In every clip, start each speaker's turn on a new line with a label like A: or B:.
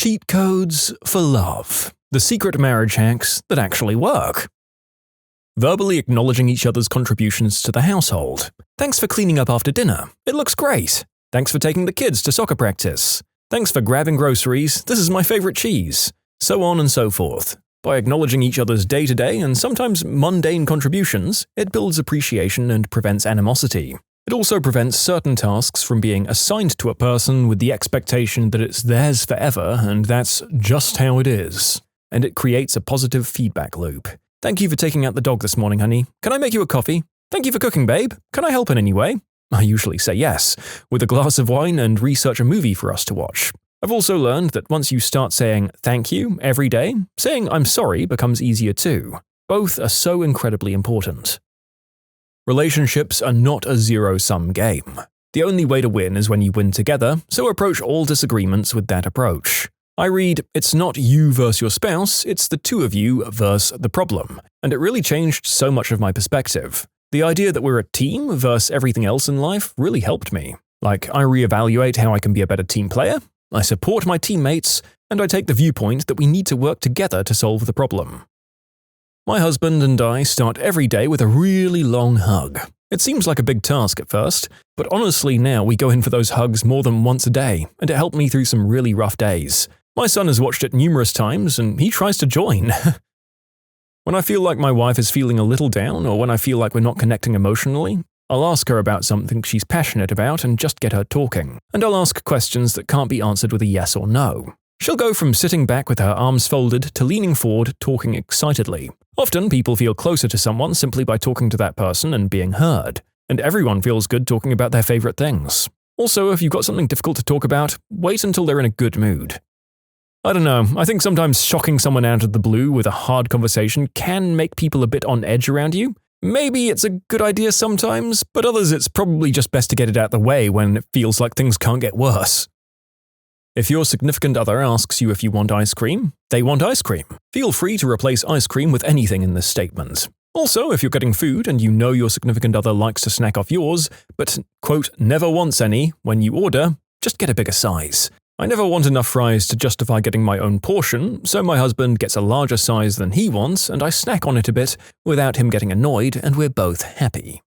A: Cheat codes for love. The secret marriage hacks that actually work. Verbally acknowledging each other's contributions to the household. Thanks for cleaning up after dinner. It looks great. Thanks for taking the kids to soccer practice. Thanks for grabbing groceries. This is my favorite cheese. So on and so forth. By acknowledging each other's day-to-day and sometimes mundane contributions, it builds appreciation and prevents animosity. It also prevents certain tasks from being assigned to a person with the expectation that it's theirs forever and that's just how it is. And it creates a positive feedback loop. Thank you for taking out the dog this morning, honey. Can I make you a coffee? Thank you for cooking, babe. Can I help in any way? I usually say yes, with a glass of wine and research a movie for us to watch. I've also learned that once you start saying thank you every day, saying I'm sorry becomes easier too. Both are so incredibly important. Relationships are not a zero-sum game. The only way to win is when you win together, so approach all disagreements with that approach. I read, it's not you versus your spouse, it's the two of you versus the problem, and it really changed so much of my perspective. The idea that we're a team versus everything else in life really helped me. Like, I reevaluate how I can be a better team player, I support my teammates, and I take the viewpoint that we need to work together to solve the problem. My husband and I start every day with a really long hug. It seems like a big task at first, but honestly now we go in for those hugs more than once a day, and it helped me through some really rough days. My son has watched it numerous times, and he tries to join. When I feel like my wife is feeling a little down, or when I feel like we're not connecting emotionally, I'll ask her about something she's passionate about and just get her talking. And I'll ask questions that can't be answered with a yes or no. She'll go from sitting back with her arms folded to leaning forward, talking excitedly. Often, people feel closer to someone simply by talking to that person and being heard. And everyone feels good talking about their favorite things. Also, if you've got something difficult to talk about, wait until they're in a good mood. I don't know, I think sometimes shocking someone out of the blue with a hard conversation can make people a bit on edge around you. Maybe it's a good idea sometimes, but others it's probably just best to get it out of the way when it feels like things can't get worse. If your significant other asks you if you want ice cream, they want ice cream. Feel free to replace ice cream with anything in this statement. Also, if you're getting food and you know your significant other likes to snack off yours, but, quote, never wants any when you order, just get a bigger size. I never want enough fries to justify getting my own portion, so my husband gets a larger size than he wants and I snack on it a bit without him getting annoyed and we're both happy.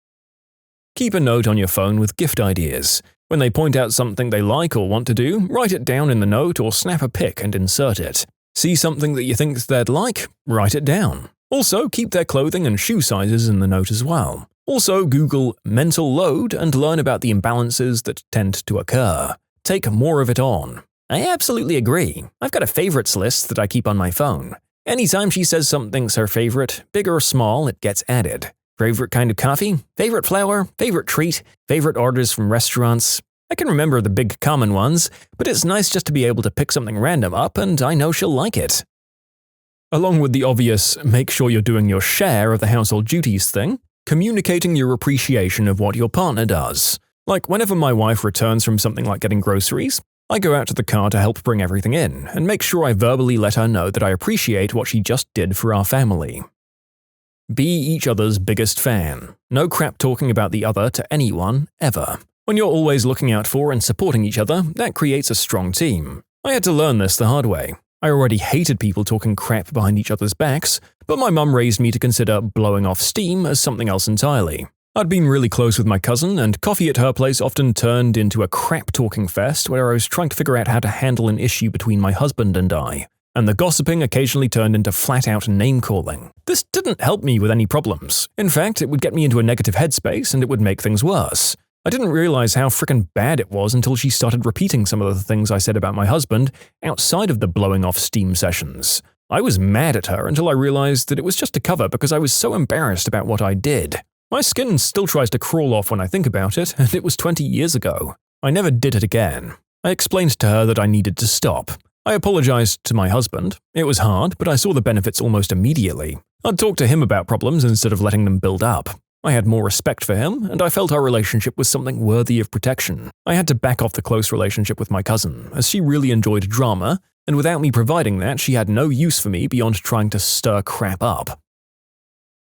A: Keep a note on your phone with gift ideas. When they point out something they like or want to do, write it down in the note or snap a pic and insert it. See something that you think they'd like? Write it down. Also, keep their clothing and shoe sizes in the note as well. Also, Google mental load and learn about the imbalances that tend to occur. Take more of it on. I absolutely agree. I've got a favorites list that I keep on my phone. Anytime she says something's her favorite, big or small, it gets added. Favorite kind of coffee? Favorite flower? Favorite treat? Favorite orders from restaurants? I can remember the big common ones, but it's nice just to be able to pick something random up and I know she'll like it. Along with the obvious, make sure you're doing your share of the household duties thing, communicating your appreciation of what your partner does. Like whenever my wife returns from something like getting groceries, I go out to the car to help bring everything in and make sure I verbally let her know that I appreciate what she just did for our family. Be each other's biggest fan. No crap talking about the other to anyone, ever. When you're always looking out for and supporting each other, that creates a strong team. I had to learn this the hard way. I already hated people talking crap behind each other's backs, but my mum raised me to consider blowing off steam as something else entirely. I'd been really close with my cousin, and coffee at her place often turned into a crap-talking fest where I was trying to figure out how to handle an issue between my husband and I. And the gossiping occasionally turned into flat-out name-calling. This didn't help me with any problems. In fact, it would get me into a negative headspace and it would make things worse. I didn't realize how frickin' bad it was until she started repeating some of the things I said about my husband outside of the blowing off steam sessions. I was mad at her until I realized that it was just a cover because I was so embarrassed about what I did. My skin still tries to crawl off when I think about it, and it was 20 years ago. I never did it again. I explained to her that I needed to stop. I apologized to my husband. It was hard, but I saw the benefits almost immediately. I'd talk to him about problems instead of letting them build up. I had more respect for him, and I felt our relationship was something worthy of protection. I had to back off the close relationship with my cousin, as she really enjoyed drama, and without me providing that, she had no use for me beyond trying to stir crap up.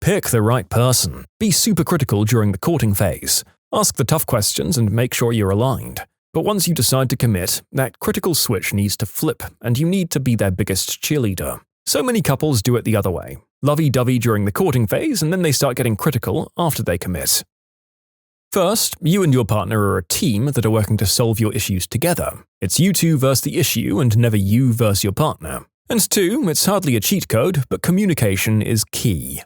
A: Pick the right person. Be super critical during the courting phase. Ask the tough questions and make sure you're aligned. But once you decide to commit, that critical switch needs to flip, and you need to be their biggest cheerleader. So many couples do it the other way. Lovey-dovey during the courting phase, and then they start getting critical after they commit. First, you and your partner are a team that are working to solve your issues together. It's you two versus the issue and never you versus your partner. And two, it's hardly a cheat code, but communication is key.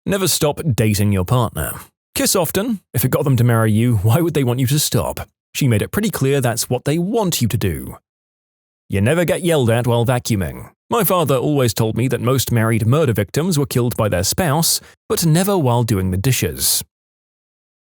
A: Never stop dating your partner. Kiss often. If it got them to marry you, why would they want you to stop? She made it pretty clear that's what they want you to do. You never get yelled at while vacuuming. My father always told me that most married murder victims were killed by their spouse, but never while doing the dishes.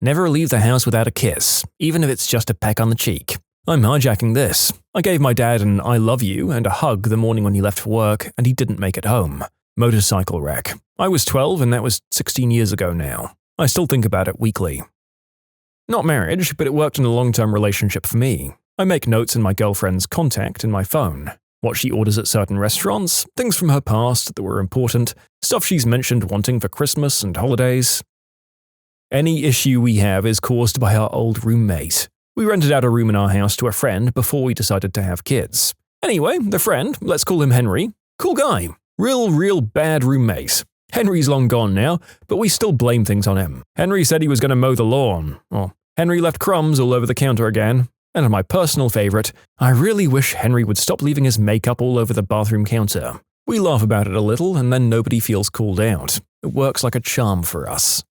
A: Never leave the house without a kiss, even if it's just a peck on the cheek. I'm hijacking this. I gave my dad an I love you and a hug the morning when he left for work, and he didn't make it home. Motorcycle wreck. I was 12 and that was 16 years ago now. I still think about it weekly. Not marriage, but it worked in a long-term relationship for me. I make notes in my girlfriend's contact in my phone. What she orders at certain restaurants, things from her past that were important, stuff she's mentioned wanting for Christmas and holidays. Any issue we have is caused by our old roommate. We rented out a room in our house to a friend before we decided to have kids. Anyway, the friend, let's call him Henry, cool guy, real bad roommate. Henry's long gone now, but we still blame things on him. Henry said he was going to mow the lawn. Well, Henry left crumbs all over the counter again. And my personal favorite, I really wish Henry would stop leaving his makeup all over the bathroom counter. We laugh about it a little and then nobody feels called out. It works like a charm for us.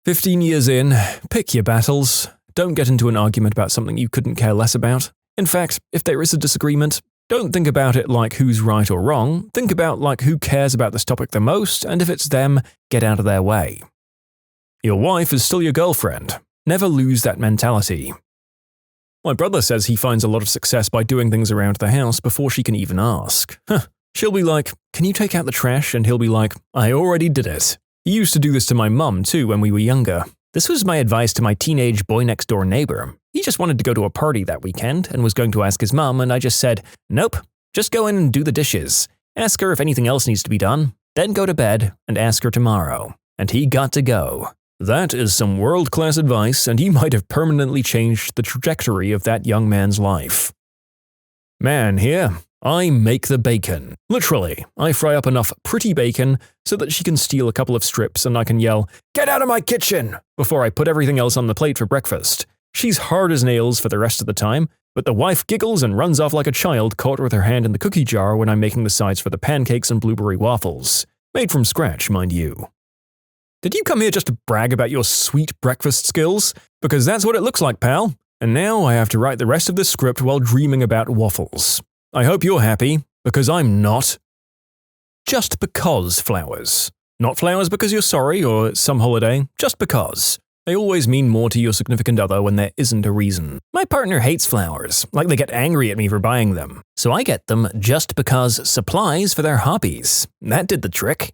A: 15 years in, pick your battles. Don't get into an argument about something you couldn't care less about. In fact, if there is a disagreement, don't think about it like who's right or wrong. Think about like who cares about this topic the most, and if it's them, get out of their way. Your wife is still your girlfriend. Never lose that mentality. My brother says he finds a lot of success by doing things around the house before she can even ask. She'll be like, "Can you take out the trash?" And he'll be like, "I already did it." He used to do this to my mum too when we were younger. This was my advice to my teenage boy-next-door neighbor. He just wanted to go to a party that weekend and was going to ask his mum, and I just said, "Nope, just go in and do the dishes. Ask her if anything else needs to be done, then go to bed and ask her tomorrow." And he got to go. That is some world-class advice, and he might have permanently changed the trajectory of that young man's life. Man here, I make the bacon. Literally, I fry up enough pretty bacon so that she can steal a couple of strips and I can yell, "Get out of my kitchen!" before I put everything else on the plate for breakfast. She's hard as nails for the rest of the time, but the wife giggles and runs off like a child caught with her hand in the cookie jar when I'm making the sides for the pancakes and blueberry waffles. Made from scratch, mind you. Did you come here just to brag about your sweet breakfast skills? Because that's what it looks like, pal. And now I have to write the rest of this script while dreaming about waffles. I hope you're happy, because I'm not. Just because flowers. Not flowers because you're sorry or it's some holiday, just because. They always mean more to your significant other when there isn't a reason. My partner hates flowers, like they get angry at me for buying them. So I get them just because supplies for their hobbies. That did the trick.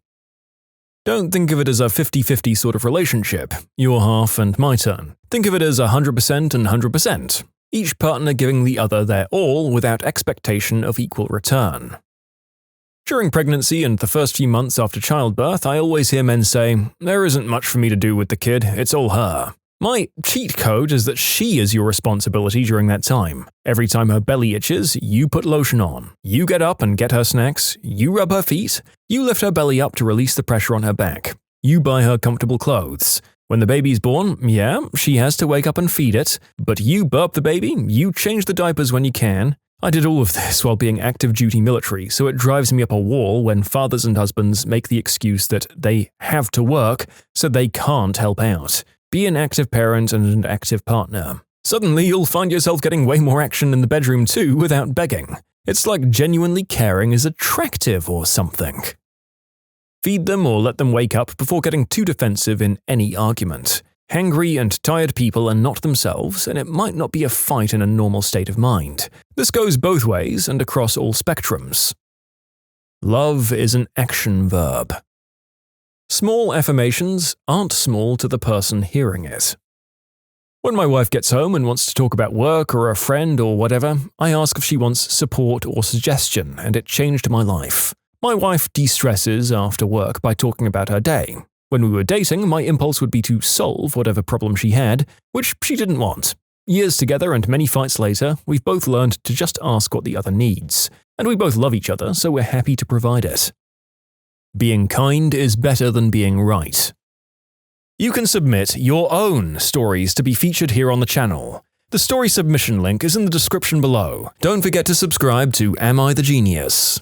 A: Don't think of it as a 50-50 sort of relationship, your half and my turn. Think of it as 100% and 100%, each partner giving the other their all without expectation of equal return. During pregnancy and the first few months after childbirth, I always hear men say, "There isn't much for me to do with the kid, it's all her." My cheat code is that she is your responsibility during that time. Every time her belly itches, you put lotion on. You get up and get her snacks. You rub her feet. You lift her belly up to release the pressure on her back. You buy her comfortable clothes. When the baby's born, yeah, she has to wake up and feed it, but you burp the baby, you change the diapers when you can. I did all of this while being active duty military, so it drives me up a wall when fathers and husbands make the excuse that they have to work, so they can't help out. Be an active parent and an active partner. Suddenly, you'll find yourself getting way more action in the bedroom too without begging. It's like genuinely caring is attractive or something. Feed them or let them wake up before getting too defensive in any argument. Hangry and tired people are not themselves, and it might not be a fight in a normal state of mind. This goes both ways and across all spectrums. Love is an action verb. Small affirmations aren't small to the person hearing it. When my wife gets home and wants to talk about work or a friend or whatever, I ask if she wants support or suggestion, and it changed my life. My wife de-stresses after work by talking about her day. When we were dating, my impulse would be to solve whatever problem she had, which she didn't want. Years together and many fights later, we've both learned to just ask what the other needs, and we both love each other, so we're happy to provide it. Being kind is better than being right. You can submit your own stories to be featured here on the channel. The story submission link is in the description below. Don't forget to subscribe to Am I the Genius?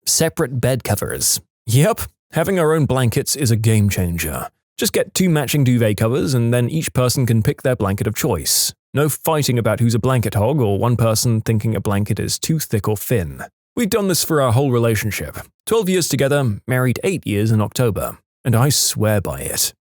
A: Separate bed covers. Yep, having our own blankets is a game changer. Just get 2 matching duvet covers and then each person can pick their blanket of choice. No fighting about who's a blanket hog or one person thinking a blanket is too thick or thin. We've done this for our whole relationship. 12 years together, married 8 years in October, and I swear by it.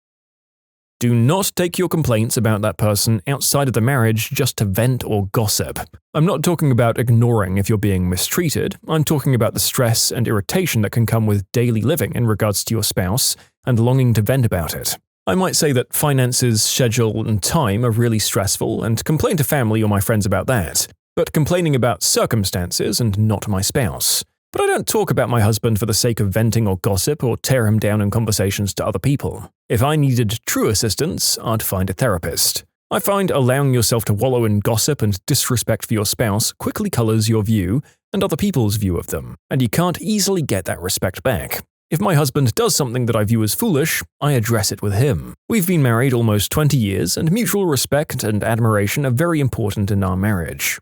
A: Do not take your complaints about that person outside of the marriage just to vent or gossip. I'm not talking about ignoring if you're being mistreated, I'm talking about the stress and irritation that can come with daily living in regards to your spouse and longing to vent about it. I might say that finances, schedule, and time are really stressful and complain to family or my friends about that, but complaining about circumstances and not my spouse. But I don't talk about my husband for the sake of venting or gossip or tear him down in conversations to other people. If I needed true assistance, I'd find a therapist. I find allowing yourself to wallow in gossip and disrespect for your spouse quickly colors your view and other people's view of them, and you can't easily get that respect back. If my husband does something that I view as foolish, I address it with him. We've been married almost 20 years, and mutual respect and admiration are very important in our marriage.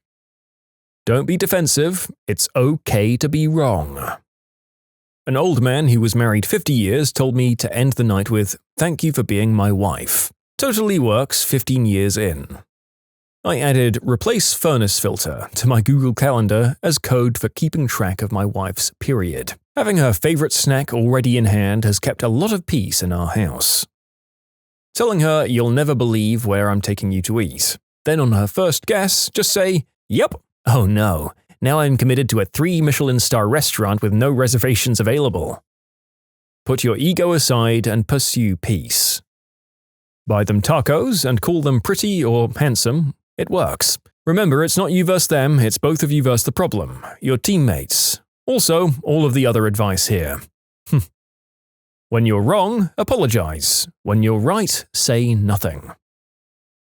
A: Don't be defensive, it's okay to be wrong. An old man who was married 50 years told me to end the night with, "Thank you for being my wife." Totally works 15 years in. I added replace furnace filter to my Google Calendar as code for keeping track of my wife's period. Having her favorite snack already in hand has kept a lot of peace in our house. Telling her you'll never believe where I'm taking you to eat. Then on her first guess, just say, "Yep." Oh no, now I'm committed to a 3 Michelin star restaurant with no reservations available. Put your ego aside and pursue peace. Buy them tacos and call them pretty or handsome. It works. Remember, it's not you versus them, it's both of you versus the problem, your teammates. Also, all of the other advice here. When you're wrong, apologize. When you're right, say nothing.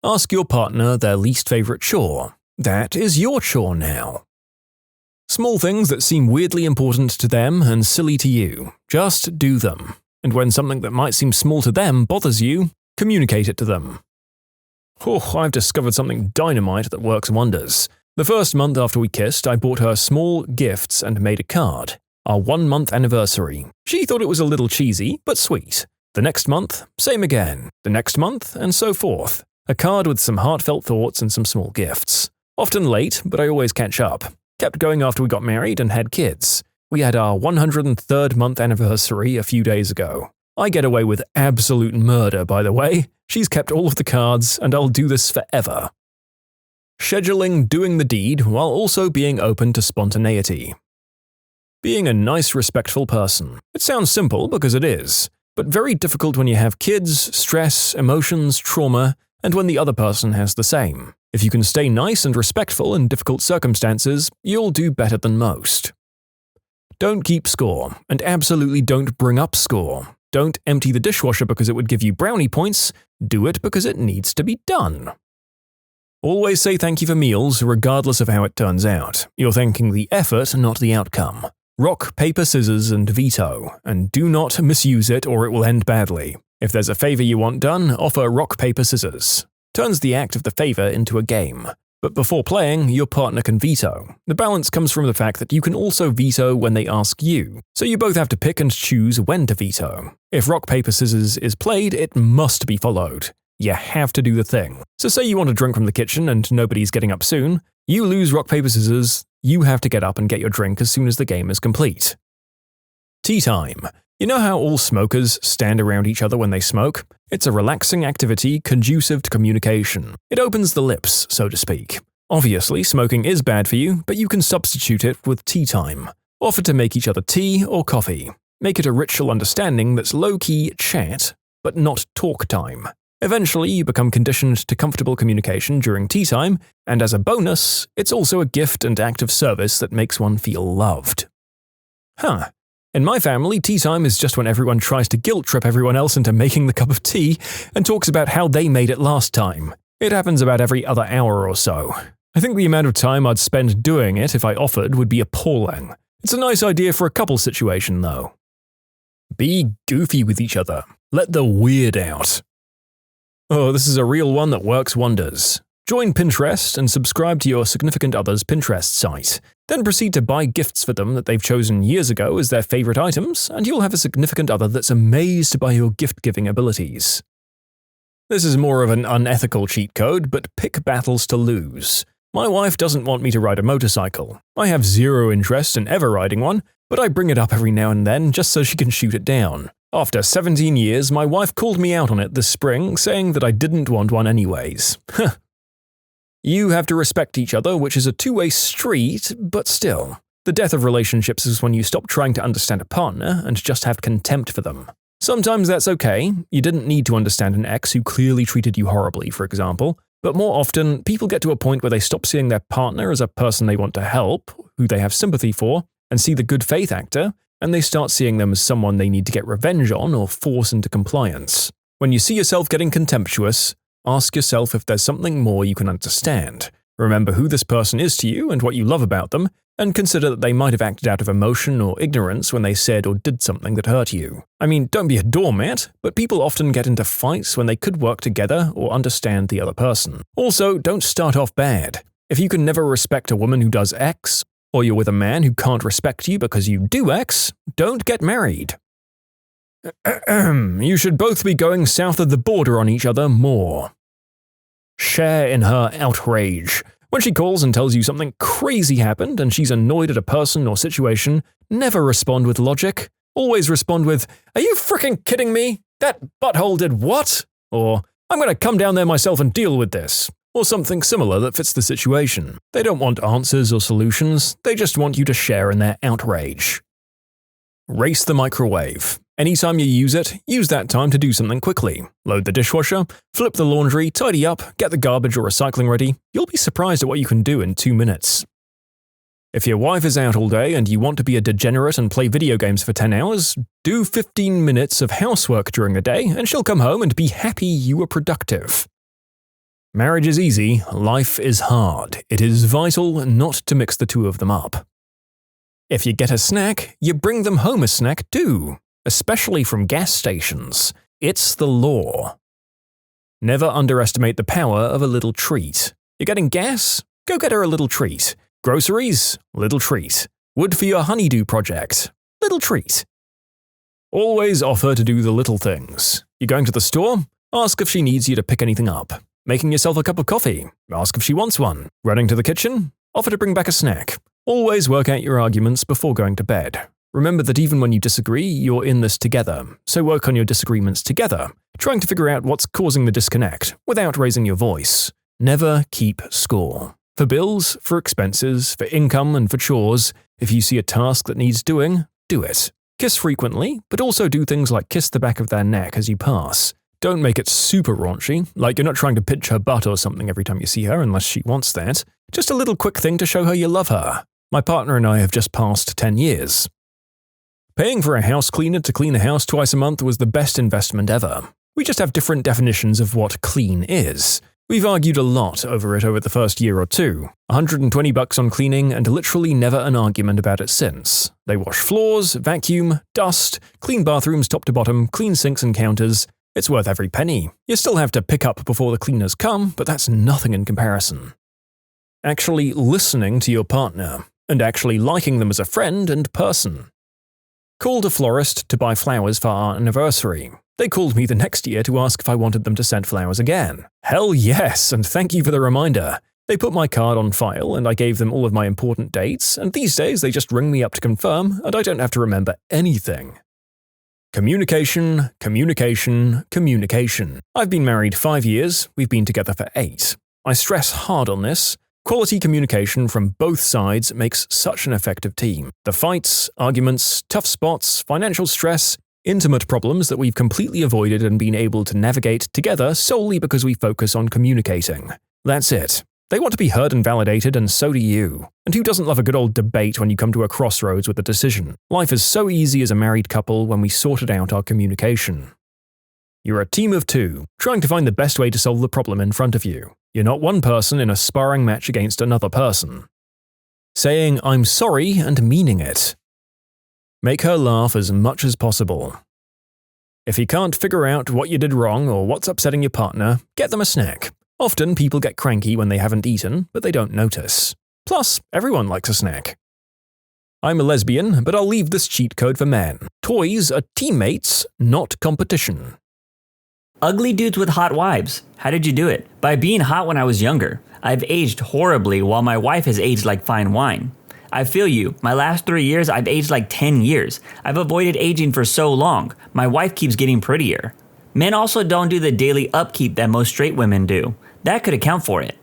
A: Ask your partner their least favorite chore. That is your chore now. Small things that seem weirdly important to them and silly to you, just do them. And when something that might seem small to them bothers you, communicate it to them. Oh, I've discovered something dynamite that works wonders. The first month after we kissed, I bought her small gifts and made a card. Our 1-month anniversary. She thought it was a little cheesy, but sweet. The next month, same again. The next month, and so forth. A card with some heartfelt thoughts and some small gifts. Often late, but I always catch up. Kept going after we got married and had kids. We had our 103rd month anniversary a few days ago. I get away with absolute murder, by the way. She's kept all of the cards, and I'll do this forever. Scheduling doing the deed while also being open to spontaneity. Being a nice, respectful person. It sounds simple because it is, but very difficult when you have kids, stress, emotions, trauma, and when the other person has the same. If you can stay nice and respectful in difficult circumstances, you'll do better than most. Don't keep score, and absolutely don't bring up score. Don't empty the dishwasher because it would give you brownie points, do it because it needs to be done. Always say thank you for meals, regardless of how it turns out. You're thanking the effort, not the outcome. Rock, paper, scissors, and veto, and do not misuse it or it will end badly. If there's a favor you want done, offer rock, paper, scissors. Turns the act of the favor into a game. But before playing, your partner can veto. The balance comes from the fact that you can also veto when they ask you, so you both have to pick and choose when to veto. If rock, paper, scissors is played, it must be followed. You have to do the thing. So say you want a drink from the kitchen and nobody's getting up soon, you lose rock, paper, scissors, you have to get up and get your drink as soon as the game is complete. Tea time. You know how all smokers stand around each other when they smoke? It's a relaxing activity conducive to communication. It opens the lips, so to speak. Obviously, smoking is bad for you, but you can substitute it with tea time. Offer to make each other tea or coffee. Make it a ritual understanding that's low-key chat, but not talk time. Eventually, you become conditioned to comfortable communication during tea time, and as a bonus, it's also a gift and act of service that makes one feel loved. In my family, tea time is just when everyone tries to guilt-trip everyone else into making the cup of tea and talks about how they made it last time. It happens about every other hour or so. I think the amount of time I'd spend doing it if I offered would be appalling. It's a nice idea for a couple situation, though. Be goofy with each other. Let the weird out. Oh, this is a real one that works wonders. Join Pinterest and subscribe to your significant other's Pinterest site. Then proceed to buy gifts for them that they've chosen years ago as their favorite items, and you'll have a significant other that's amazed by your gift-giving abilities. This is more of an unethical cheat code, but pick battles to lose. My wife doesn't want me to ride a motorcycle. I have zero interest in ever riding one, but I bring it up every now and then just so she can shoot it down. After 17 years, my wife called me out on it this spring, saying that I didn't want one anyways. You have to respect each other, which is a two-way street, but still. The death of relationships is when you stop trying to understand a partner and just have contempt for them. Sometimes that's okay. You didn't need to understand an ex who clearly treated you horribly, for example. But more often, people get to a point where they stop seeing their partner as a person they want to help, who they have sympathy for, and see the good faith actor, and they start seeing them as someone they need to get revenge on or force into compliance. When you see yourself getting contemptuous, ask yourself if there's something more you can understand. Remember who this person is to you and what you love about them, and consider that they might have acted out of emotion or ignorance when they said or did something that hurt you. I mean, don't be a doormat, but people often get into fights when they could work together or understand the other person. Also, don't start off bad. If you can never respect a woman who does X, or you're with a man who can't respect you because you do X, don't get married. You should both be going south of the border on each other more. Share in her outrage. When she calls and tells you something crazy happened and she's annoyed at a person or situation, never respond with logic. Always respond with, "Are you fricking kidding me? That butthole did what?" Or, "I'm going to come down there myself and deal with this." Or something similar that fits the situation. They don't want answers or solutions, they just want you to share in their outrage. Race the microwave. Anytime you use it, use that time to do something quickly. Load the dishwasher, flip the laundry, tidy up, get the garbage or recycling ready. You'll be surprised at what you can do in 2 minutes. If your wife is out all day and you want to be a degenerate and play video games for 10 hours, do 15 minutes of housework during the day and she'll come home and be happy you were productive. Marriage is easy, life is hard. It is vital not to mix the two of them up. If you get a snack, you bring them home a snack too, especially from gas stations. It's the law. Never underestimate the power of a little treat. You're getting gas? Go get her a little treat. Groceries? Little treat. Wood for your honeydew project? Little treat. Always offer to do the little things. You're going to the store? Ask if she needs you to pick anything up. Making yourself a cup of coffee? Ask if she wants one. Running to the kitchen? Offer to bring back a snack. Always work out your arguments before going to bed. Remember that even when you disagree, you're in this together, so work on your disagreements together, trying to figure out what's causing the disconnect without raising your voice. Never keep score. For bills, for expenses, for income, and for chores, if you see a task that needs doing, do it. Kiss frequently, but also do things like kiss the back of their neck as you pass. Don't make it super raunchy, like you're not trying to pinch her butt or something every time you see her unless she wants that. Just a little quick thing to show her you love her. My partner and I have just passed 10 years. Paying for a house cleaner to clean the house twice a month was the best investment ever. We just have different definitions of what clean is. We've argued a lot over it over the first year or two. $120 on cleaning and literally never an argument about it since. They wash floors, vacuum, dust, clean bathrooms top to bottom, clean sinks and counters. It's worth every penny. You still have to pick up before the cleaners come, but that's nothing in comparison. Actually listening to your partner, and actually liking them as a friend and person. Called a florist to buy flowers for our anniversary. They called me the next year to ask if I wanted them to send flowers again. Hell yes, and thank you for the reminder. They put my card on file and I gave them all of my important dates, and these days they just ring me up to confirm and I don't have to remember anything. Communication, communication, communication. I've been married 5 years, we've been together for 8. I stress hard on this. Quality communication from both sides makes such an effective team. The fights, arguments, tough spots, financial stress, intimate problems that we've completely avoided and been able to navigate together solely because we focus on communicating. That's it. They want to be heard and validated, and so do you. And who doesn't love a good old debate when you come to a crossroads with a decision? Life is so easy as a married couple when we sorted out our communication. You're a team of two, trying to find the best way to solve the problem in front of you. You're not one person in a sparring match against another person. Saying "I'm sorry" and meaning it. Make her laugh as much as possible. If you can't figure out what you did wrong or what's upsetting your partner, get them a snack. Often people get cranky when they haven't eaten, but they don't notice. Plus, everyone likes a snack. I'm a lesbian, but I'll leave this cheat code for men. Toys are teammates, not competition.
B: Ugly dudes with hot wives. How did you do it? By being hot when I was younger. I've aged horribly while my wife has aged like fine wine. I feel you. My last 3 years, I've aged like 10 years. I've avoided aging for so long. My wife keeps getting prettier. Men also don't do the daily upkeep that most straight women do. That could account for it.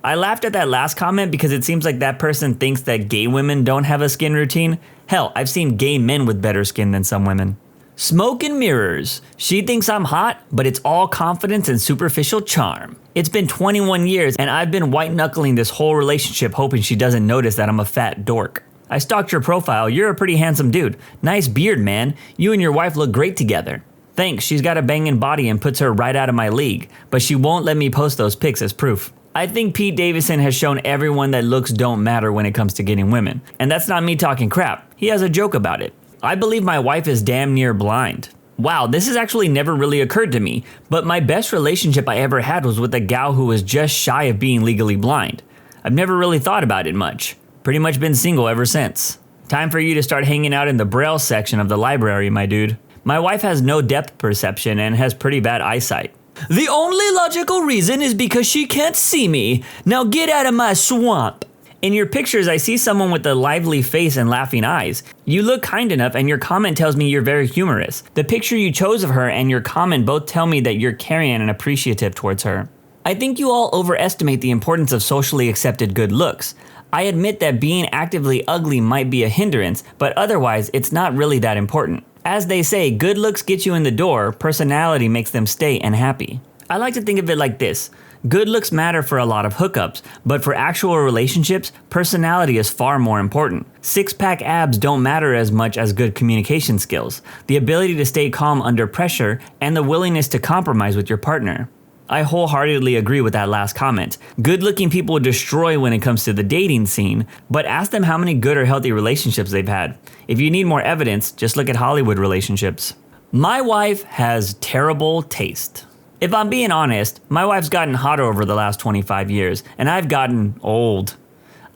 B: I laughed at that last comment because it seems like that person thinks that gay women don't have a skin routine. Hell, I've seen gay men with better skin than some women. Smoke and mirrors. She thinks I'm hot, but it's all confidence and superficial charm. It's been 21 years and I've been white-knuckling this whole relationship hoping she doesn't notice that I'm a fat dork. I stalked your profile. You're a pretty handsome dude. Nice beard, man. You and your wife look great together. Thanks, she's got a banging body and puts her right out of my league, but she won't let me post those pics as proof. I think Pete Davidson has shown everyone that looks don't matter when it comes to getting women. And that's not me talking crap. He has a joke about it. I believe my wife is damn near blind. Wow, this has actually never really occurred to me, but my best relationship I ever had was with a gal who was just shy of being legally blind. I've never really thought about it much. Pretty much been single ever since. Time for you to start hanging out in the Braille section of the library, my dude. My wife has no depth perception and has pretty bad eyesight. The only logical reason is because she can't see me. Now get out of my swamp. In your pictures, I see someone with a lively face and laughing eyes. You look kind enough and your comment tells me you're very humorous. The picture you chose of her and your comment both tell me that you're caring and appreciative towards her. I think you all overestimate the importance of socially accepted good looks. I admit that being actively ugly might be a hindrance, but otherwise it's not really that important. As they say, good looks get you in the door, personality makes them stay and happy. I like to think of it like this. Good looks matter for a lot of hookups, but for actual relationships, personality is far more important. Six-pack abs don't matter as much as good communication skills, the ability to stay calm under pressure, and the willingness to compromise with your partner. I wholeheartedly agree with that last comment. Good-looking people destroy when it comes to the dating scene, but ask them how many good or healthy relationships they've had. If you need more evidence, just look at Hollywood relationships. My wife has terrible taste. If I'm being honest, my wife's gotten hotter over the last 25 years, and I've gotten old.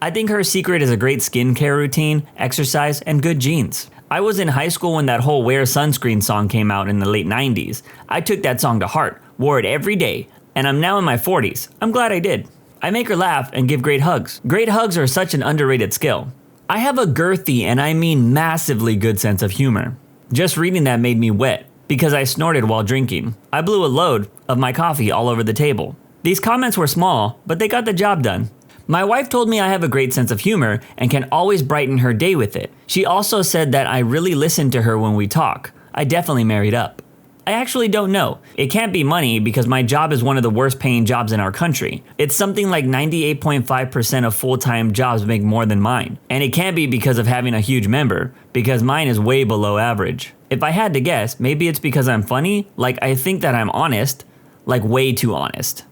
B: I think her secret is a great skincare routine, exercise, and good genes. I was in high school when that whole Wear Sunscreen song came out in the late 90s. I took that song to heart, wore it every day, and I'm now in my 40s. I'm glad I did. I make her laugh and give great hugs. Great hugs are such an underrated skill. I have a girthy, and I mean massively good sense of humor. Just reading that made me wet, because I snorted while drinking. I blew a load of my coffee all over the table. These comments were small, but they got the job done. My wife told me I have a great sense of humor and can always brighten her day with it. She also said that I really listen to her when we talk. I definitely married up. I actually don't know. It can't be money because my job is one of the worst paying jobs in our country. It's something like 98.5% of full-time jobs make more than mine. And it can't be because of having a huge member, because mine is way below average. If I had to guess, maybe it's because I'm funny, like I think that I'm honest, like way too honest.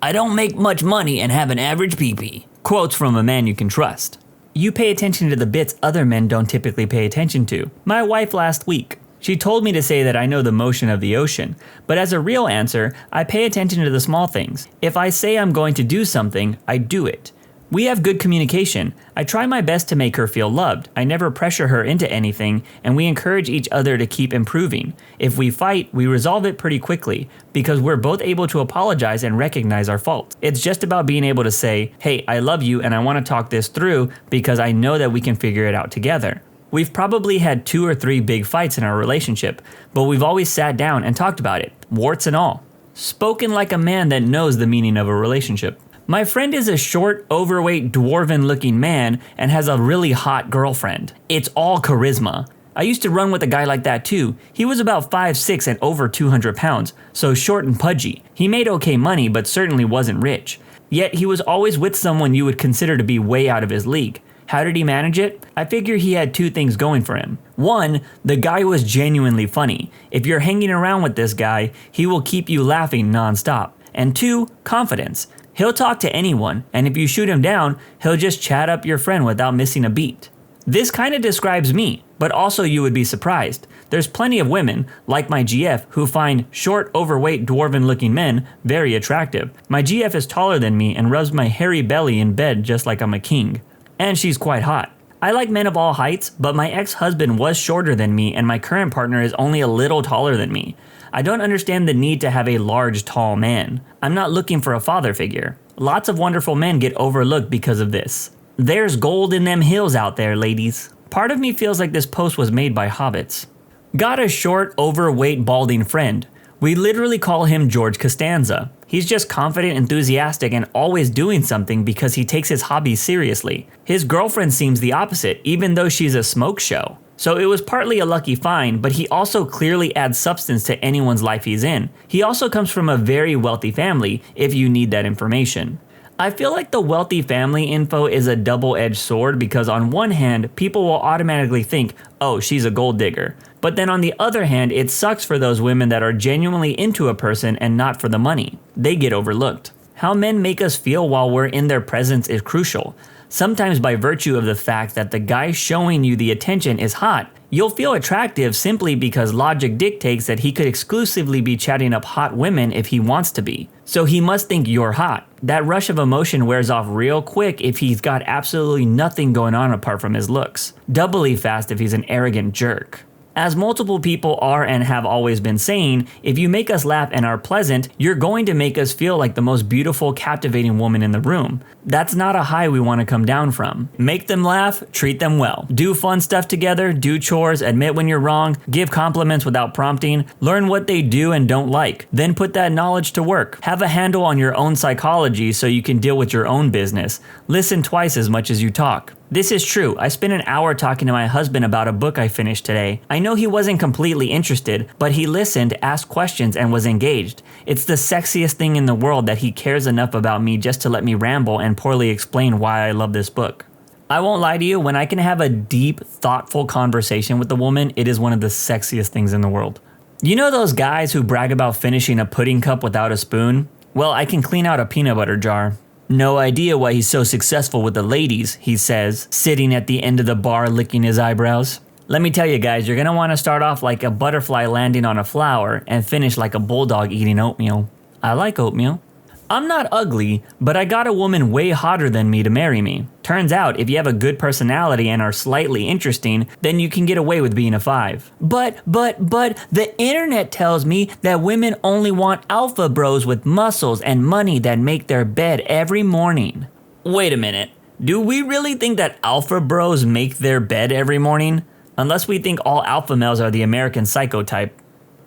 B: I don't make much money and have an average pee-pee. Quotes from a man you can trust. You pay attention to the bits other men don't typically pay attention to. My wife last week. She told me to say that I know the motion of the ocean, but as a real answer, I pay attention to the small things. If I say I'm going to do something, I do it. We have good communication. I try my best to make her feel loved. I never pressure her into anything, and we encourage each other to keep improving. If we fight, we resolve it pretty quickly, because we're both able to apologize and recognize our faults. It's just about being able to say, hey, I love you and I want to talk this through because I know that we can figure it out together. We've probably had 2 or 3 big fights in our relationship, but we've always sat down and talked about it, warts and all. Spoken like a man that knows the meaning of a relationship. My friend is a short, overweight, dwarven-looking man and has a really hot girlfriend. It's all charisma. I used to run with a guy like that too. He was about 5'6" and over 200 pounds, so short and pudgy. He made okay money, but certainly wasn't rich. Yet he was always with someone you would consider to be way out of his league. How did he manage it? I figure he had two things going for him. One, the guy was genuinely funny. If you're hanging around with this guy, he will keep you laughing nonstop. And two, confidence. He'll talk to anyone, and if you shoot him down, he'll just chat up your friend without missing a beat. This kind of describes me, but also you would be surprised. There's plenty of women, like my GF, who find short, overweight, dwarven-looking men very attractive. My GF is taller than me and rubs my hairy belly in bed just like I'm a king. And she's quite hot. I like men of all heights, but my ex-husband was shorter than me and my current partner is only a little taller than me. I don't understand the need to have a large, tall man. I'm not looking for a father figure. Lots of wonderful men get overlooked because of this. There's gold in them hills out there, ladies. Part of me feels like this post was made by hobbits. Got a short, overweight, balding friend. We literally call him George Costanza. He's just confident, enthusiastic, and always doing something because he takes his hobbies seriously. His girlfriend seems the opposite, even though she's a smoke show. So it was partly a lucky find, but he also clearly adds substance to anyone's life he's in. He also comes from a very wealthy family, if you need that information. I feel like the wealthy family info is a double-edged sword because on one hand, people will automatically think, oh, she's a gold digger. But then on the other hand, it sucks for those women that are genuinely into a person and not for the money. They get overlooked. How men make us feel while we're in their presence is crucial. Sometimes by virtue of the fact that the guy showing you the attention is hot, you'll feel attractive simply because logic dictates that he could exclusively be chatting up hot women if he wants to be. So he must think you're hot. That rush of emotion wears off real quick if he's got absolutely nothing going on apart from his looks. Doubly fast if he's an arrogant jerk. As multiple people are and have always been saying, if you make us laugh and are pleasant, you're going to make us feel like the most beautiful, captivating woman in the room. That's not a high we want to come down from. Make them laugh, treat them well. Do fun stuff together, do chores, admit when you're wrong, give compliments without prompting, learn what they do and don't like, then put that knowledge to work. Have a handle on your own psychology so you can deal with your own business. Listen twice as much as you talk. This is true. I spent an hour talking to my husband about a book I finished today. I know he wasn't completely interested, but he listened, asked questions, and was engaged. It's the sexiest thing in the world that he cares enough about me just to let me ramble and poorly explain why I love this book. I won't lie to you, when I can have a deep, thoughtful conversation with a woman, it is one of the sexiest things in the world. You know those guys who brag about finishing a pudding cup without a spoon? Well, I can clean out a peanut butter jar. No idea why he's so successful with the ladies, he says, sitting at the end of the bar licking his eyebrows. Let me tell you guys, you're gonna wanna start off like a butterfly landing on a flower and finish like a bulldog eating oatmeal. I like oatmeal. I'm not ugly, but I got a woman way hotter than me to marry me. Turns out, if you have a good personality and are slightly interesting, then you can get away with being a 5. But, the internet tells me that women only want alpha bros with muscles and money that make their bed every morning. Wait a minute. Do we really think that alpha bros make their bed every morning? Unless we think all alpha males are the American Psycho type.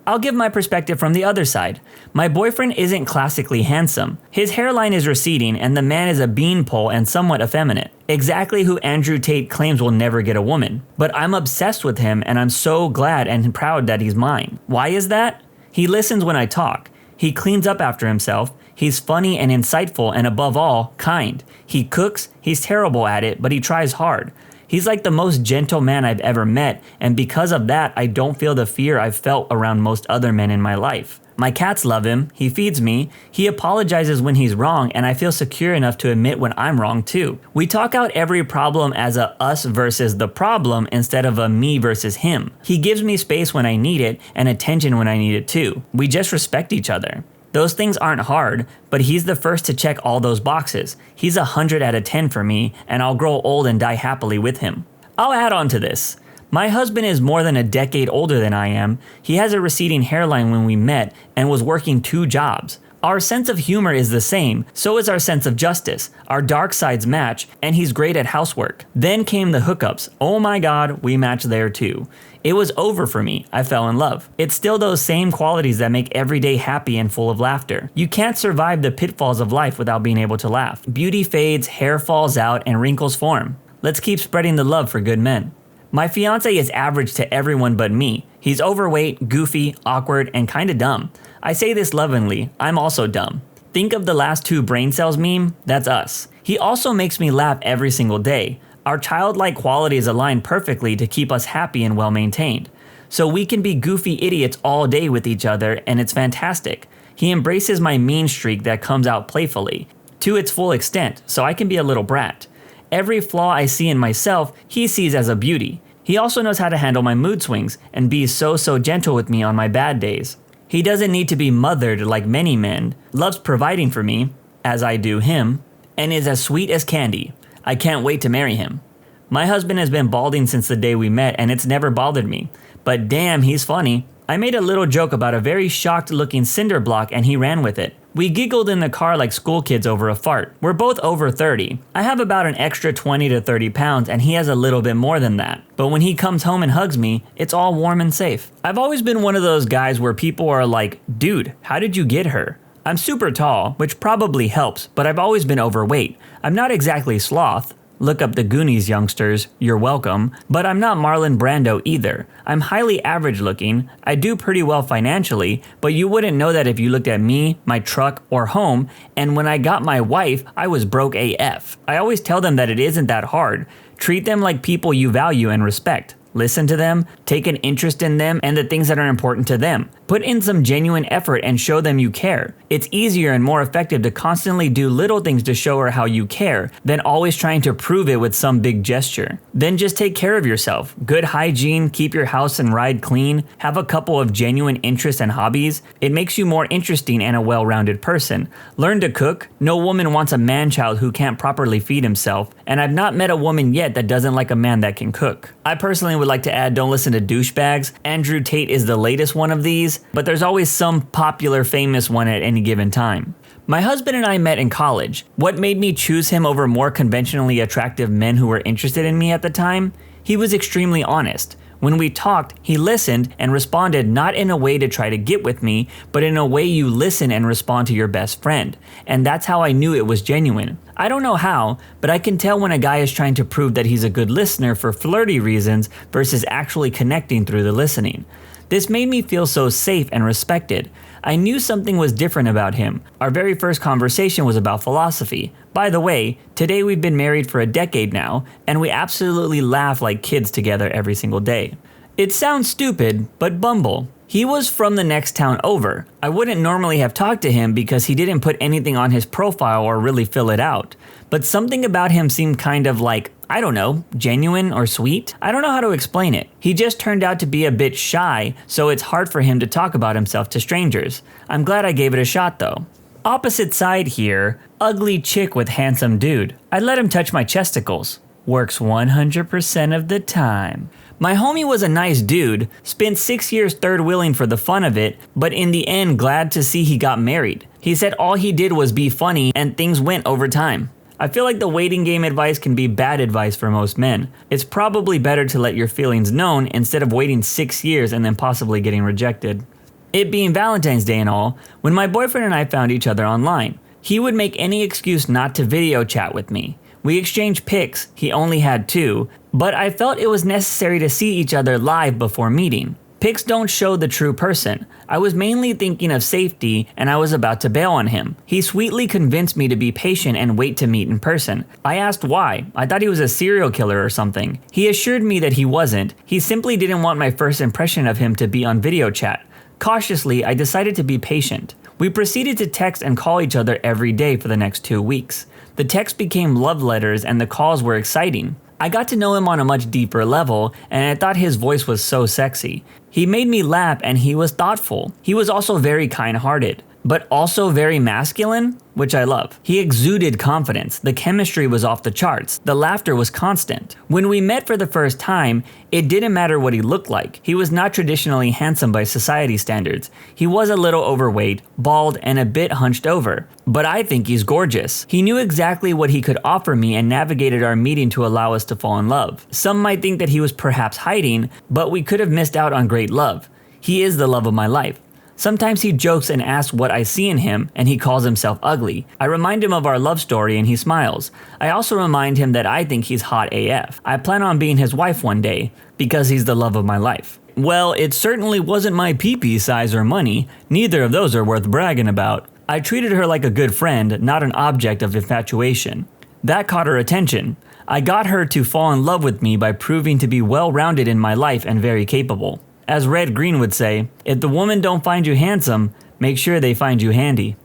B: I'll give my perspective from the other side. My boyfriend isn't classically handsome. His hairline is receding and the man is a beanpole and somewhat effeminate. Exactly who Andrew Tate claims will never get a woman. But I'm obsessed with him and I'm so glad and proud that he's mine. Why is that? He listens when I talk. He cleans up after himself. He's funny and insightful and above all, kind. He cooks, he's terrible at it, but he tries hard. He's like the most gentle man I've ever met, and because of that, I don't feel the fear I've felt around most other men in my life. My cats love him, he feeds me, he apologizes when he's wrong, and I feel secure enough to admit when I'm wrong too. We talk out every problem as a us versus the problem instead of a me versus him. He gives me space when I need it, and attention when I need it too. We just respect each other. Those things aren't hard, but he's the first to check all those boxes. He's 100 out of 10 for me, and I'll grow old and die happily with him. I'll add on to this. My husband is more than a decade older than I am. He has a receding hairline when we met and was working 2 jobs. Our sense of humor is the same, so is our sense of justice. Our dark sides match, and he's great at housework. Then came the hookups. Oh my god, we matched there too. It was over for me. I fell in love. It's still those same qualities that make every day happy and full of laughter. You can't survive the pitfalls of life without being able to laugh. Beauty fades, hair falls out, and wrinkles form. Let's keep spreading the love for good men. My fiance is average to everyone but me. He's overweight, goofy, awkward, and kinda dumb. I say this lovingly, I'm also dumb. Think of the last 2 brain cells meme? That's us. He also makes me laugh every single day. Our childlike qualities align perfectly to keep us happy and well-maintained. So we can be goofy idiots all day with each other, and it's fantastic. He embraces my mean streak that comes out playfully, to its full extent, so I can be a little brat. Every flaw I see in myself, he sees as a beauty. He also knows how to handle my mood swings and be so gentle with me on my bad days. He doesn't need to be mothered like many men, loves providing for me, as I do him, and is as sweet as candy. I can't wait to marry him. My husband has been balding since the day we met, and it's never bothered me. But damn, he's funny. I made a little joke about a very shocked looking cinder block and he ran with it. We giggled in the car like school kids over a fart. We're both over 30. I have about an extra 20 to 30 pounds and he has a little bit more than that. But when he comes home and hugs me, it's all warm and safe. I've always been one of those guys where people are like, dude, how did you get her? I'm super tall, which probably helps, but I've always been overweight. I'm not exactly sloth. Look up the Goonies, youngsters, you're welcome. But I'm not Marlon Brando either. I'm highly average looking, I do pretty well financially, but you wouldn't know that if you looked at me, my truck, or home, and when I got my wife, I was broke AF. I always tell them that it isn't that hard. Treat them like people you value and respect. Listen to them, take an interest in them and the things that are important to them. Put in some genuine effort and show them you care. It's easier and more effective to constantly do little things to show her how you care than always trying to prove it with some big gesture. Then just take care of yourself. Good hygiene, keep your house and ride clean, have a couple of genuine interests and hobbies. It makes you more interesting and a well-rounded person. Learn to cook. No woman wants a man-child who can't properly feed himself, and I've not met a woman yet that doesn't like a man that can cook. I personally would like to add, don't listen to douchebags. Andrew Tate is the latest one of these, but there's always some popular famous one at any given time. My husband and I met in college. What made me choose him over more conventionally attractive men who were interested in me at the time? He was extremely honest. When we talked, he listened and responded not in a way to try to get with me, but in a way you listen and respond to your best friend. And that's how I knew it was genuine. I don't know how, but I can tell when a guy is trying to prove that he's a good listener for flirty reasons versus actually connecting through the listening. This made me feel so safe and respected. I knew something was different about him. Our very first conversation was about philosophy. By the way, today we've been married for a decade now, and we absolutely laugh like kids together every single day. It sounds stupid, but Bumble. He was from the next town over. I wouldn't normally have talked to him because he didn't put anything on his profile or really fill it out. But something about him seemed kind of like, I don't know, genuine or sweet? I don't know how to explain it. He just turned out to be a bit shy, so it's hard for him to talk about himself to strangers. I'm glad I gave it a shot though. Opposite side here, ugly chick with handsome dude. I let him touch my chesticles. Works 100% of the time. My homie was a nice dude, spent 6 years third wheeling for the fun of it, but in the end glad to see he got married. He said all he did was be funny and things went over time. I feel like the waiting game advice can be bad advice for most men. It's probably better to let your feelings known instead of waiting 6 years and then possibly getting rejected. It being Valentine's Day and all, when my boyfriend and I found each other online, he would make any excuse not to video chat with me. We exchanged pics, he only had 2, but I felt it was necessary to see each other live before meeting. Pics don't show the true person. I was mainly thinking of safety and I was about to bail on him. He sweetly convinced me to be patient and wait to meet in person. I asked why. I thought he was a serial killer or something. He assured me that he wasn't. He simply didn't want my first impression of him to be on video chat. Cautiously, I decided to be patient. We proceeded to text and call each other every day for the next 2 weeks. The texts became love letters and the calls were exciting. I got to know him on a much deeper level, and I thought his voice was so sexy. He made me laugh and he was thoughtful. He was also very kind-hearted, but also very masculine, which I love. He exuded confidence. The chemistry was off the charts. The laughter was constant. When we met for the first time, it didn't matter what he looked like. He was not traditionally handsome by society standards. He was a little overweight, bald, and a bit hunched over. But I think he's gorgeous. He knew exactly what he could offer me and navigated our meeting to allow us to fall in love. Some might think that he was perhaps hiding, but we could have missed out on great love. He is the love of my life. Sometimes he jokes and asks what I see in him, and he calls himself ugly. I remind him of our love story and he smiles. I also remind him that I think he's hot AF. I plan on being his wife one day, because he's the love of my life. Well, it certainly wasn't my pee-pee size or money. Neither of those are worth bragging about. I treated her like a good friend, not an object of infatuation. That caught her attention. I got her to fall in love with me by proving to be well-rounded in my life and very capable. As Red Green would say, if the woman don't find you handsome, make sure they find you handy.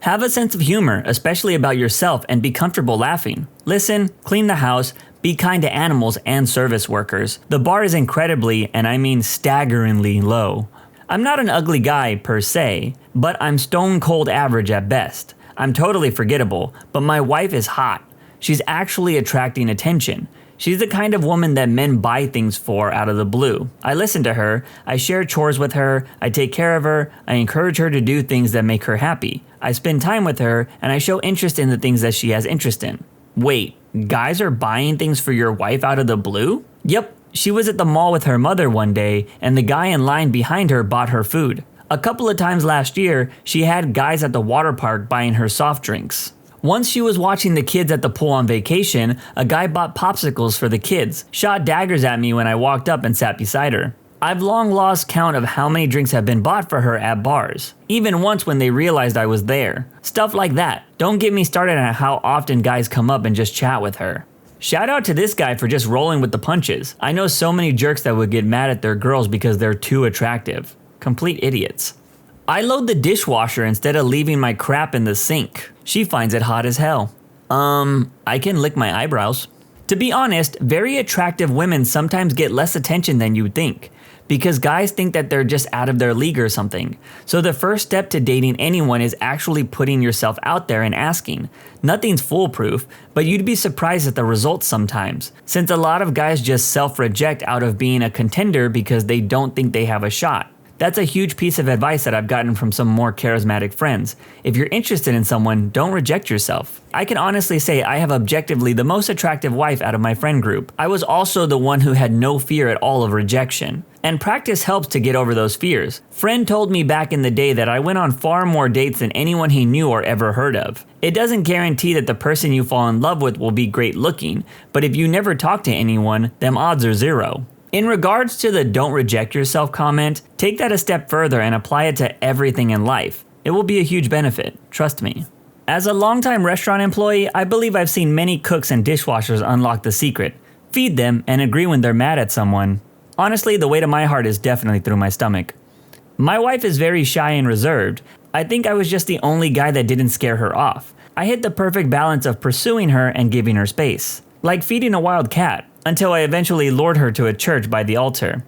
B: Have a sense of humor, especially about yourself, and be comfortable laughing. Listen, clean the house, be kind to animals and service workers. The bar is incredibly, and I mean staggeringly, low. I'm not an ugly guy per se, but I'm stone cold average at best. I'm totally forgettable, but my wife is hot. She's actually attracting attention. She's the kind of woman that men buy things for out of the blue. I listen to her, I share chores with her, I take care of her, I encourage her to do things that make her happy. I spend time with her, and I show interest in the things that she has interest in. Wait, guys are buying things for your wife out of the blue? Yep, she was at the mall with her mother one day, and the guy in line behind her bought her food. A couple of times last year, she had guys at the water park buying her soft drinks. Once she was watching the kids at the pool on vacation, a guy bought popsicles for the kids, shot daggers at me when I walked up and sat beside her. I've long lost count of how many drinks have been bought for her at bars, even once when they realized I was there. Stuff like that. Don't get me started on how often guys come up and just chat with her. Shout out to this guy for just rolling with the punches. I know so many jerks that would get mad at their girls because they're too attractive. Complete idiots. I load the dishwasher instead of leaving my crap in the sink. She finds it hot as hell. I can lick my eyebrows. To be honest, very attractive women sometimes get less attention than you'd think, because guys think that they're just out of their league or something. So the first step to dating anyone is actually putting yourself out there and asking. Nothing's foolproof, but you'd be surprised at the results sometimes, since a lot of guys just self-reject out of being a contender because they don't think they have a shot. That's a huge piece of advice that I've gotten from some more charismatic friends. If you're interested in someone, don't reject yourself. I can honestly say I have objectively the most attractive wife out of my friend group. I was also the one who had no fear at all of rejection. And practice helps to get over those fears. Friend told me back in the day that I went on far more dates than anyone he knew or ever heard of. It doesn't guarantee that the person you fall in love with will be great looking, but if you never talk to anyone, them odds are zero. In regards to the don't reject yourself comment, take that a step further and apply it to everything in life. It will be a huge benefit, trust me. As a longtime restaurant employee, I believe I've seen many cooks and dishwashers unlock the secret. Feed them and agree when they're mad at someone. Honestly, the weight of my heart is definitely through my stomach. My wife is very shy and reserved. I think I was just the only guy that didn't scare her off. I hit the perfect balance of pursuing her and giving her space. Like feeding a wild cat. Until I eventually lured her to a church by the altar.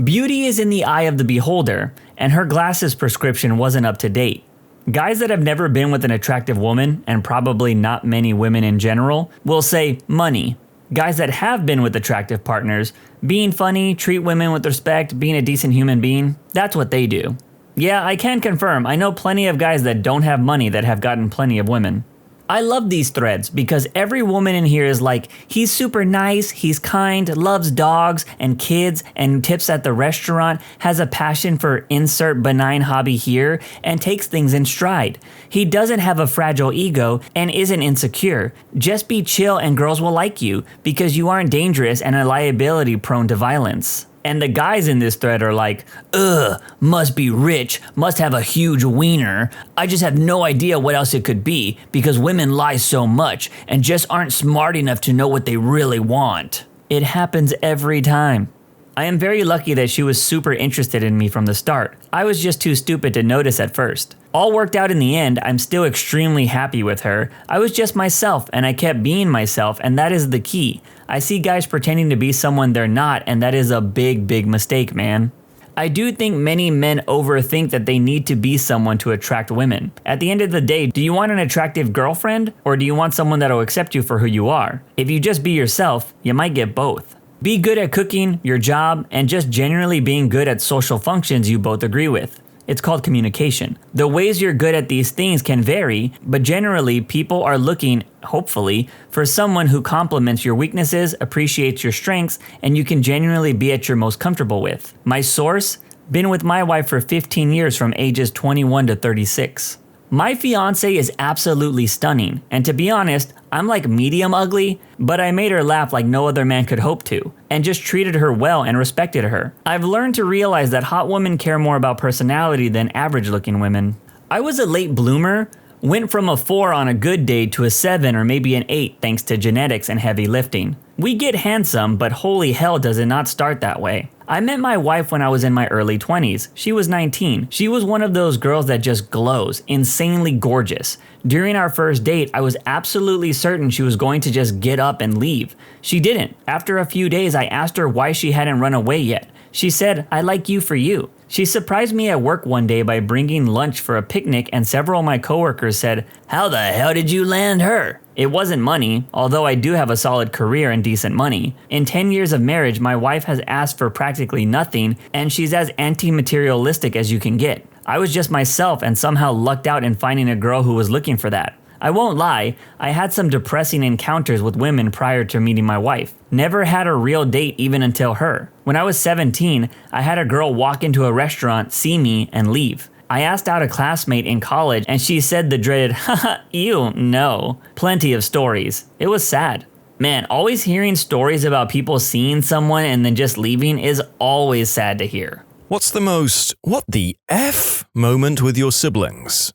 B: Beauty is in the eye of the beholder, and her glasses prescription wasn't up to date. Guys that have never been with an attractive woman, and probably not many women in general, will say money. Guys that have been with attractive partners, being funny, treat women with respect, being a decent human being, that's what they do. Yeah, I can confirm, I know plenty of guys that don't have money that have gotten plenty of women. I love these threads because every woman in here is like, he's super nice, he's kind, loves dogs and kids and tips at the restaurant, has a passion for insert benign hobby here, and takes things in stride. He doesn't have a fragile ego and isn't insecure. Just be chill and girls will like you because you aren't dangerous and a liability prone to violence. And the guys in this thread are like, ugh, must be rich, must have a huge wiener. I just have no idea what else it could be because women lie so much and just aren't smart enough to know what they really want. It happens every time. I am very lucky that she was super interested in me from the start. I was just too stupid to notice at first. All worked out in the end, I'm still extremely happy with her. I was just myself and I kept being myself, and that is the key. I see guys pretending to be someone they're not, and that is a big, big mistake, man. I do think many men overthink that they need to be someone to attract women. At the end of the day, do you want an attractive girlfriend, or do you want someone that'll accept you for who you are? If you just be yourself, you might get both. Be good at cooking, your job, and just generally being good at social functions you both agree with. It's called communication. The ways you're good at these things can vary, but generally people are looking, hopefully, for someone who complements your weaknesses, appreciates your strengths, and you can genuinely be at your most comfortable with. My source? Been with my wife for 15 years from ages 21 to 36. My fiance is absolutely stunning, and to be honest, I'm like medium ugly, but I made her laugh like no other man could hope to, and just treated her well and respected her. I've learned to realize that hot women care more about personality than average looking women. I was a late bloomer, Went from a 4 on a good day to a 7 or maybe an 8 thanks to genetics and heavy lifting. We get handsome, but holy hell does it not start that way. I met my wife when I was in my early 20s. She was 19. She was one of those girls that just glows, insanely gorgeous. During our first date, I was absolutely certain she was going to just get up and leave. She didn't. After a few days, I asked her why she hadn't run away yet. She said, "I like you for you." She surprised me at work one day by bringing lunch for a picnic, and several of my coworkers said, "How the hell did you land her?" It wasn't money, although I do have a solid career and decent money. In 10 years of marriage, my wife has asked for practically nothing, and she's as anti-materialistic as you can get. I was just myself and somehow lucked out in finding a girl who was looking for that. I won't lie, I had some depressing encounters with women prior to meeting my wife. Never had a real date even until her. When I was 17, I had a girl walk into a restaurant, see me, and leave. I asked out a classmate in college and she said the dreaded, haha, ew, no. Plenty of stories. It was sad. Man, always hearing stories about people seeing someone and then just leaving is always sad to hear.
A: What's the most, what the F moment with your siblings?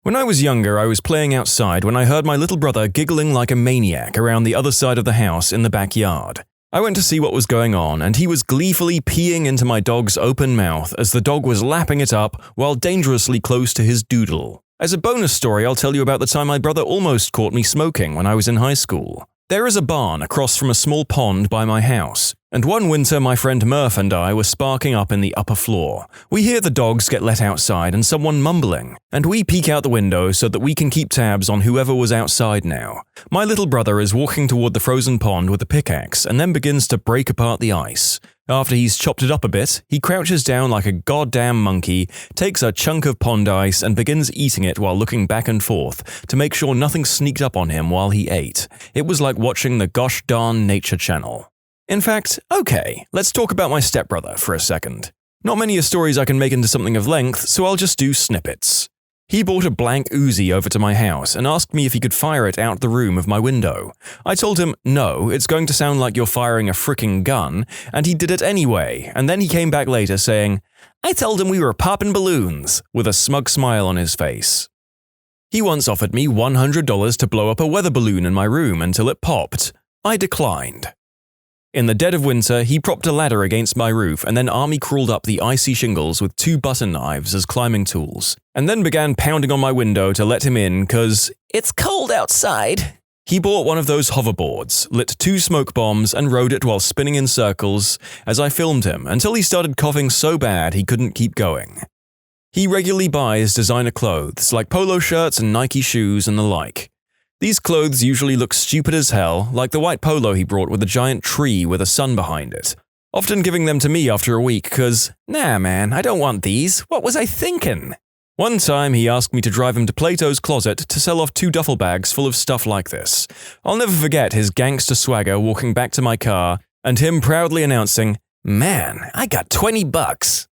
A: When I was younger, I was playing outside when I heard my little brother giggling like a maniac around the other side of the house in the backyard. I went to see what was going on, and he was gleefully peeing into my dog's open mouth as the dog was lapping it up while dangerously close to his doodle. As a bonus story, I'll tell you about the time my brother almost caught me smoking when I was in high school. There is a barn across from a small pond by my house, and one winter my friend Murph and I were sparking up in the upper floor. We hear the dogs get let outside and someone mumbling, and we peek out the window so that we can keep tabs on whoever was outside now. My little brother is walking toward the frozen pond with a pickaxe and then begins to break apart the ice. After he's chopped it up a bit, he crouches down like a goddamn monkey, takes a chunk of pond ice and begins eating it while looking back and forth to make sure nothing sneaked up on him while he ate. It was like watching the gosh darn Nature Channel. In fact, okay, let's talk about my stepbrother for a second. Not many stories I can make into something of length, so I'll just do snippets. He brought a blank Uzi over to my house and asked me if he could fire it out the room of my window. I told him, no, it's going to sound like you're firing a fricking gun, and he did it anyway, and then he came back later saying, I told him we were popping balloons, with a smug smile on his face. He once offered me $100 to blow up a weather balloon in my room until it popped. I declined. In the dead of winter, he propped a ladder against my roof and then army crawled up the icy shingles with 2 butter knives as climbing tools, and then began pounding on my window to let him in cause it's cold outside. He bought one of those hoverboards, lit 2 smoke bombs and rode it while spinning in circles as I filmed him until he started coughing so bad he couldn't keep going. He regularly buys designer clothes like polo shirts and Nike shoes and the like. These clothes usually look stupid as hell, like the white polo he brought with a giant tree with a sun behind it. Often giving them to me after a week cause, nah man, I don't want these, what was I thinking? One time he asked me to drive him to Plato's Closet to sell off 2 duffel bags full of stuff like this. I'll never forget his gangster swagger walking back to my car and him proudly announcing, man, I got $20.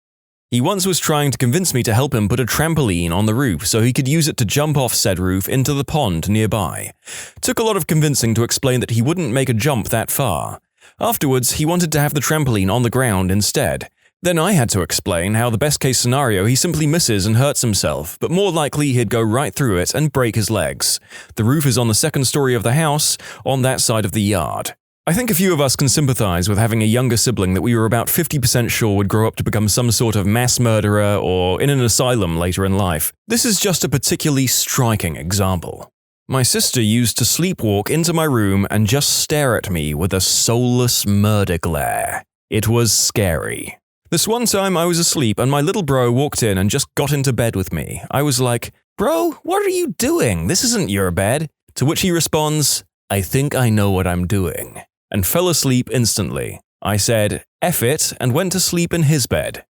A: He once was trying to convince me to help him put a trampoline on the roof so he could use it to jump off said roof into the pond nearby. Took a lot of convincing to explain that he wouldn't make a jump that far. Afterwards, he wanted to have the trampoline on the ground instead. Then I had to explain how the best case scenario he simply misses and hurts himself, but more likely he'd go right through it and break his legs. The roof is on the 2nd story of the house, on that side of the yard. I think a few of us can sympathize with having a younger sibling that we were about 50% sure would grow up to become some sort of mass murderer or in an asylum later in life. This is just a particularly striking example. My sister used to sleepwalk into my room and just stare at me with a soulless murder glare. It was scary. This one time I was asleep and my little bro walked in and just got into bed with me. I was like, bro, what are you doing? This isn't your bed. To which he responds, I think I know what I'm doing, and fell asleep instantly. I said, F it, and went to sleep in his bed.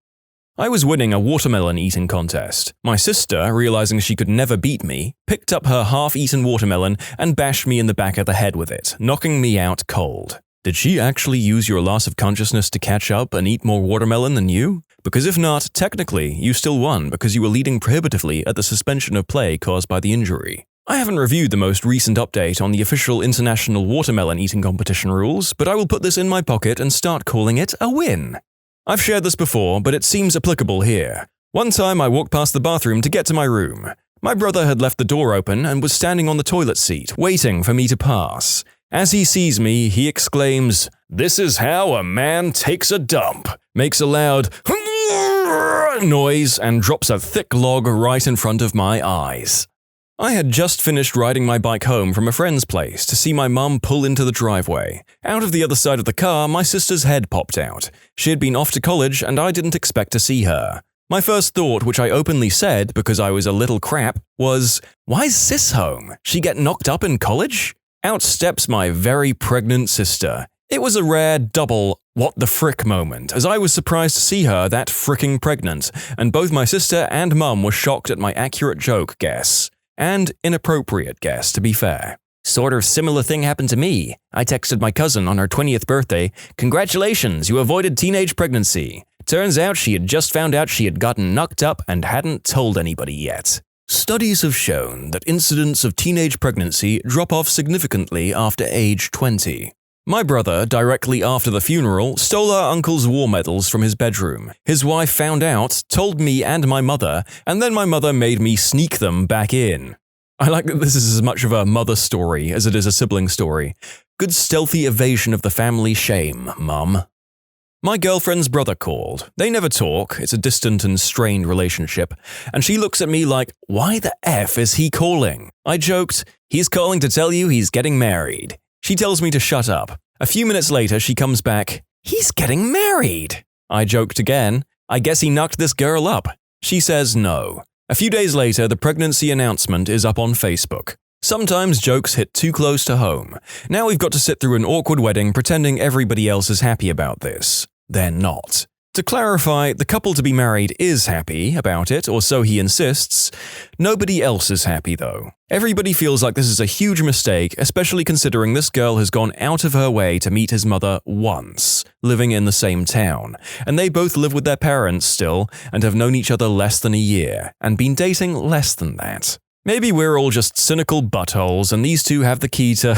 A: I was winning a watermelon eating contest. My sister, realizing she could never beat me, picked up her half-eaten watermelon and bashed me in the back of the head with it, knocking me out cold. Did she actually use your loss of consciousness to catch up and eat more watermelon than you? Because if not, technically, you still won because you were leading prohibitively at the suspension of play caused by the injury. I haven't reviewed the most recent update on the official international watermelon eating competition rules, but I will put this in my pocket and start calling it a win. I've shared this before, but it seems applicable here. One time I walked past the bathroom to get to my room. My brother had left the door open and was standing on the toilet seat, waiting for me to pass. As he sees me, he exclaims, "This is how a man takes a dump," makes a loud noise, and drops a thick log right in front of my eyes. I had just finished riding my bike home from a friend's place to see my mum pull into the driveway. Out of the other side of the car, my sister's head popped out. She had been off to college and I didn't expect to see her. My first thought, which I openly said because I was a little crap, was, "Why's sis home? She get knocked up in college?" Out steps my very pregnant sister. It was a rare double what the frick moment, as I was surprised to see her that fricking pregnant, and both my sister and mum were shocked at my accurate joke guess. And inappropriate guess, to be fair. Sort of similar thing happened to me. I texted my cousin on her 20th birthday, "Congratulations, you avoided teenage pregnancy." Turns out she had just found out she had gotten knocked up and hadn't told anybody yet. Studies have shown that incidents of teenage pregnancy drop off significantly after age 20. My brother, directly after the funeral, stole our uncle's war medals from his bedroom. His wife found out, told me and my mother, and then my mother made me sneak them back in. I like that this is as much of a mother story as it is a sibling story. Good stealthy evasion of the family shame, Mum. My girlfriend's brother called. They never talk, it's a distant and strained relationship, and she looks at me like, "Why the F is he calling?" I joked, "He's calling to tell you he's getting married." She tells me to shut up. A few minutes later, she comes back, "He's getting married." I joked again, "I guess he knocked this girl up." She says no. A few days later, the pregnancy announcement is up on Facebook. Sometimes jokes hit too close to home. Now we've got to sit through an awkward wedding pretending everybody else is happy about this. They're not. To clarify, the couple to be married is happy about it, or so he insists. Nobody else is happy, though. Everybody feels like this is a huge mistake, especially considering this girl has gone out of her way to meet his mother once, living in the same town, and they both live with their parents still, and have known each other less than a year, and been dating less than that. Maybe we're all just cynical buttholes, and these two have the key to…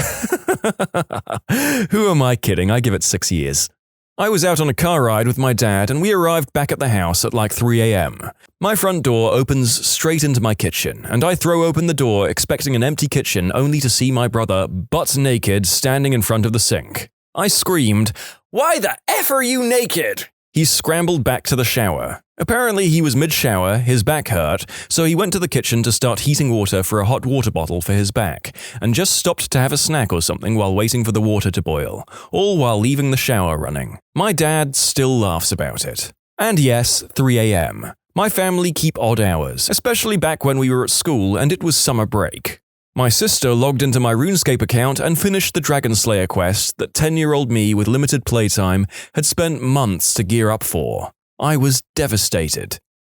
A: Who am I kidding? I give it 6 years. I was out on a car ride with my dad and we arrived back at the house at like 3 a.m. My front door opens straight into my kitchen and I throw open the door expecting an empty kitchen only to see my brother butt naked standing in front of the sink. I screamed, "Why the F are you naked?" He scrambled back to the shower. Apparently he was mid-shower, his back hurt, so he went to the kitchen to start heating water for a hot water bottle for his back, and just stopped to have a snack or something while waiting for the water to boil, all while leaving the shower running. My dad still laughs about it. And yes, 3 a.m. My family keep odd hours, especially back when we were at school and it was summer break. My sister logged into my RuneScape account and finished the Dragon Slayer quest that 10-year-old me with limited playtime had spent months to gear up for. I was devastated.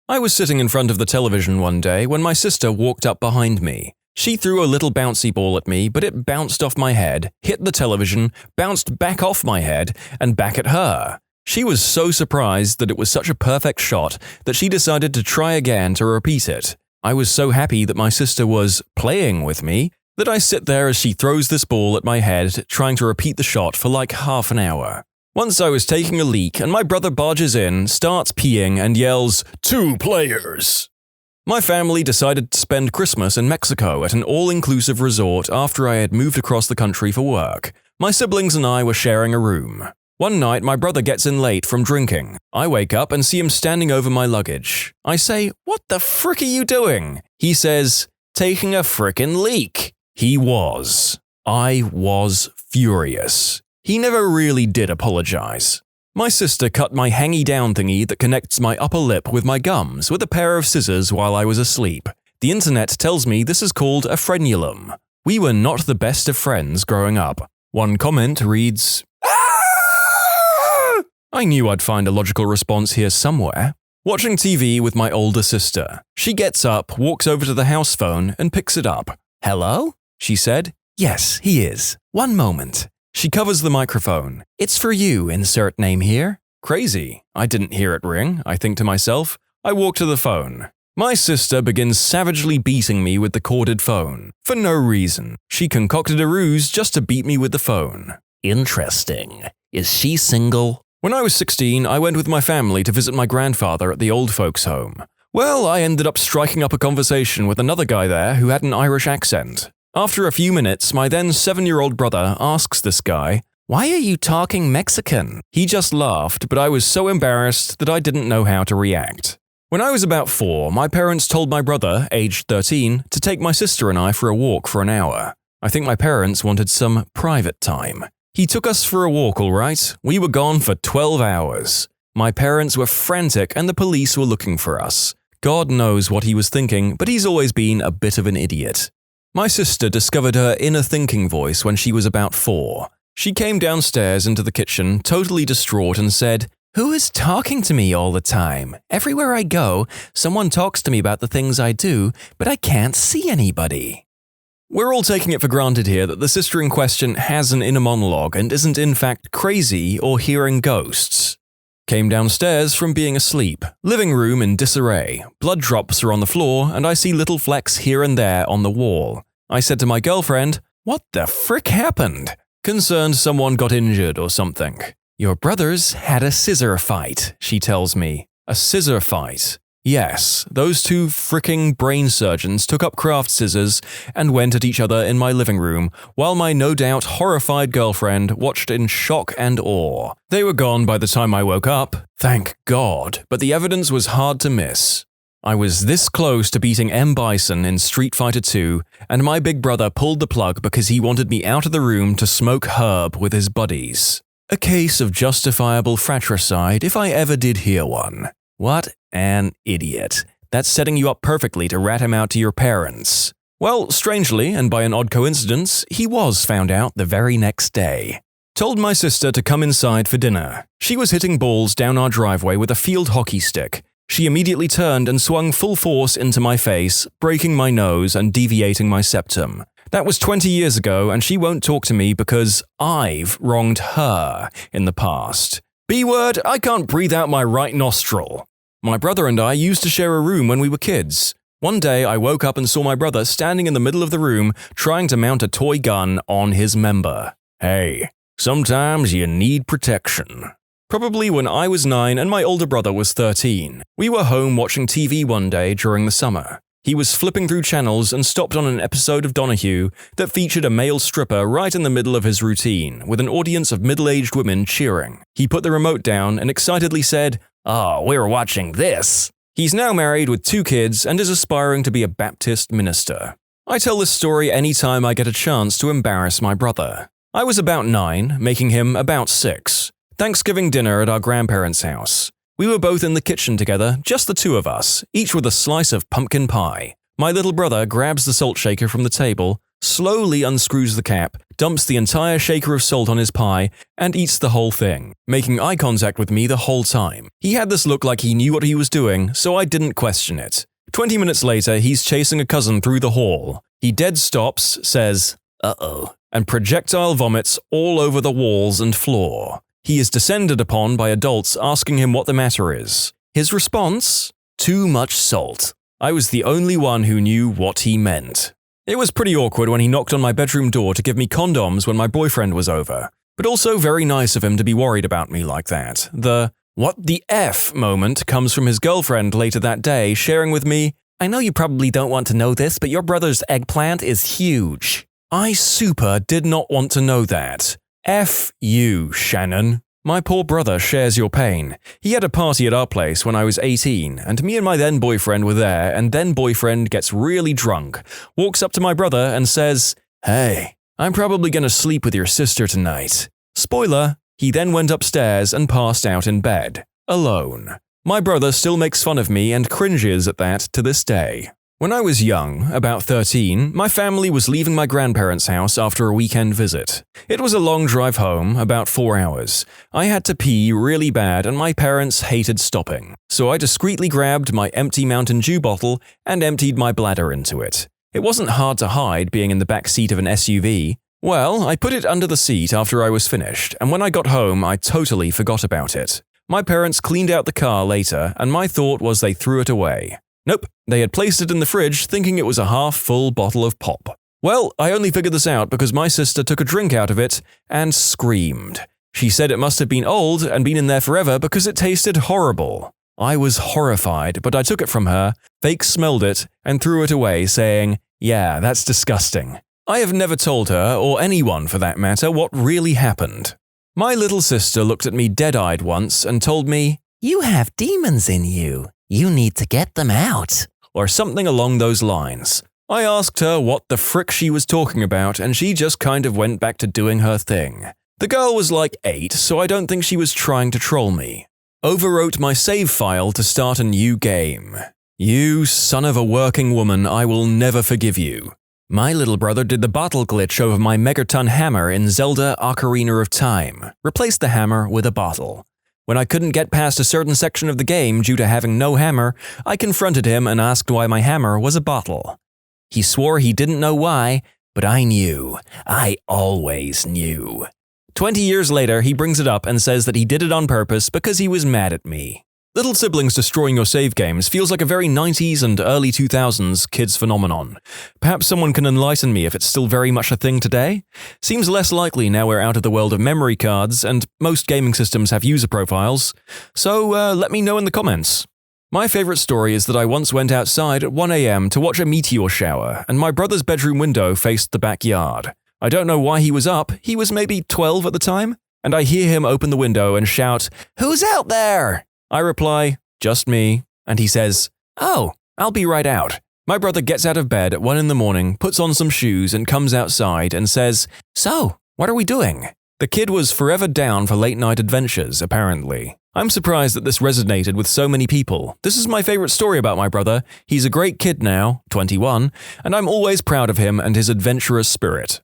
A: I was sitting in front of the television one day when my sister walked up behind me. She threw a little bouncy ball at me, but it bounced off my head, hit the television, bounced back off my head, and back at her. She was so surprised that it was such a perfect shot that she decided to try again to repeat it. I was so happy that my sister was playing with me that I sit there as she throws this ball at my head, trying to repeat the shot for like half an hour. Once I was taking a leak and my brother barges in, starts peeing and yells, "2 players!" My family decided to spend Christmas in Mexico at an all-inclusive resort after I had moved across the country for work. My siblings and I were sharing a room. One night, my brother gets in late from drinking. I wake up and see him standing over my luggage. I say, "What the frick are you doing?" He says, "Taking a frickin' leak." He was. I was furious. He never really did apologize. My sister cut my hangy-down thingy that connects my upper lip with my gums with a pair of scissors while I was asleep. The internet tells me this is called a frenulum. We were not the best of friends growing up. One comment reads, I knew I'd find a logical response here somewhere. Watching TV with my older sister. She gets up, walks over to the house phone, and picks it up. "Hello?" she said. "Yes, he is. One moment." She covers the microphone. "It's for you, insert name here." Crazy. I didn't hear it ring, I think to myself. I walk to the phone. My sister begins savagely beating me with the corded phone. For no reason. She concocted a ruse just to beat me with the phone. Interesting. Is she single? When I was 16, I went with my family to visit my grandfather at the old folks' home. Well, I ended up striking up a conversation with another guy there who had an Irish accent. After a few minutes, my then 7-year-old brother asks this guy, "Why are you talking Mexican?" He just laughed, but I was so embarrassed that I didn't know how to react. When I was about 4, my parents told my brother, aged 13, to take my sister and I for a walk for an hour. I think my parents wanted some private time. He took us for a walk, all right. We were gone for 12 hours. My parents were frantic and the police were looking for us. God knows what he was thinking, but he's always been a bit of an idiot. My sister discovered her inner thinking voice when she was about 4. She came downstairs into the kitchen, totally distraught, and said, "Who is talking to me all the time? Everywhere I go, someone talks to me about the things I do, but I can't see anybody." We're all taking it for granted here that the sister in question has an inner monologue and isn't in fact crazy or hearing ghosts. Came downstairs from being asleep. Living room in disarray. Blood drops are on the floor and I see little flecks here and there on the wall. I said to my girlfriend, "What the frick happened?" Concerned someone got injured or something. "Your brothers had a scissor fight," she tells me. A scissor fight. Yes, those two fricking brain surgeons took up craft scissors and went at each other in my living room, while my no doubt horrified girlfriend watched in shock and awe. They were gone by the time I woke up, thank God, but the evidence was hard to miss. I was this close to beating M. Bison in Street Fighter 2, and my big brother pulled the plug because he wanted me out of the room to smoke herb with his buddies. A case of justifiable fratricide if I ever did hear one. What an idiot. That's setting you up perfectly to rat him out to your parents. Well, strangely, and by an odd coincidence, he was found out the very next day. Told my sister to come inside for dinner. She was hitting balls down our driveway with a field hockey stick. She immediately turned and swung full force into my face, breaking my nose and deviating my septum. That was 20 years ago, and she won't talk to me because I've wronged her in the past. B-word, I can't breathe out my right nostril. My brother and I used to share a room when we were kids. One day I woke up and saw my brother standing in the middle of the room trying to mount a toy gun on his member. Hey, sometimes you need protection. Probably when I was 9 and my older brother was 13. We were home watching TV one day during the summer. He was flipping through channels and stopped on an episode of Donahue that featured a male stripper right in the middle of his routine, with an audience of middle-aged women cheering. He put the remote down and excitedly said, "Oh, we're watching this." He's now married with 2 kids and is aspiring to be a Baptist minister. I tell this story anytime I get a chance to embarrass my brother. I was about 9, making him about 6. Thanksgiving dinner at our grandparents' house. We were both in the kitchen together, just the 2 of us, each with a slice of pumpkin pie. My little brother grabs the salt shaker from the table, slowly unscrews the cap, dumps the entire shaker of salt on his pie, and eats the whole thing, making eye contact with me the whole time. He had this look like he knew what he was doing, so I didn't question it. 20 minutes later, he's chasing a cousin through the hall. He dead stops, says, "Uh-oh," and projectile vomits all over the walls and floor. He is descended upon by adults asking him what the matter is. His response? Too much salt. I was the only one who knew what he meant. It was pretty awkward when he knocked on my bedroom door to give me condoms when my boyfriend was over, but also very nice of him to be worried about me like that. The "what the F" moment comes from his girlfriend later that day, sharing with me, "I know you probably don't want to know this, but your brother's eggplant is huge." I super did not want to know that. F you, Shannon. My poor brother shares your pain. He had a party at our place when I was 18, and me and my then boyfriend were there, and then boyfriend gets really drunk, walks up to my brother and says, "Hey, I'm probably gonna sleep with your sister tonight." Spoiler, he then went upstairs and passed out in bed, alone. My brother still makes fun of me and cringes at that to this day. When I was young, about 13, my family was leaving my grandparents' house after a weekend visit. It was a long drive home, about 4 hours. I had to pee really bad and my parents hated stopping. So I discreetly grabbed my empty Mountain Dew bottle and emptied my bladder into it. It wasn't hard to hide being in the back seat of an SUV. Well, I put it under the seat after I was finished, and when I got home, I totally forgot about it. My parents cleaned out the car later, and my thought was they threw it away. Nope, they had placed it in the fridge thinking it was a half-full bottle of pop. Well, I only figured this out because my sister took a drink out of it and screamed. She said it must have been old and been in there forever because it tasted horrible. I was horrified, but I took it from her, fake smelled it, and threw it away, saying, "Yeah, that's disgusting." I have never told her, or anyone for that matter, what really happened. My little sister looked at me dead-eyed once and told me, "You have demons in you. You need to get them out," or something along those lines. I asked her what the frick she was talking about, and she just kind of went back to doing her thing. The girl was like 8, so I don't think she was trying to troll me. Overwrote my save file to start a new game. You son of a working woman, I will never forgive you. My little brother did the bottle glitch over my megaton hammer in Zelda Ocarina of Time. Replaced the hammer with a bottle. When I couldn't get past a certain section of the game due to having no hammer, I confronted him and asked why my hammer was a bottle. He swore he didn't know why, but I knew. I always knew. 20 years later, he brings it up and says that he did it on purpose because he was mad at me. Little siblings destroying your save games feels like a very 90s and early 2000s kids phenomenon. Perhaps someone can enlighten me if it's still very much a thing today? Seems less likely now we're out of the world of memory cards and most gaming systems have user profiles. So let me know in the comments. My favorite story is that I once went outside at 1 a.m. to watch a meteor shower and my brother's bedroom window faced the backyard. I don't know why he was up, he was maybe 12 at the time, and I hear him open the window and shout, "Who's out there?" I reply, "Just me," and he says, "Oh, I'll be right out." My brother gets out of bed at 1 in the morning, puts on some shoes and comes outside and says, "So, what are we doing?" The kid was forever down for late night adventures, apparently. I'm surprised that this resonated with so many people. This is my favorite story about my brother. He's a great kid now, 21, and I'm always proud of him and his adventurous spirit.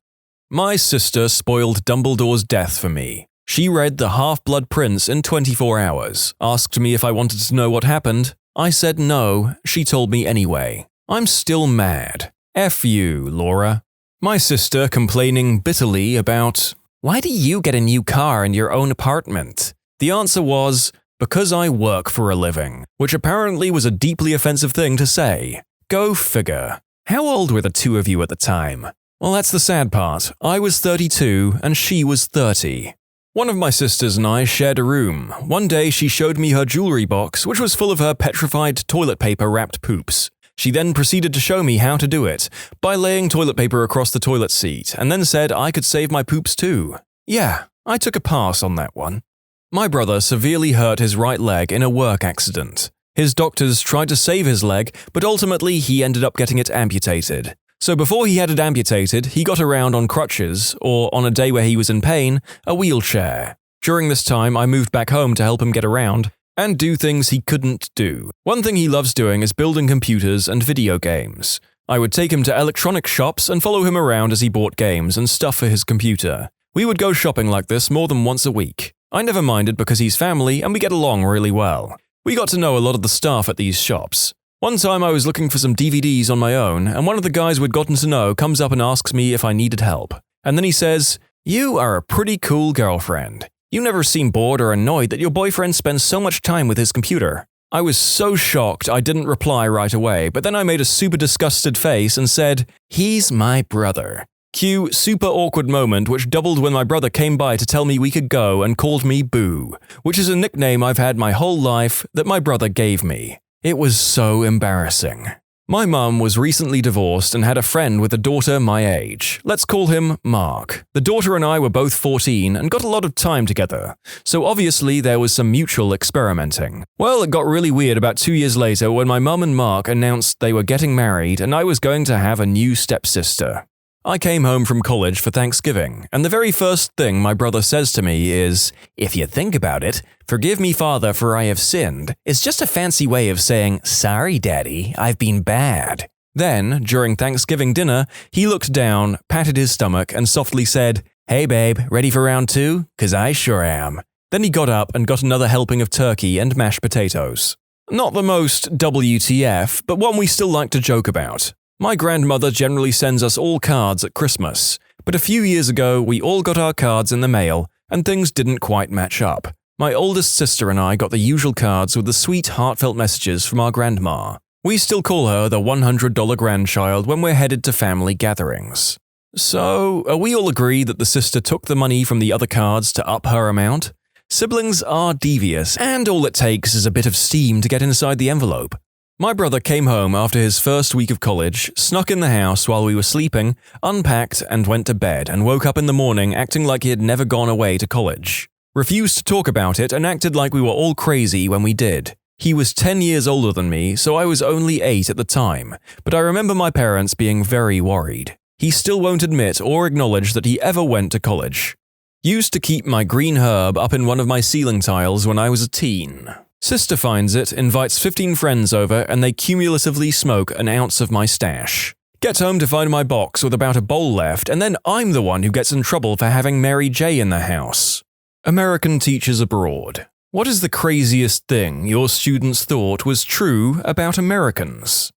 A: My sister spoiled Dumbledore's death for me. She read The Half-Blood Prince in 24 hours, asked me if I wanted to know what happened. I said no, she told me anyway. I'm still mad. F you, Laura. My sister complaining bitterly about, "Why do you get a new car in your own apartment?" The answer was, "Because I work for a living," which apparently was a deeply offensive thing to say. Go figure. How old were the two of you at the time? Well, that's the sad part. I was 32 and she was 30. One of my sisters and I shared a room. One day she showed me her jewelry box, which was full of her petrified toilet paper wrapped poops. She then proceeded to show me how to do it, by laying toilet paper across the toilet seat, and then said I could save my poops too. Yeah, I took a pass on that one. My brother severely hurt his right leg in a work accident. His doctors tried to save his leg, but ultimately he ended up getting it amputated. So before he had it amputated, he got around on crutches, or on a day where he was in pain, a wheelchair. During this time, I moved back home to help him get around and do things he couldn't do. One thing he loves doing is building computers and video games. I would take him to electronic shops and follow him around as he bought games and stuff for his computer. We would go shopping like this more than once a week. I never minded because he's family and we get along really well. We got to know a lot of the staff at these shops. One time I was looking for some DVDs on my own, and one of the guys we'd gotten to know comes up and asks me if I needed help. And then he says, "You are a pretty cool girlfriend. You never seem bored or annoyed that your boyfriend spends so much time with his computer." I was so shocked I didn't reply right away, but then I made a super disgusted face and said, "He's my brother." Cue super awkward moment which doubled when my brother came by to tell me we could go and called me Boo, which is a nickname I've had my whole life that my brother gave me. It was so embarrassing. My mum was recently divorced and had a friend with a daughter my age. Let's call him Mark. The daughter and I were both 14 and got a lot of time together, so obviously there was some mutual experimenting. Well, it got really weird about 2 years later when my mum and Mark announced they were getting married and I was going to have a new stepsister. I came home from college for Thanksgiving, and the very first thing my brother says to me is, "If you think about it, 'Forgive me, Father, for I have sinned' is just a fancy way of saying, 'Sorry, Daddy, I've been bad.'" Then, during Thanksgiving dinner, he looked down, patted his stomach, and softly said, "Hey babe, ready for round 2? 'Cause I sure am." Then he got up and got another helping of turkey and mashed potatoes. Not the most WTF, but one we still like to joke about. My grandmother generally sends us all cards at Christmas, but a few years ago we all got our cards in the mail and things didn't quite match up. My oldest sister and I got the usual cards with the sweet, heartfelt messages from our grandma. We still call her the $100 grandchild when we're headed to family gatherings. So, we all agree that the sister took the money from the other cards to up her amount? Siblings are devious, and all it takes is a bit of steam to get inside the envelope. My brother came home after his first week of college, snuck in the house while we were sleeping, unpacked and went to bed, and woke up in the morning acting like he had never gone away to college. Refused to talk about it and acted like we were all crazy when we did. He was 10 years older than me, so I was only 8 at the time, but I remember my parents being very worried. He still won't admit or acknowledge that he ever went to college. Used to keep my green herb up in one of my ceiling tiles when I was a teen. Sister finds it, invites 15 friends over, and they cumulatively smoke an ounce of my stash. Get home to find my box with about a bowl left, and then I'm the one who gets in trouble for having Mary J in the house. American teachers abroad. What is the craziest thing your students thought was true about Americans?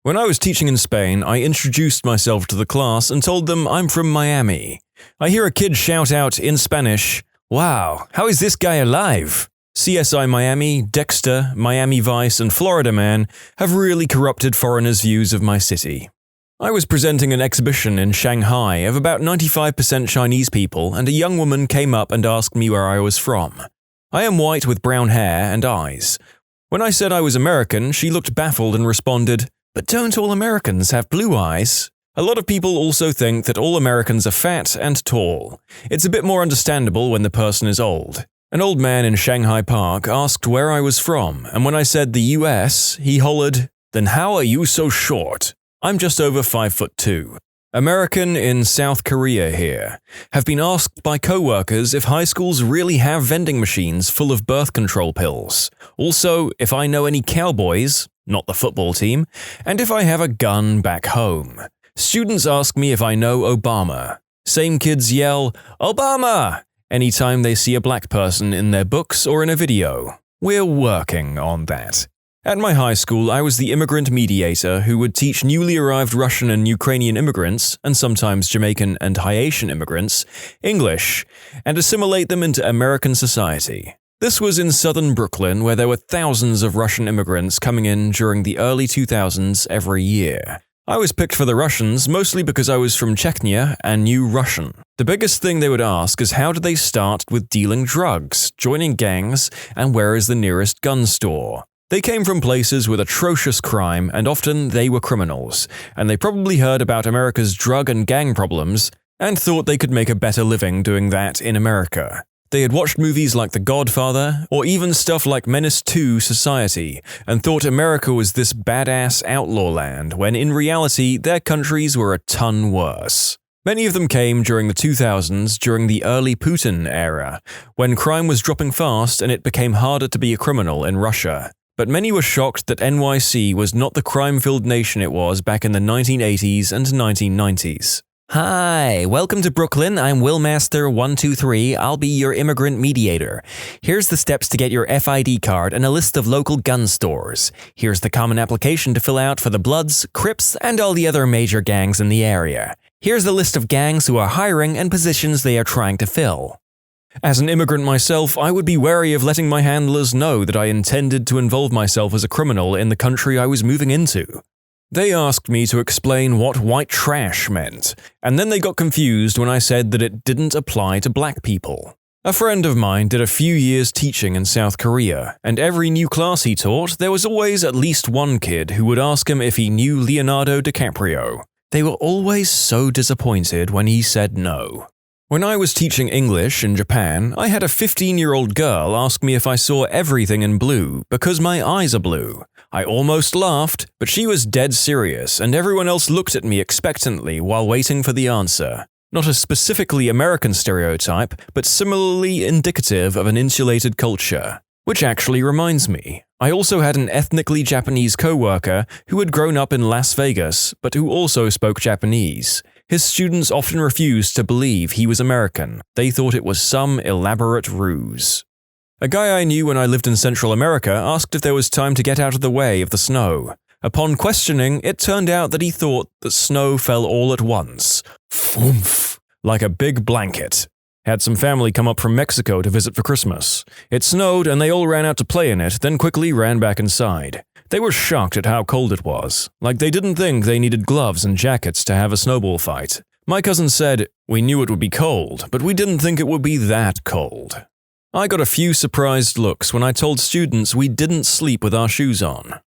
A: When I was teaching in Spain, I introduced myself to the class and told them I'm from Miami. I hear a kid shout out in Spanish, "Wow, how is this guy alive?" CSI Miami, Dexter, Miami Vice, and Florida Man have really corrupted foreigners' views of my city. I was presenting an exhibition in Shanghai of about 95% Chinese people, and a young woman came up and asked me where I was from. I am white with brown hair and eyes. When I said I was American, she looked baffled and responded, "But don't all Americans have blue eyes?" A lot of people also think that all Americans are fat and tall. It's a bit more understandable when the person is old. An old man in Shanghai Park asked where I was from, and when I said the US, he hollered, "Then how are you so short? I'm just over 5'2". American in South Korea here. Have been asked by co-workers if high schools really have vending machines full of birth control pills. Also, if I know any cowboys, not the football team, and if I have a gun back home. Students ask me if I know Obama. Same kids yell, "Obama!" anytime they see a black person in their books or in a video. We're working on that. At my high school, I was the immigrant mediator who would teach newly arrived Russian and Ukrainian immigrants, and sometimes Jamaican and Haitian immigrants, English, and assimilate them into American society. This was in southern Brooklyn, where there were thousands of Russian immigrants coming in during the early 2000s every year. I was picked for the Russians mostly because I was from Chechnya and knew Russian. The biggest thing they would ask is how did they start with dealing drugs, joining gangs, and where is the nearest gun store. They came from places with atrocious crime, and often they were criminals, and they probably heard about America's drug and gang problems and thought they could make a better living doing that in America. They had watched movies like The Godfather, or even stuff like Menace II Society, and thought America was this badass outlaw land, when in reality their countries were a ton worse. Many of them came during the 2000s, during the early Putin era, when crime was dropping fast and it became harder to be a criminal in Russia. But many were shocked that NYC was not the crime-filled nation it was back in the 1980s and 1990s. Hi, welcome to Brooklyn. I'm Willmaster123. I'll be your immigrant mediator. Here's the steps to get your FID card and a list of local gun stores. Here's the common application to fill out for the Bloods, Crips, and all the other major gangs in the area. Here's the list of gangs who are hiring and positions they are trying to fill. As an immigrant myself, I would be wary of letting my handlers know that I intended to involve myself as a criminal in the country I was moving into. They asked me to explain what white trash meant, and then they got confused when I said that it didn't apply to black people. A friend of mine did a few years teaching in South Korea, and every new class he taught, there was always at least one kid who would ask him if he knew Leonardo DiCaprio. They were always so disappointed when he said no. When I was teaching English in Japan, I had a 15-year-old girl ask me if I saw everything in blue because my eyes are blue. I almost laughed, but she was dead serious, and everyone else looked at me expectantly while waiting for the answer. Not a specifically American stereotype, but similarly indicative of an insulated culture. Which actually reminds me, I also had an ethnically Japanese co-worker who had grown up in Las Vegas, but who also spoke Japanese. His students often refused to believe he was American. They thought it was some elaborate ruse. A guy I knew when I lived in Central America asked if there was time to get out of the way of the snow. Upon questioning, it turned out that he thought that snow fell all at once. Foomph! Like a big blanket. Had some family come up from Mexico to visit for Christmas. It snowed and they all ran out to play in it, then quickly ran back inside. They were shocked at how cold it was, like they didn't think they needed gloves and jackets to have a snowball fight. My cousin said, "We knew it would be cold, but we didn't think it would be that cold." I got a few surprised looks when I told students we didn't sleep with our shoes on.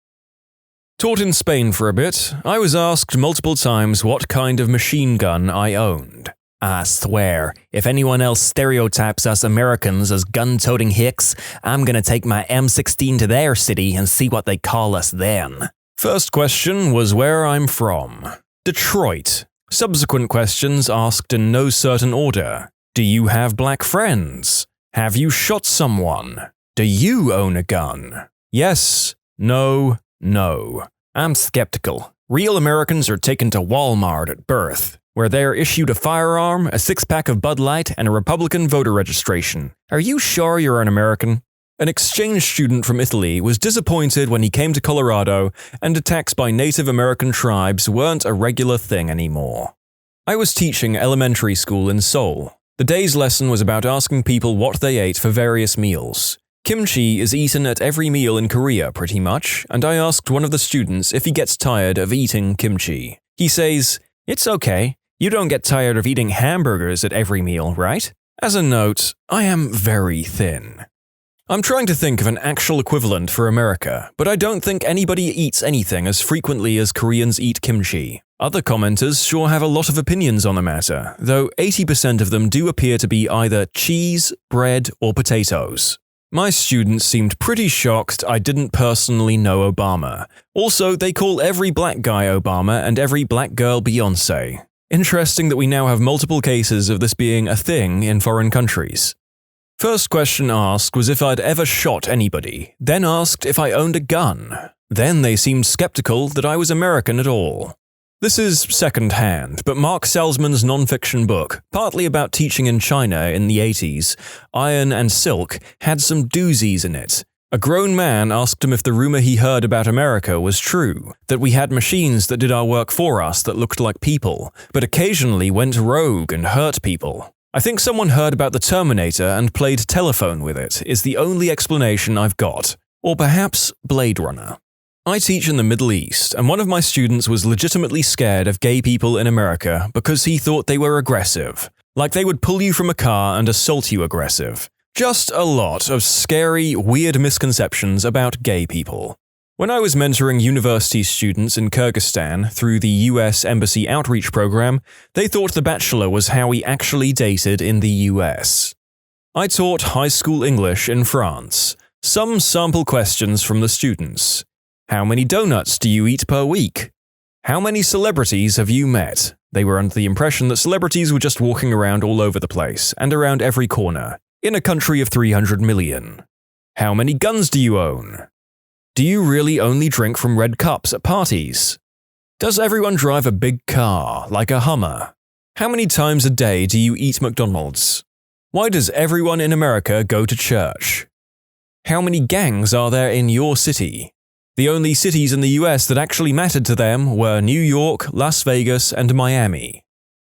A: Taught in Spain for a bit, I was asked multiple times what kind of machine gun I owned. I swear, if anyone else stereotypes us Americans as gun-toting hicks, I'm gonna take my M16 to their city and see what they call us then. First question was where I'm from. Detroit. Subsequent questions asked in no certain order. Do you have black friends? Have you shot someone? Do you own a gun? Yes, no, no. I'm skeptical. Real Americans are taken to Walmart at birth, where they are issued a firearm, a six-pack of Bud Light, and a Republican voter registration. Are you sure you're an American? An exchange student from Italy was disappointed when he came to Colorado and attacks by Native American tribes weren't a regular thing anymore. I was teaching elementary school in Seoul. The day's lesson was about asking people what they ate for various meals. Kimchi is eaten at every meal in Korea pretty much, and I asked one of the students if he gets tired of eating kimchi. He says, "It's okay. You don't get tired of eating hamburgers at every meal, right?" As a note, I am very thin. I'm trying to think of an actual equivalent for America, but I don't think anybody eats anything as frequently as Koreans eat kimchi. Other commenters sure have a lot of opinions on the matter, though 80% of them do appear to be either cheese, bread, or potatoes. My students seemed pretty shocked I didn't personally know Obama. Also, they call every black guy Obama and every black girl Beyoncé. Interesting that we now have multiple cases of this being a thing in foreign countries. First question asked was if I'd ever shot anybody, then asked if I owned a gun. Then they seemed skeptical that I was American at all. This is second-hand, but Mark Salzman's non-fiction book, partly about teaching in China in the 80s, Iron and Silk, had some doozies in it. A grown man asked him if the rumor he heard about America was true, that we had machines that did our work for us that looked like people, but occasionally went rogue and hurt people. I think someone heard about the Terminator and played telephone with it, is the only explanation I've got. Or perhaps Blade Runner. I teach in the Middle East, and one of my students was legitimately scared of gay people in America because he thought they were aggressive. Like they would pull you from a car and assault you aggressive. Just a lot of scary, weird misconceptions about gay people. When I was mentoring university students in Kyrgyzstan through the US Embassy Outreach Program, they thought The Bachelor was how we actually dated in the US. I taught high school English in France. Some sample questions from the students. How many donuts do you eat per week? How many celebrities have you met? They were under the impression that celebrities were just walking around all over the place and around every corner, in a country of 300 million. How many guns do you own? Do you really only drink from red cups at parties? Does everyone drive a big car, like a Hummer? How many times a day do you eat McDonald's? Why does everyone in America go to church? How many gangs are there in your city? The only cities in the US that actually mattered to them were New York, Las Vegas, and Miami.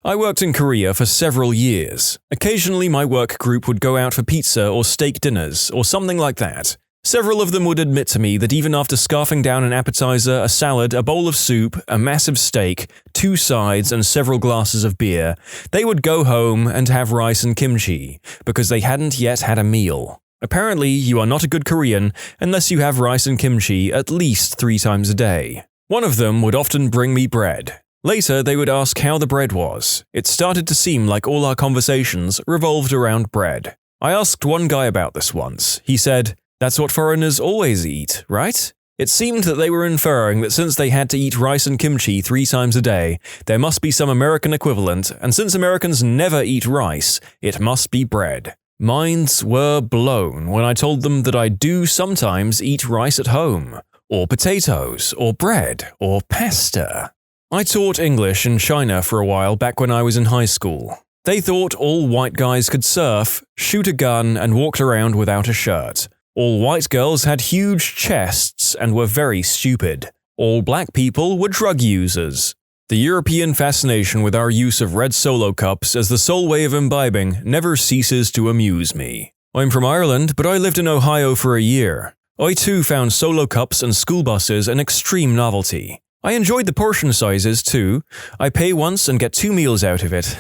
A: I worked in Korea for several years. Occasionally my work group would go out for pizza or steak dinners, or something like that. Several of them would admit to me that even after scarfing down an appetizer, a salad, a bowl of soup, a massive steak, 2 sides, and several glasses of beer, they would go home and have rice and kimchi, because they hadn't yet had a meal. Apparently, you are not a good Korean unless you have rice and kimchi at least 3 times a day. One of them would often bring me bread. Later, they would ask how the bread was. It started to seem like all our conversations revolved around bread. I asked one guy about this once. He said, "That's what foreigners always eat, right?" It seemed that they were inferring that since they had to eat rice and kimchi 3 times a day, there must be some American equivalent, and since Americans never eat rice, it must be bread. Minds were blown when I told them that I do sometimes eat rice at home, or potatoes, or bread, or pasta. I taught English in China for a while back when I was in high school. They thought all white guys could surf, shoot a gun, and walked around without a shirt. All white girls had huge chests and were very stupid. All black people were drug users. The European fascination with our use of red Solo cups as the sole way of imbibing never ceases to amuse me. I'm from Ireland, but I lived in Ohio for a year. I too found Solo cups and school buses an extreme novelty. I enjoyed the portion sizes too. I pay once and get 2 meals out of it.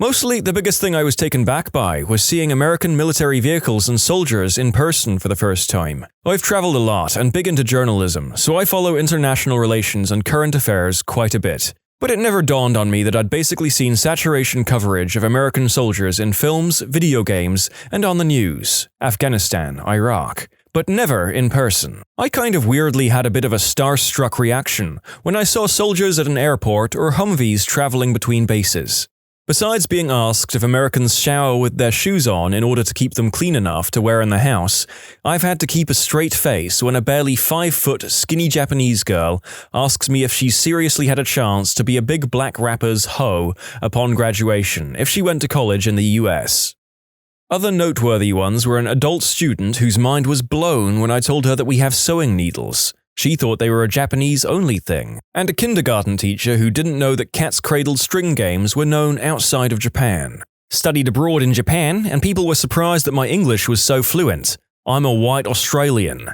A: Mostly, the biggest thing I was taken back by was seeing American military vehicles and soldiers in person for the first time. I've traveled a lot and big into journalism, so I follow international relations and current affairs quite a bit. But it never dawned on me that I'd basically seen saturation coverage of American soldiers in films, video games, and on the news, Afghanistan, Iraq, but never in person. I kind of weirdly had a bit of a starstruck reaction when I saw soldiers at an airport or Humvees traveling between bases. Besides being asked if Americans shower with their shoes on in order to keep them clean enough to wear in the house, I've had to keep a straight face when a barely 5-foot skinny Japanese girl asks me if she seriously had a chance to be a big black rapper's hoe upon graduation if she went to college in the US. Other noteworthy ones were an adult student whose mind was blown when I told her that we have sewing needles. She thought they were a Japanese-only thing, and a kindergarten teacher who didn't know that cat's cradled string games were known outside of Japan. Studied abroad in Japan, and people were surprised that my English was so fluent. I'm a white Australian.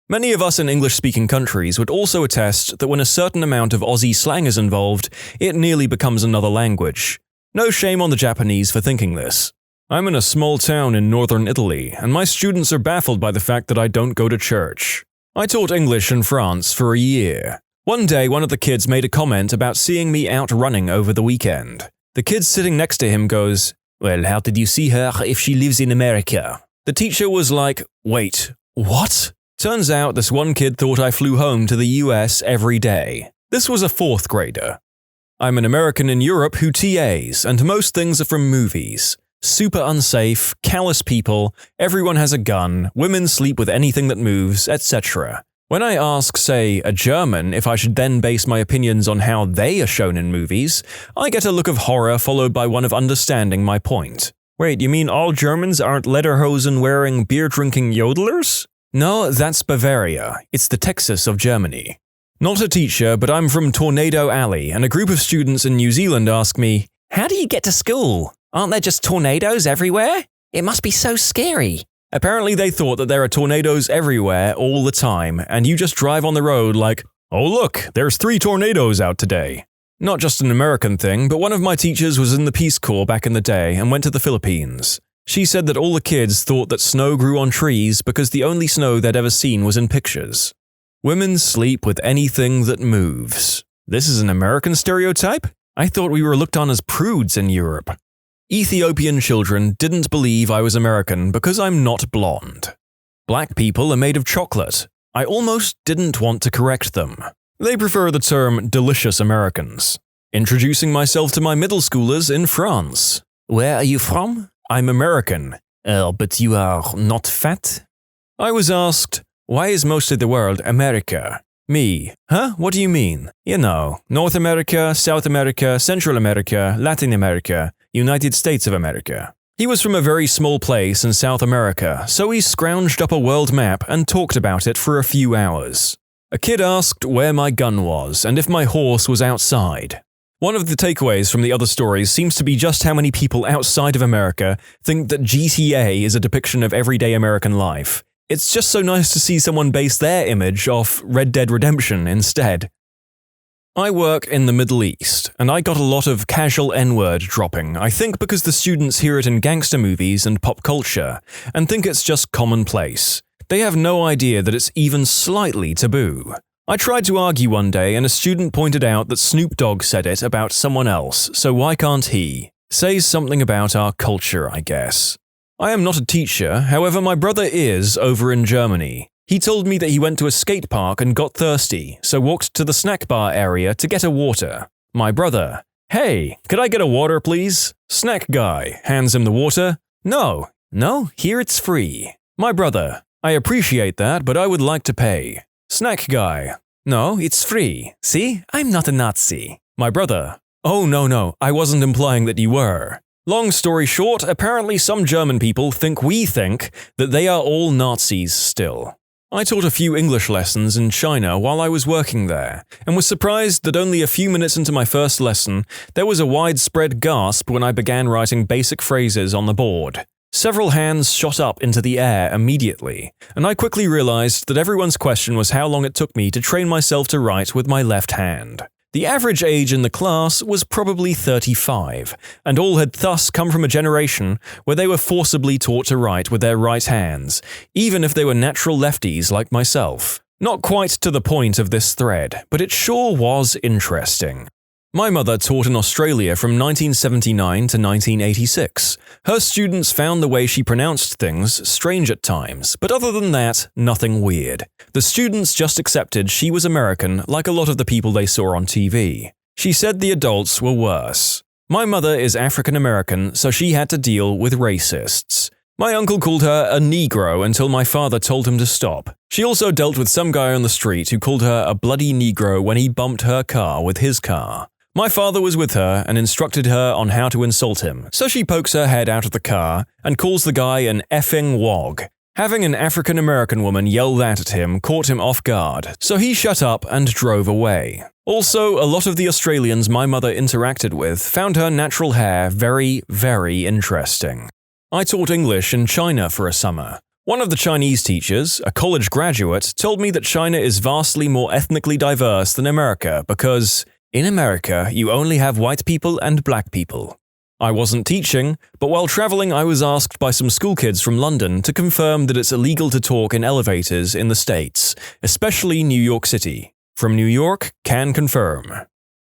A: Many of us in English-speaking countries would also attest that when a certain amount of Aussie slang is involved, it nearly becomes another language. No shame on the Japanese for thinking this. I'm in a small town in northern Italy, and my students are baffled by the fact that I don't go to church. I taught English in France for a year. One day, one of the kids made a comment about seeing me out running over the weekend. The kid sitting next to him goes, "Well, how did you see her if she lives in America?" The teacher was like, "Wait, what?" Turns out this one kid thought I flew home to the US every day. This was a 4th grader. I'm an American in Europe who TAs, and most things are from movies. Super unsafe, callous people, everyone has a gun, women sleep with anything that moves, etc. When I ask, say, a German if I should then base my opinions on how they are shown in movies, I get a look of horror followed by one of understanding my point. Wait, you mean all Germans aren't lederhosen-wearing, beer-drinking yodelers? No, that's Bavaria. It's the Texas of Germany. Not a teacher, but I'm from Tornado Alley, and a group of students in New Zealand ask me, "How do you get to school? Aren't there just tornadoes everywhere? It must be so scary." Apparently they thought that there are tornadoes everywhere all the time, and you just drive on the road like, "Oh look, there's 3 tornadoes out today." Not just an American thing, but one of my teachers was in the Peace Corps back in the day and went to the Philippines. She said that all the kids thought that snow grew on trees because the only snow they'd ever seen was in pictures. Women sleep with anything that moves. This is an American stereotype? I thought we were looked on as prudes in Europe. Ethiopian children didn't believe I was American because I'm not blonde. Black people are made of chocolate. I almost didn't want to correct them. They prefer the term delicious Americans. Introducing myself to my middle schoolers in France. Where are you from? I'm American. But you are not fat? I was asked, why is most of the world America? Me. Huh? What do you mean? You know, North America, South America, Central America, Latin America, United States of America. He was from a very small place in South America, so he scrounged up a world map and talked about it for a few hours. A kid asked where my gun was and if my horse was outside. One of the takeaways from the other stories seems to be just how many people outside of America think that GTA is a depiction of everyday American life. It's just so nice to see someone base their image off Red Dead Redemption instead. I work in the Middle East, and I got a lot of casual N-word dropping, I think because the students hear it in gangster movies and pop culture, and think it's just commonplace. They have no idea that it's even slightly taboo. I tried to argue one day, and a student pointed out that Snoop Dogg said it about someone else, so why can't he? Says something about our culture, I guess. I am not a teacher, however my brother is over in Germany. He told me that he went to a skate park and got thirsty, so walked to the snack bar area to get a water. My brother, "Hey, could I get a water please?" Snack guy hands him the water. No, here it's free. My brother, "I appreciate that, but I would like to pay." Snack guy, "No, it's free. See, I'm not a Nazi." My brother, "Oh no, I wasn't implying that you were." Long story short, apparently some German people think that they are all Nazis still. I taught a few English lessons in China while I was working there, and was surprised that only a few minutes into my first lesson, there was a widespread gasp when I began writing basic phrases on the board. Several hands shot up into the air immediately, and I quickly realized that everyone's question was how long it took me to train myself to write with my left hand. The average age in the class was probably 35, and all had thus come from a generation where they were forcibly taught to write with their right hands, even if they were natural lefties like myself. Not quite to the point of this thread, but it sure was interesting. My mother taught in Australia from 1979 to 1986. Her students found the way she pronounced things strange at times, but other than that, nothing weird. The students just accepted she was American like a lot of the people they saw on TV. She said the adults were worse. My mother is African American, so she had to deal with racists. My uncle called her a Negro until my father told him to stop. She also dealt with some guy on the street who called her a bloody Negro when he bumped her car with his car. My father was with her and instructed her on how to insult him, so she pokes her head out of the car and calls the guy an effing wog. Having an African American woman yell that at him caught him off guard, so he shut up and drove away. Also, a lot of the Australians my mother interacted with found her natural hair very, very interesting. I taught English in China for a summer. One of the Chinese teachers, a college graduate, told me that China is vastly more ethnically diverse than America because in America, you only have white people and black people. I wasn't teaching, but while traveling I was asked by some school kids from London to confirm that it's illegal to talk in elevators in the States, especially New York City. From New York, can confirm.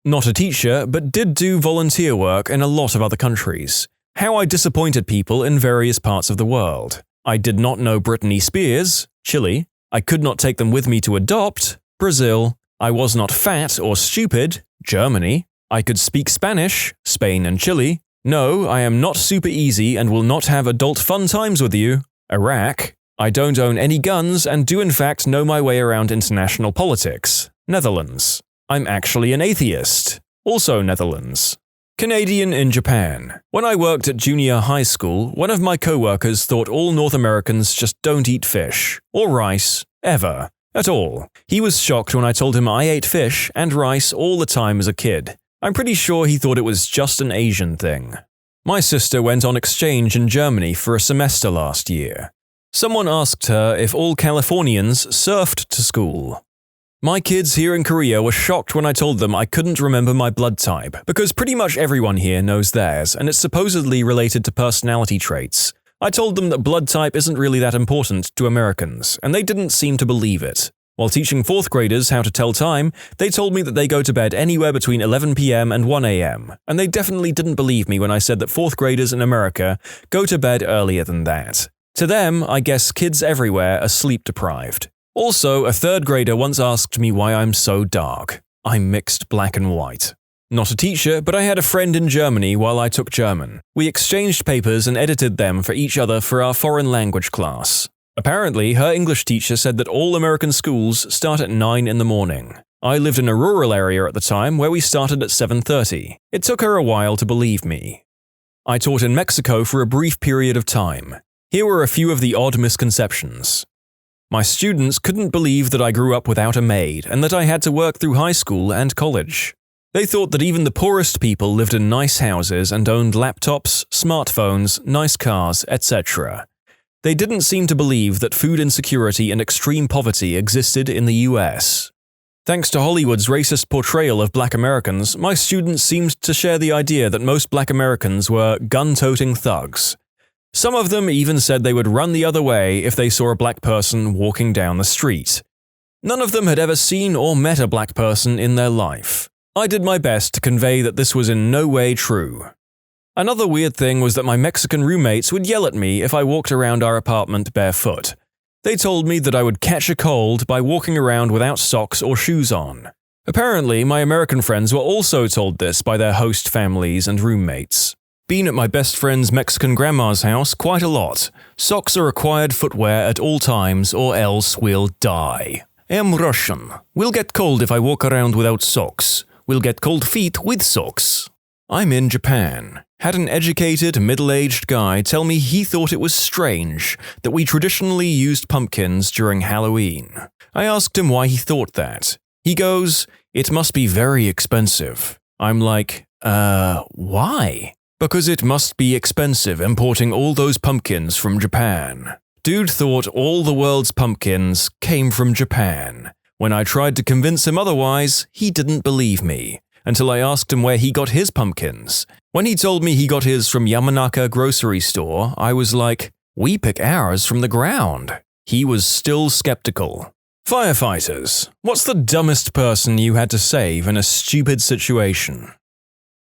A: Not a teacher, but did do volunteer work in a lot of other countries. How I disappointed people in various parts of the world. I did not know Britney Spears, Chile. I could not take them with me to adopt, Brazil. I was not fat or stupid, Germany. I could speak Spanish, Spain and Chile. No, I am not super easy and will not have adult fun times with you, Iraq. I don't own any guns and do in fact know my way around international politics, Netherlands. I'm actually an atheist, also Netherlands. Canadian in Japan. When I worked at junior high school, one of my co-workers thought all North Americans just don't eat fish, or rice, ever. At all. He was shocked when I told him I ate fish and rice all the time as a kid. I'm pretty sure he thought it was just an Asian thing. My sister went on exchange in Germany for a semester last year. Someone asked her if all Californians surfed to school. My kids here in Korea were shocked when I told them I couldn't remember my blood type, because pretty much everyone here knows theirs, and it's supposedly related to personality traits. I told them that blood type isn't really that important to Americans, and they didn't seem to believe it. While teaching 4th graders how to tell time, they told me that they go to bed anywhere between 11 p.m. and 1 a.m., and they definitely didn't believe me when I said that 4th graders in America go to bed earlier than that. To them, I guess kids everywhere are sleep-deprived. Also, a 3rd grader once asked me why I'm so dark. I'm mixed black and white. Not a teacher, but I had a friend in Germany while I took German. We exchanged papers and edited them for each other for our foreign language class. Apparently, her English teacher said that all American schools start at 9 in the morning. I lived in a rural area at the time where we started at 7:30. It took her a while to believe me. I taught in Mexico for a brief period of time. Here were a few of the odd misconceptions. My students couldn't believe that I grew up without a maid and that I had to work through high school and college. They thought that even the poorest people lived in nice houses and owned laptops, smartphones, nice cars, etc. They didn't seem to believe that food insecurity and extreme poverty existed in the US. Thanks to Hollywood's racist portrayal of black Americans, my students seemed to share the idea that most black Americans were gun-toting thugs. Some of them even said they would run the other way if they saw a black person walking down the street. None of them had ever seen or met a black person in their life. I did my best to convey that this was in no way true. Another weird thing was that my Mexican roommates would yell at me if I walked around our apartment barefoot. They told me that I would catch a cold by walking around without socks or shoes on. Apparently, my American friends were also told this by their host families and roommates. Been at my best friend's Mexican grandma's house quite a lot. Socks are required footwear at all times or else we'll die. I'm Russian. We'll get cold if I walk around without socks. We'll get cold feet with socks. I'm in Japan. Had an educated, middle-aged guy tell me he thought it was strange that we traditionally used pumpkins during Halloween. I asked him why he thought that. He goes, "It must be very expensive." I'm like, why? Because it must be expensive importing all those pumpkins from Japan. Dude thought all the world's pumpkins came from Japan. When I tried to convince him otherwise, he didn't believe me, until I asked him where he got his pumpkins. When he told me he got his from Yamanaka grocery store, I was like, we pick ours from the ground. He was still skeptical. Firefighters, what's the dumbest person you had to save in a stupid situation?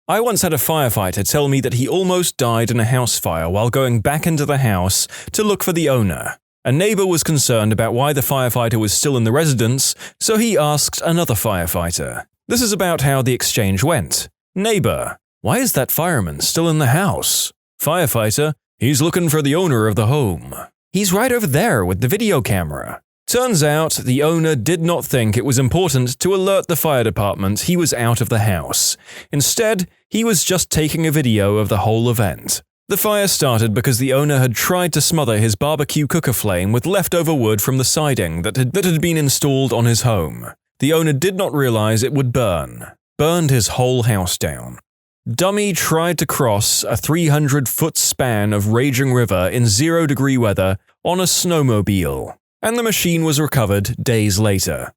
A: I once had a firefighter tell me that he almost died in a house fire while going back into the house to look for the owner. A neighbor was concerned about why the firefighter was still in the residence, so he asked another firefighter. This is about how the exchange went. Neighbor, why is that fireman still in the house? Firefighter, he's looking for the owner of the home. He's right over there with the video camera. Turns out, the owner did not think it was important to alert the fire department he was out of the house. Instead, he was just taking a video of the whole event. The fire started because the owner had tried to smother his barbecue cooker flame with leftover wood from the siding that had been installed on his home. The owner did not realize it would burn. Burned his whole house down. Dummy tried to cross a 300-foot span of raging river in 0-degree weather on a snowmobile, and the machine was recovered days later.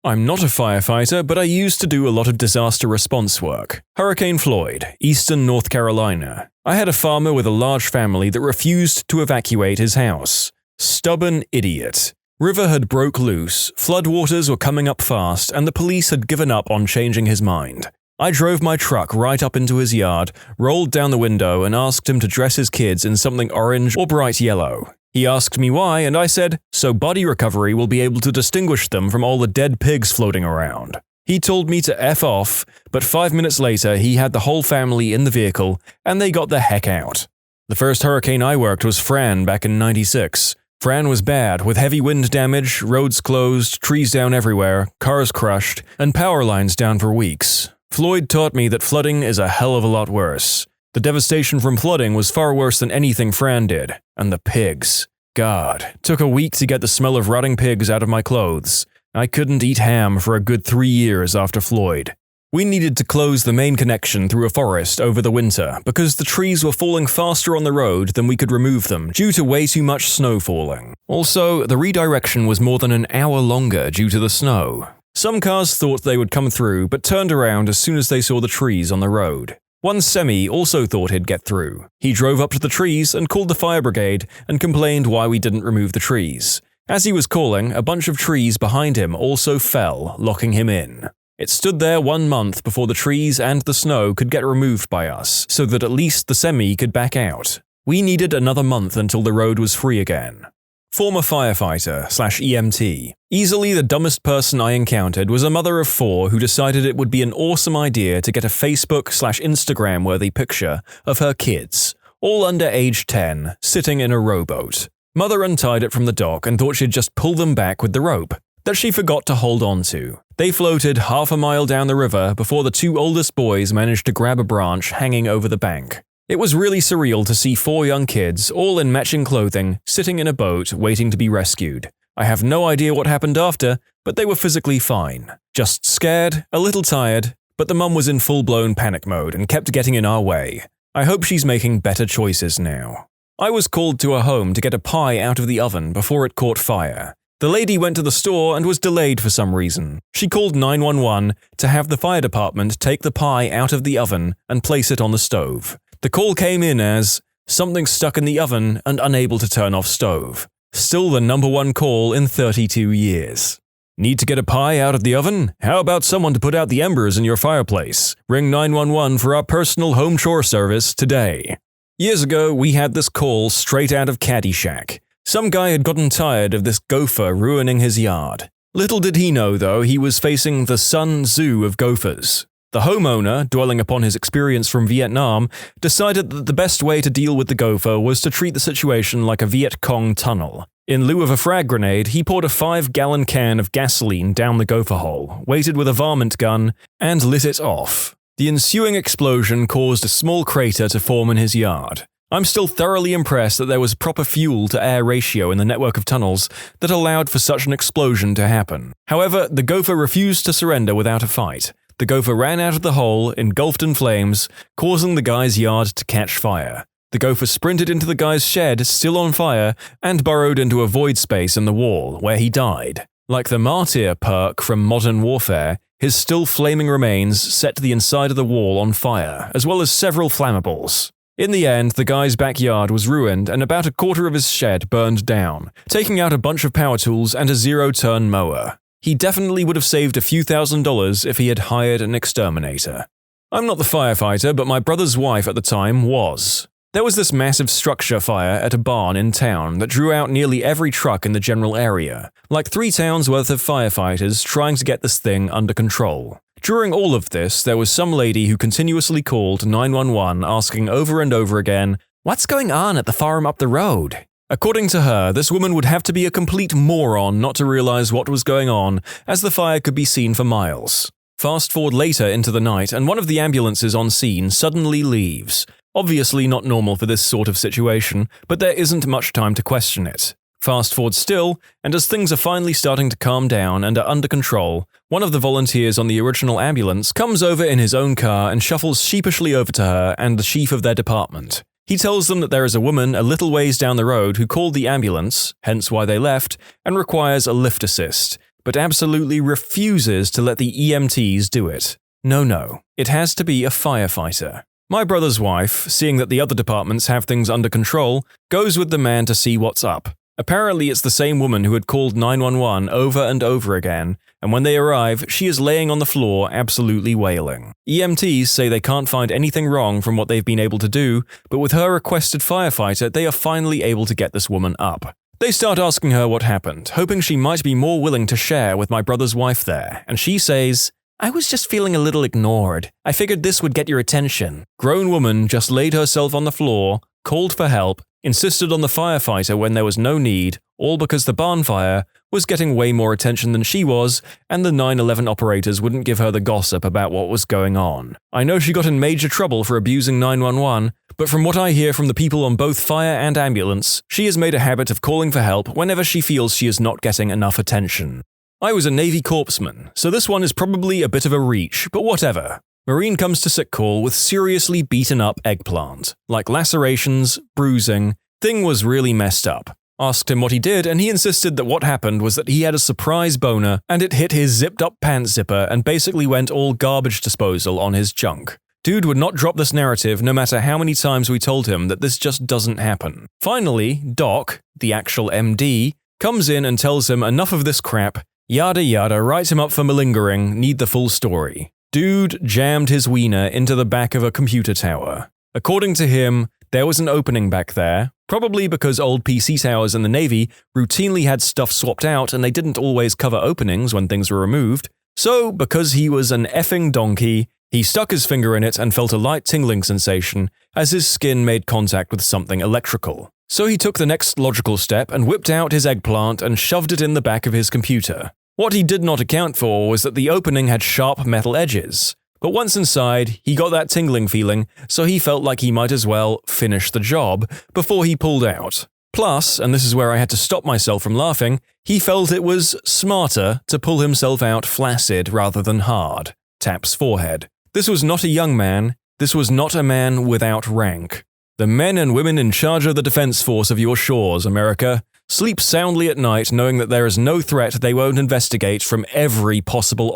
A: I'm not a firefighter, but I used to do a lot of disaster response work. Hurricane Floyd, eastern North Carolina. I had a farmer with a large family that refused to evacuate his house. Stubborn idiot. River had broke loose, floodwaters were coming up fast, and the police had given up on changing his mind. I drove my truck right up into his yard, rolled down the window, and asked him to dress his kids in something orange or bright yellow. He asked me why, and I said, so body recovery will be able to distinguish them from all the dead pigs floating around. He told me to F off, but 5 minutes later he had the whole family in the vehicle, and they got the heck out. The first hurricane I worked was Fran back in '96. Fran was bad, with heavy wind damage, roads closed, trees down everywhere, cars crushed, and power lines down for weeks. Floyd taught me that flooding is a hell of a lot worse. The devastation from flooding was far worse than anything Fran did. And the pigs. God, took a week to get the smell of rotting pigs out of my clothes. I couldn't eat ham for a good 3 years after Floyd. We needed to close the main connection through a forest over the winter because the trees were falling faster on the road than we could remove them due to way too much snow falling. Also, the redirection was more than an hour longer due to the snow. Some cars thought they would come through but turned around as soon as they saw the trees on the road. One semi also thought he'd get through. He drove up to the trees and called the fire brigade and complained why we didn't remove the trees. As he was calling, a bunch of trees behind him also fell, locking him in. It stood there 1 month before the trees and the snow could get removed by us, so that at least the semi could back out. We needed another month until the road was free again. Former firefighter/EMT. Easily the dumbest person I encountered was a mother of 4 who decided it would be an awesome idea to get a Facebook/Instagram-worthy picture of her kids, all under age 10, sitting in a rowboat. Mother untied it from the dock and thought she'd just pull them back with the rope that she forgot to hold on to. They floated half a mile down the river before the 2 oldest boys managed to grab a branch hanging over the bank. It was really surreal to see 4 young kids, all in matching clothing, sitting in a boat waiting to be rescued. I have no idea what happened after, but they were physically fine. Just scared, a little tired, but the mum was in full-blown panic mode and kept getting in our way. I hope she's making better choices now. I was called to a home to get a pie out of the oven before it caught fire. The lady went to the store and was delayed for some reason. She called 911 to have the fire department take the pie out of the oven and place it on the stove. The call came in as, something stuck in the oven and unable to turn off stove. Still the #1 call in 32 years. Need to get a pie out of the oven? How about someone to put out the embers in your fireplace? Ring 911 for our personal home chore service today. Years ago, we had this call straight out of Caddyshack. Some guy had gotten tired of this gopher ruining his yard. Little did he know, though, he was facing the Sun Tzu of gophers. The homeowner, dwelling upon his experience from Vietnam, decided that the best way to deal with the gopher was to treat the situation like a Viet Cong tunnel. In lieu of a frag grenade, he poured a 5-gallon can of gasoline down the gopher hole, waited with a varmint gun, and lit it off. The ensuing explosion caused a small crater to form in his yard. I'm still thoroughly impressed that there was proper fuel-to-air ratio in the network of tunnels that allowed for such an explosion to happen. However, the gopher refused to surrender without a fight. The gopher ran out of the hole, engulfed in flames, causing the guy's yard to catch fire. The gopher sprinted into the guy's shed, still on fire, and burrowed into a void space in the wall, where he died. Like the AmITheA perk from Modern Warfare, his still flaming remains set the inside of the wall on fire, as well as several flammables. In the end, the guy's backyard was ruined and about a quarter of his shed burned down, taking out a bunch of power tools and a zero-turn mower. He definitely would have saved a few $1,000s if he had hired an exterminator. I'm not the firefighter, but my brother's wife at the time was. There was this massive structure fire at a barn in town that drew out nearly every truck in the general area, like 3 towns worth of firefighters trying to get this thing under control. During all of this, there was some lady who continuously called 911 asking over and over again, "What's going on at the farm up the road?" According to her, this woman would have to be a complete moron not to realize what was going on, as the fire could be seen for miles. Fast forward later into the night, and one of the ambulances on scene suddenly leaves. Obviously not normal for this sort of situation, but there isn't much time to question it. Fast forward still, and as things are finally starting to calm down and are under control, one of the volunteers on the original ambulance comes over in his own car and shuffles sheepishly over to her and the chief of their department. He tells them that there is a woman a little ways down the road who called the ambulance, hence why they left, and requires a lift assist, but absolutely refuses to let the EMTs do it. No, it has to be a firefighter. My brother's wife, seeing that the other departments have things under control, goes with the man to see what's up. Apparently it's the same woman who had called 911 over and over again, and when they arrive, she is laying on the floor absolutely wailing. EMTs say they can't find anything wrong from what they've been able to do, but with her requested firefighter, they are finally able to get this woman up. They start asking her what happened, hoping she might be more willing to share with my brother's wife there, and she says, "I was just feeling a little ignored. I figured this would get your attention." Grown woman just laid herself on the floor, called for help, insisted on the firefighter when there was no need, all because the barn fire was getting way more attention than she was, and the 911 operators wouldn't give her the gossip about what was going on. I know she got in major trouble for abusing 911, but from what I hear from the people on both fire and ambulance, she has made a habit of calling for help whenever she feels she is not getting enough attention. I was a Navy corpsman, so this one is probably a bit of a reach, but whatever. Marine comes to sick call with seriously beaten up eggplant, like lacerations, bruising, thing was really messed up. Asked him what he did, and he insisted that what happened was that he had a surprise boner and it hit his zipped up pants zipper and basically went all garbage disposal on his junk. Dude would not drop this narrative no matter how many times we told him that this just doesn't happen. Finally, Doc, the actual MD, comes in and tells him enough of this crap, yada yada, writes him up for malingering, need the full story. Dude jammed his wiener into the back of a computer tower. According to him, there was an opening back there, probably because old PC towers in the Navy routinely had stuff swapped out and they didn't always cover openings when things were removed. So, because he was an effing donkey, he stuck his finger in it and felt a light tingling sensation as his skin made contact with something electrical. So he took the next logical step and whipped out his eggplant and shoved it in the back of his computer. What he did not account for was that the opening had sharp metal edges. But once inside, he got that tingling feeling, so he felt like he might as well finish the job before he pulled out. Plus, and this is where I had to stop myself from laughing, he felt it was smarter to pull himself out flaccid rather than hard. Taps forehead. This was not a young man. This was not a man without rank. The men and women in charge of the defense force of your shores, America, sleep soundly at night knowing that there is no threat they won't investigate from every possible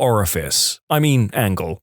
A: angle.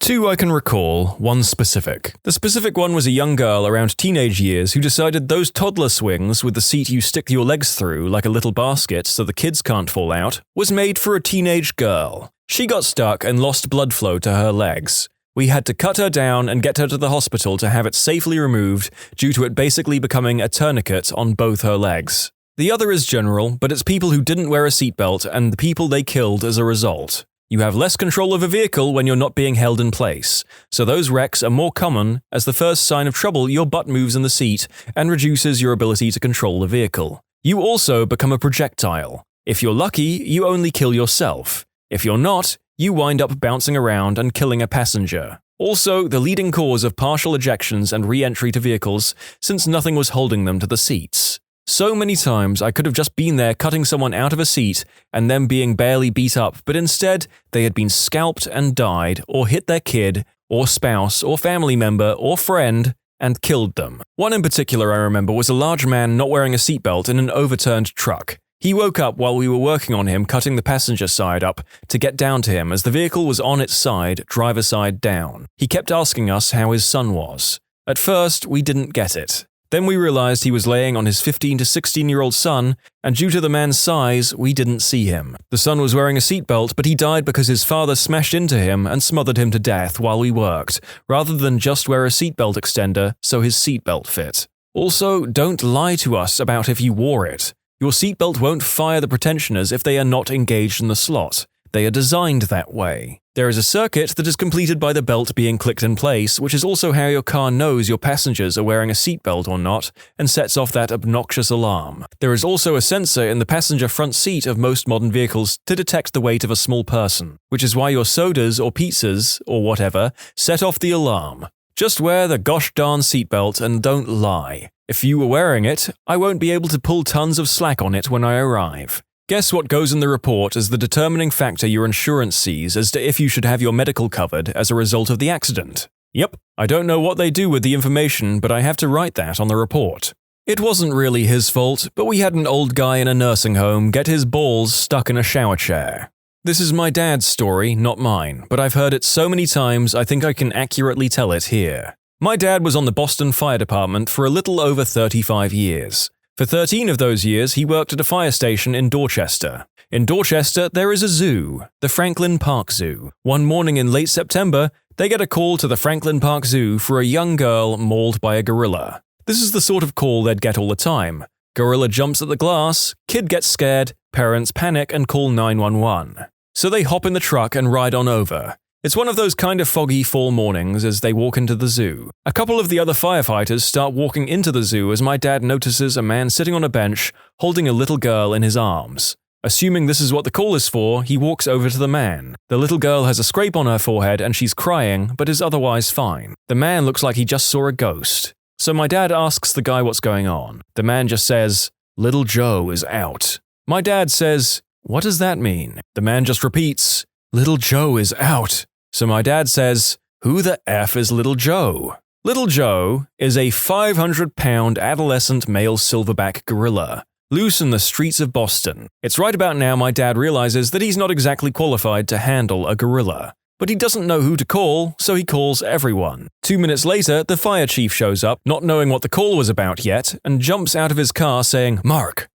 A: 2 I can recall, 1 specific. The specific one was a young girl around teenage years who decided those toddler swings with the seat you stick your legs through like a little basket so the kids can't fall out was made for a teenage girl. She got stuck and lost blood flow to her legs. We had to cut her down and get her to the hospital to have it safely removed due to it basically becoming a tourniquet on both her legs. The other is general, but it's people who didn't wear a seatbelt and the people they killed as a result. You have less control of a vehicle when you're not being held in place, so those wrecks are more common as the first sign of trouble your butt moves in the seat and reduces your ability to control the vehicle. You also become a projectile. If you're lucky, you only kill yourself. If you're not, you wind up bouncing around and killing a passenger. Also, the leading cause of partial ejections and re-entry to vehicles since nothing was holding them to the seats. So many times I could have just been there cutting someone out of a seat and them being barely beat up, but instead they had been scalped and died, or hit their kid, or spouse, or family member, or friend, and killed them. One in particular I remember was a large man not wearing a seatbelt in an overturned truck. He woke up while we were working on him cutting the passenger side up to get down to him as the vehicle was on its side, driver side down. He kept asking us how his son was. At first, we didn't get it. Then we realized he was laying on his 15 to 16-year-old son, and due to the man's size, we didn't see him. The son was wearing a seatbelt, but he died because his father smashed into him and smothered him to death while we worked, rather than just wear a seatbelt extender so his seatbelt fit. Also, don't lie to us about if you wore it. Your seatbelt won't fire the pretensioners if they are not engaged in the slot. They are designed that way. There is a circuit that is completed by the belt being clicked in place, which is also how your car knows your passengers are wearing a seatbelt or not, and sets off that obnoxious alarm. There is also a sensor in the passenger front seat of most modern vehicles to detect the weight of a small person, which is why your sodas or pizzas, or whatever, set off the alarm. Just wear the gosh darn seatbelt and don't lie. If you were wearing it, I won't be able to pull tons of slack on it when I arrive. Guess what goes in the report as the determining factor your insurance sees as to if you should have your medical covered as a result of the accident? Yep, I don't know what they do with the information, but I have to write that on the report. It wasn't really his fault, but we had an old guy in a nursing home get his balls stuck in a shower chair. This is my dad's story, not mine, but I've heard it so many times I think I can accurately tell it here. My dad was on the Boston Fire Department for a little over 35 years. For 13 of those years, he worked at a fire station in Dorchester. In Dorchester, there is a zoo, the Franklin Park Zoo. One morning in late September, they get a call to the Franklin Park Zoo for a young girl mauled by a gorilla. This is the sort of call they'd get all the time. Gorilla jumps at the glass, kid gets scared, parents panic and call 911. So they hop in the truck and ride on over. It's one of those kind of foggy fall mornings as they walk into the zoo. A couple of the other firefighters start walking into the zoo as my dad notices a man sitting on a bench holding a little girl in his arms. Assuming this is what the call is for, he walks over to the man. The little girl has a scrape on her forehead and she's crying, but is otherwise fine. The man looks like he just saw a ghost. So my dad asks the guy what's going on. The man just says, "Little Joe is out." My dad says, "What does that mean?" The man just repeats, "Little Joe is out." So my dad says, "Who the F is Little Joe?" Little Joe is a 500-pound adolescent male silverback gorilla, loose in the streets of Boston. It's right about now my dad realizes that he's not exactly qualified to handle a gorilla. But he doesn't know who to call, so he calls everyone. 2 minutes later, the fire chief shows up, not knowing what the call was about yet, and jumps out of his car saying, Mark,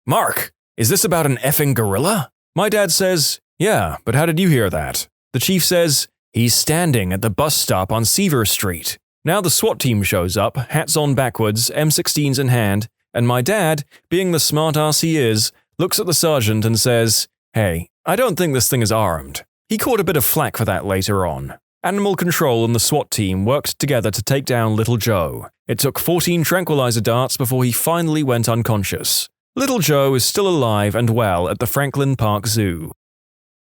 A: is this about an effing gorilla?" My dad says, "Yeah, but how did you hear that?" The chief says, "He's standing at the bus stop on Seaver Street." Now the SWAT team shows up, hats on backwards, M16s in hand, and my dad, being the smart ass he is, looks at the sergeant and says, "Hey, I don't think this thing is armed." He caught a bit of flack for that later on. Animal Control and the SWAT team worked together to take down Little Joe. It took 14 tranquilizer darts before he finally went unconscious. Little Joe is still alive and well at the Franklin Park Zoo.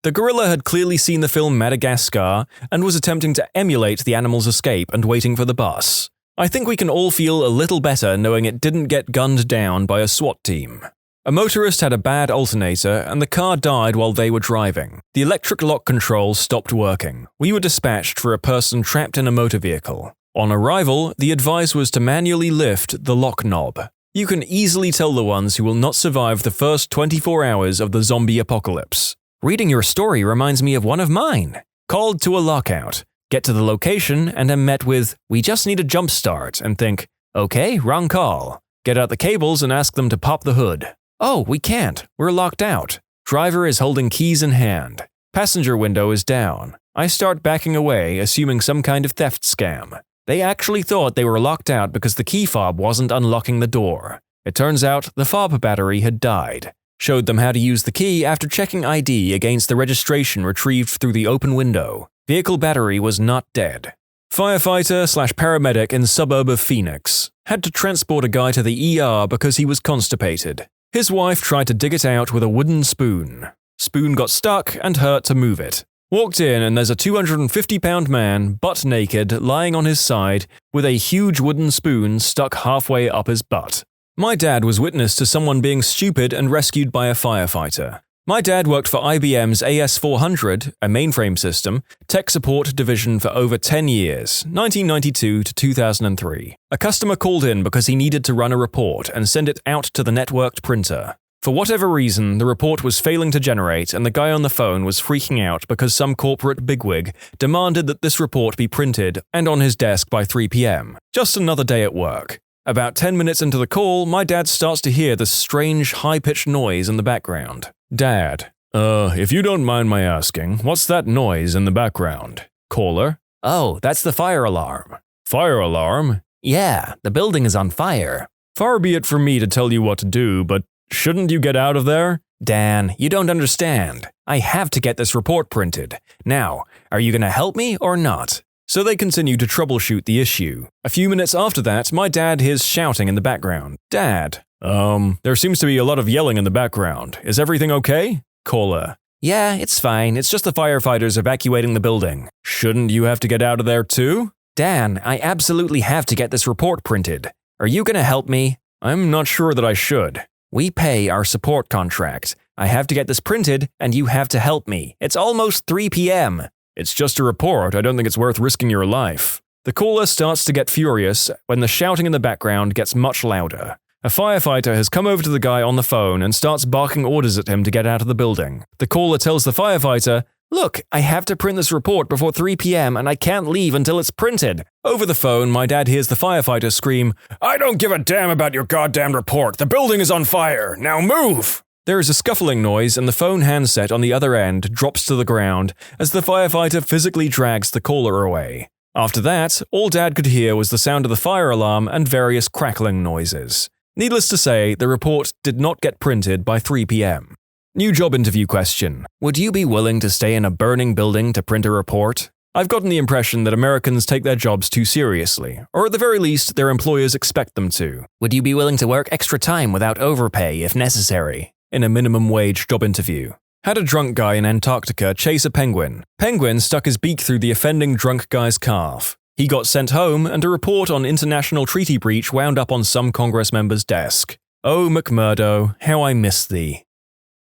A: The gorilla had clearly seen the film Madagascar and was attempting to emulate the animal's escape and waiting for the bus. I think we can all feel a little better knowing it didn't get gunned down by a SWAT team. A motorist had a bad alternator and the car died while they were driving. The electric lock control stopped working. We were dispatched for a person trapped in a motor vehicle. On arrival, the advice was to manually lift the lock knob. You can easily tell the ones who will not survive the first 24 hours of the zombie apocalypse. Reading your story reminds me of one of mine. Called to a lockout. Get to the location and am met with, "We just need a jump start," and think, "Okay, wrong call." Get out the cables and ask them to pop the hood. "Oh, we can't. We're locked out." Driver is holding keys in hand. Passenger window is down. I start backing away, assuming some kind of theft scam. They actually thought they were locked out because the key fob wasn't unlocking the door. It turns out the fob battery had died. Showed them how to use the key after checking ID against the registration retrieved through the open window. Vehicle battery was not dead. Firefighter/paramedic in suburb of Phoenix. Had to transport a guy to the ER because he was constipated. His wife tried to dig it out with a wooden spoon. Spoon got stuck and hurt to move it. Walked in and there's a 250-pound man, butt naked, lying on his side, with a huge wooden spoon stuck halfway up his butt. My dad was witness to someone being stupid and rescued by a firefighter. My dad worked for IBM's AS400, a mainframe system, tech support division for over 10 years, 1992 to 2003. A customer called in because he needed to run a report and send it out to the networked printer. For whatever reason, the report was failing to generate and the guy on the phone was freaking out because some corporate bigwig demanded that this report be printed and on his desk by 3 p.m. Just another day at work. About 10 minutes into the call, my dad starts to hear this strange, high-pitched noise in the background. Dad, if you don't mind my asking, what's that noise in the background? Caller, oh, that's the fire alarm. Fire alarm? Yeah, the building is on fire. Far be it from me to tell you what to do, but shouldn't you get out of there? Dan, you don't understand. I have to get this report printed. Now, are you going to help me or not? So they continue to troubleshoot the issue. A few minutes after that, my dad hears shouting in the background. Dad, there seems to be a lot of yelling in the background. Is everything okay? Caller, yeah, it's fine. It's just the firefighters evacuating the building. Shouldn't you have to get out of there too? Dan, I absolutely have to get this report printed. Are you going to help me? I'm not sure that I should. We pay our support contract. I have to get this printed, and you have to help me. It's almost 3 p.m. It's just a report. I don't think it's worth risking your life. The caller starts to get furious when the shouting in the background gets much louder. A firefighter has come over to the guy on the phone and starts barking orders at him to get out of the building. The caller tells the firefighter, look, I have to print this report before 3 p.m. and I can't leave until it's printed. Over the phone, my dad hears the firefighter scream, I don't give a damn about your goddamn report. The building is on fire. Now move! There is a scuffling noise and the phone handset on the other end drops to the ground as the firefighter physically drags the caller away. After that, all Dad could hear was the sound of the fire alarm and various crackling noises. Needless to say, the report did not get printed by 3 p.m. New job interview question. Would you be willing to stay in a burning building to print a report? I've gotten the impression that Americans take their jobs too seriously, or at the very least, their employers expect them to. Would you be willing to work extra time without overpay if necessary? In a minimum wage job interview. Had a drunk guy in Antarctica chase a penguin. Penguin stuck his beak through the offending drunk guy's calf. He got sent home, and a report on international treaty breach wound up on some Congress member's desk. Oh, McMurdo, how I miss thee.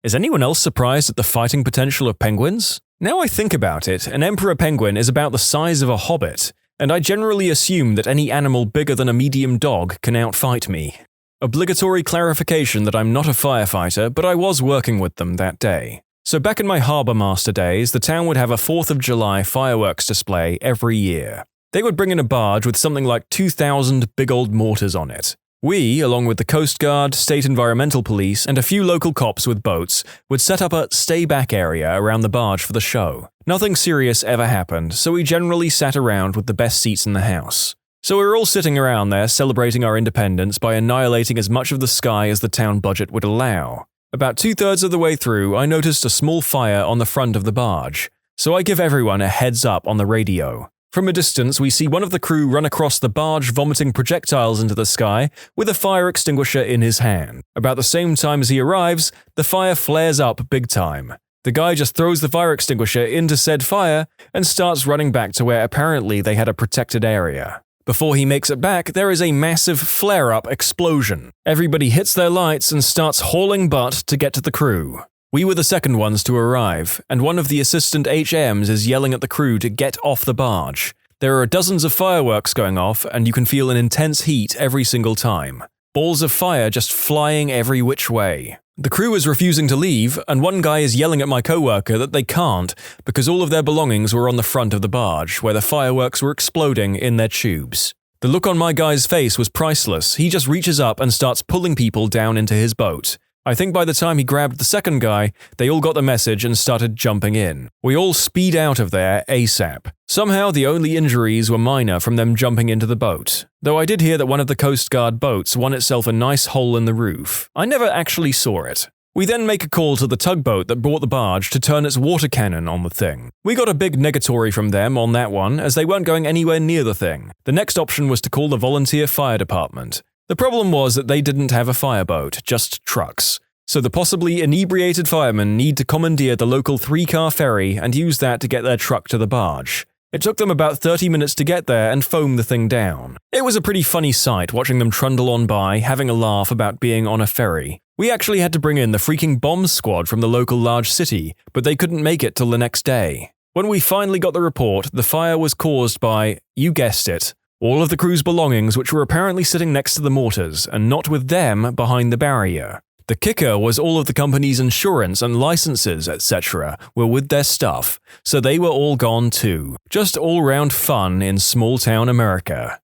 A: Is anyone else surprised at the fighting potential of penguins? Now I think about it, an emperor penguin is about the size of a hobbit, and I generally assume that any animal bigger than a medium dog can outfight me. Obligatory clarification that I'm not a firefighter, but I was working with them that day. So back in my harbour master days, the town would have a 4th of July fireworks display every year. They would bring in a barge with something like 2,000 big old mortars on it. We, along with the Coast Guard, State Environmental Police, and a few local cops with boats, would set up a stay-back area around the barge for the show. Nothing serious ever happened, so we generally sat around with the best seats in the house. So we were all sitting around there celebrating our independence by annihilating as much of the sky as the town budget would allow. About 2/3 of the way through, I noticed a small fire on the front of the barge, so I give everyone a heads up on the radio. From a distance, we see one of the crew run across the barge vomiting projectiles into the sky with a fire extinguisher in his hand. About the same time as he arrives, the fire flares up big time. The guy just throws the fire extinguisher into said fire and starts running back to where apparently they had a protected area. Before he makes it back, there is a massive flare-up explosion. Everybody hits their lights and starts hauling butt to get to the crew. We were the second ones to arrive, and one of the assistant HMs is yelling at the crew to get off the barge. There are dozens of fireworks going off, and you can feel an intense heat every single time. Balls of fire just flying every which way. The crew is refusing to leave, and one guy is yelling at my coworker that they can't because all of their belongings were on the front of the barge, where the fireworks were exploding in their tubes. The look on my guy's face was priceless. He just reaches up and starts pulling people down into his boat. I think by the time he grabbed the second guy, they all got the message and started jumping in. We all speed out of there ASAP. Somehow the only injuries were minor from them jumping into the boat, though I did hear that one of the Coast Guard boats won itself a nice hole in the roof. I never actually saw it. We then make a call to the tugboat that brought the barge to turn its water cannon on the thing. We got a big negatory from them on that one, as they weren't going anywhere near the thing. The next option was to call the volunteer fire department. The problem was that they didn't have a fireboat, just trucks. So the possibly inebriated firemen need to commandeer the local 3-car ferry and use that to get their truck to the barge. It took them about 30 minutes to get there and foam the thing down. It was a pretty funny sight watching them trundle on by, having a laugh about being on a ferry. We actually had to bring in the freaking bomb squad from the local large city, but they couldn't make it till the next day. When we finally got the report, the fire was caused by, you guessed it, all of the crew's belongings which were apparently sitting next to the mortars and not with them behind the barrier. The kicker was all of the company's insurance and licenses, etc. were with their stuff, so they were all gone too. Just all-round fun in small-town America.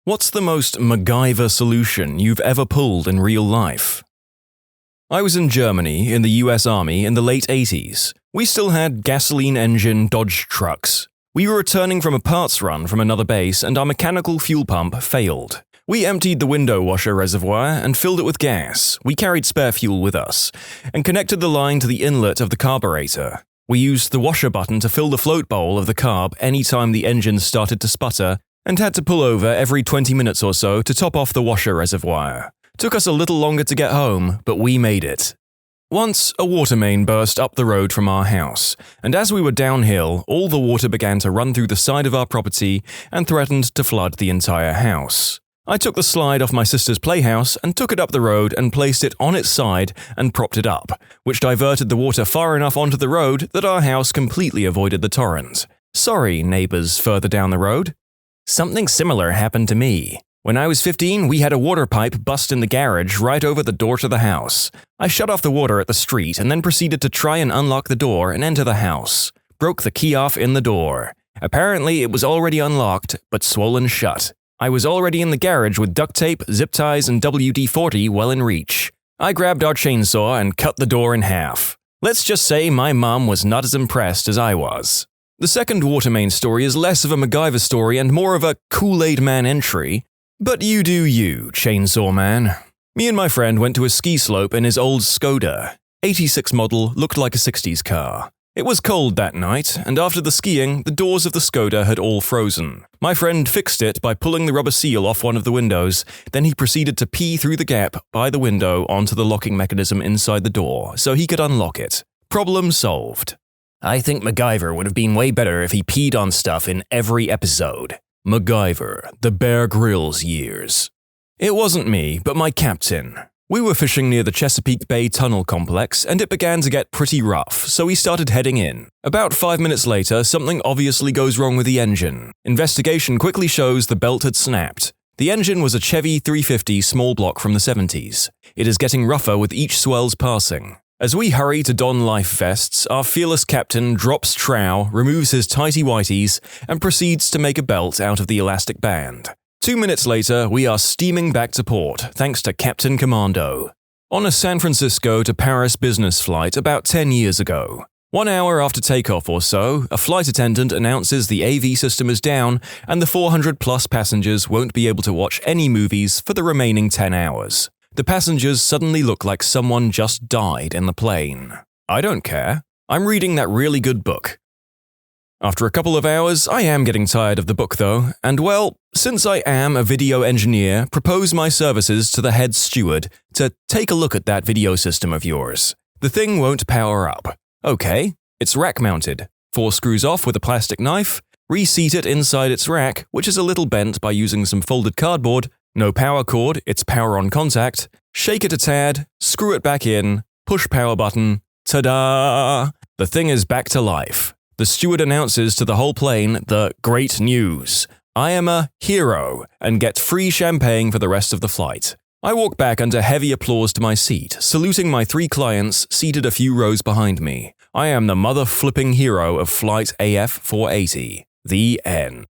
A: What's the most MacGyver solution you've ever pulled in real life? I was in Germany in the US Army in the late 80s. We still had gasoline engine Dodge trucks. We were returning from a parts run from another base and our mechanical fuel pump failed. We emptied the window washer reservoir and filled it with gas. We carried spare fuel with us and connected the line to the inlet of the carburetor. We used the washer button to fill the float bowl of the carb anytime the engine started to sputter and had to pull over every 20 minutes or so to top off the washer reservoir. Took us a little longer to get home, but we made it. Once, a water main burst up the road from our house, and as we were downhill, all the water began to run through the side of our property and threatened to flood the entire house. I took the slide off my sister's playhouse and took it up the road and placed it on its side and propped it up, which diverted the water far enough onto the road that our house completely avoided the torrent. Sorry, neighbors further down the road. Something similar happened to me. When I was 15, we had a water pipe bust in the garage right over the door to the house. I shut off the water at the street and then proceeded to try and unlock the door and enter the house. Broke the key off in the door. Apparently, it was already unlocked, but swollen shut. I was already in the garage with duct tape, zip ties, and WD-40 well in reach. I grabbed our chainsaw and cut the door in half. Let's just say my mom was not as impressed as I was. The second water main story is less of a MacGyver story and more of a Kool-Aid Man entry. But you do you, Chainsaw Man. Me and my friend went to a ski slope in his old Skoda. 86 model, looked like a 60s car. It was cold that night, and after the skiing, the doors of the Skoda had all frozen. My friend fixed it by pulling the rubber seal off one of the windows, then he proceeded to pee through the gap by the window onto the locking mechanism inside the door so he could unlock it. Problem solved. I think MacGyver would have been way better if he peed on stuff in every episode. MacGyver, the Bear Grylls years. It wasn't me, but my captain. We were fishing near the Chesapeake Bay Tunnel complex, and it began to get pretty rough, so we started heading in. About 5 minutes later, something obviously goes wrong with the engine. Investigation quickly shows the belt had snapped. The engine was a Chevy 350 small block from the 70s. It is getting rougher with each swells passing. As we hurry to don life vests, our fearless captain drops trow, removes his tighty-whities, and proceeds to make a belt out of the elastic band. 2 minutes later, we are steaming back to port, thanks to Captain Commando. On a San Francisco to Paris business flight about 10 years ago. 1 hour after takeoff or so, a flight attendant announces the AV system is down and the 400-plus passengers won't be able to watch any movies for the remaining 10 hours. The passengers suddenly look like someone just died in the plane. I don't care. I'm reading that really good book. After a couple of hours, I am getting tired of the book though, and well, since I am a video engineer, propose my services to the head steward to take a look at that video system of yours. The thing won't power up. Okay, it's rack-mounted. 4 screws off with a plastic knife, reseat it inside its rack, which is a little bent by using some folded cardboard, no power cord, it's power on contact, shake it a tad, screw it back in, push power button, ta-da! The thing is back to life. The steward announces to the whole plane the great news. I am a hero and get free champagne for the rest of the flight. I walk back under heavy applause to my seat, saluting my 3 clients seated a few rows behind me. I am the mother-flipping hero of Flight AF 480. The end.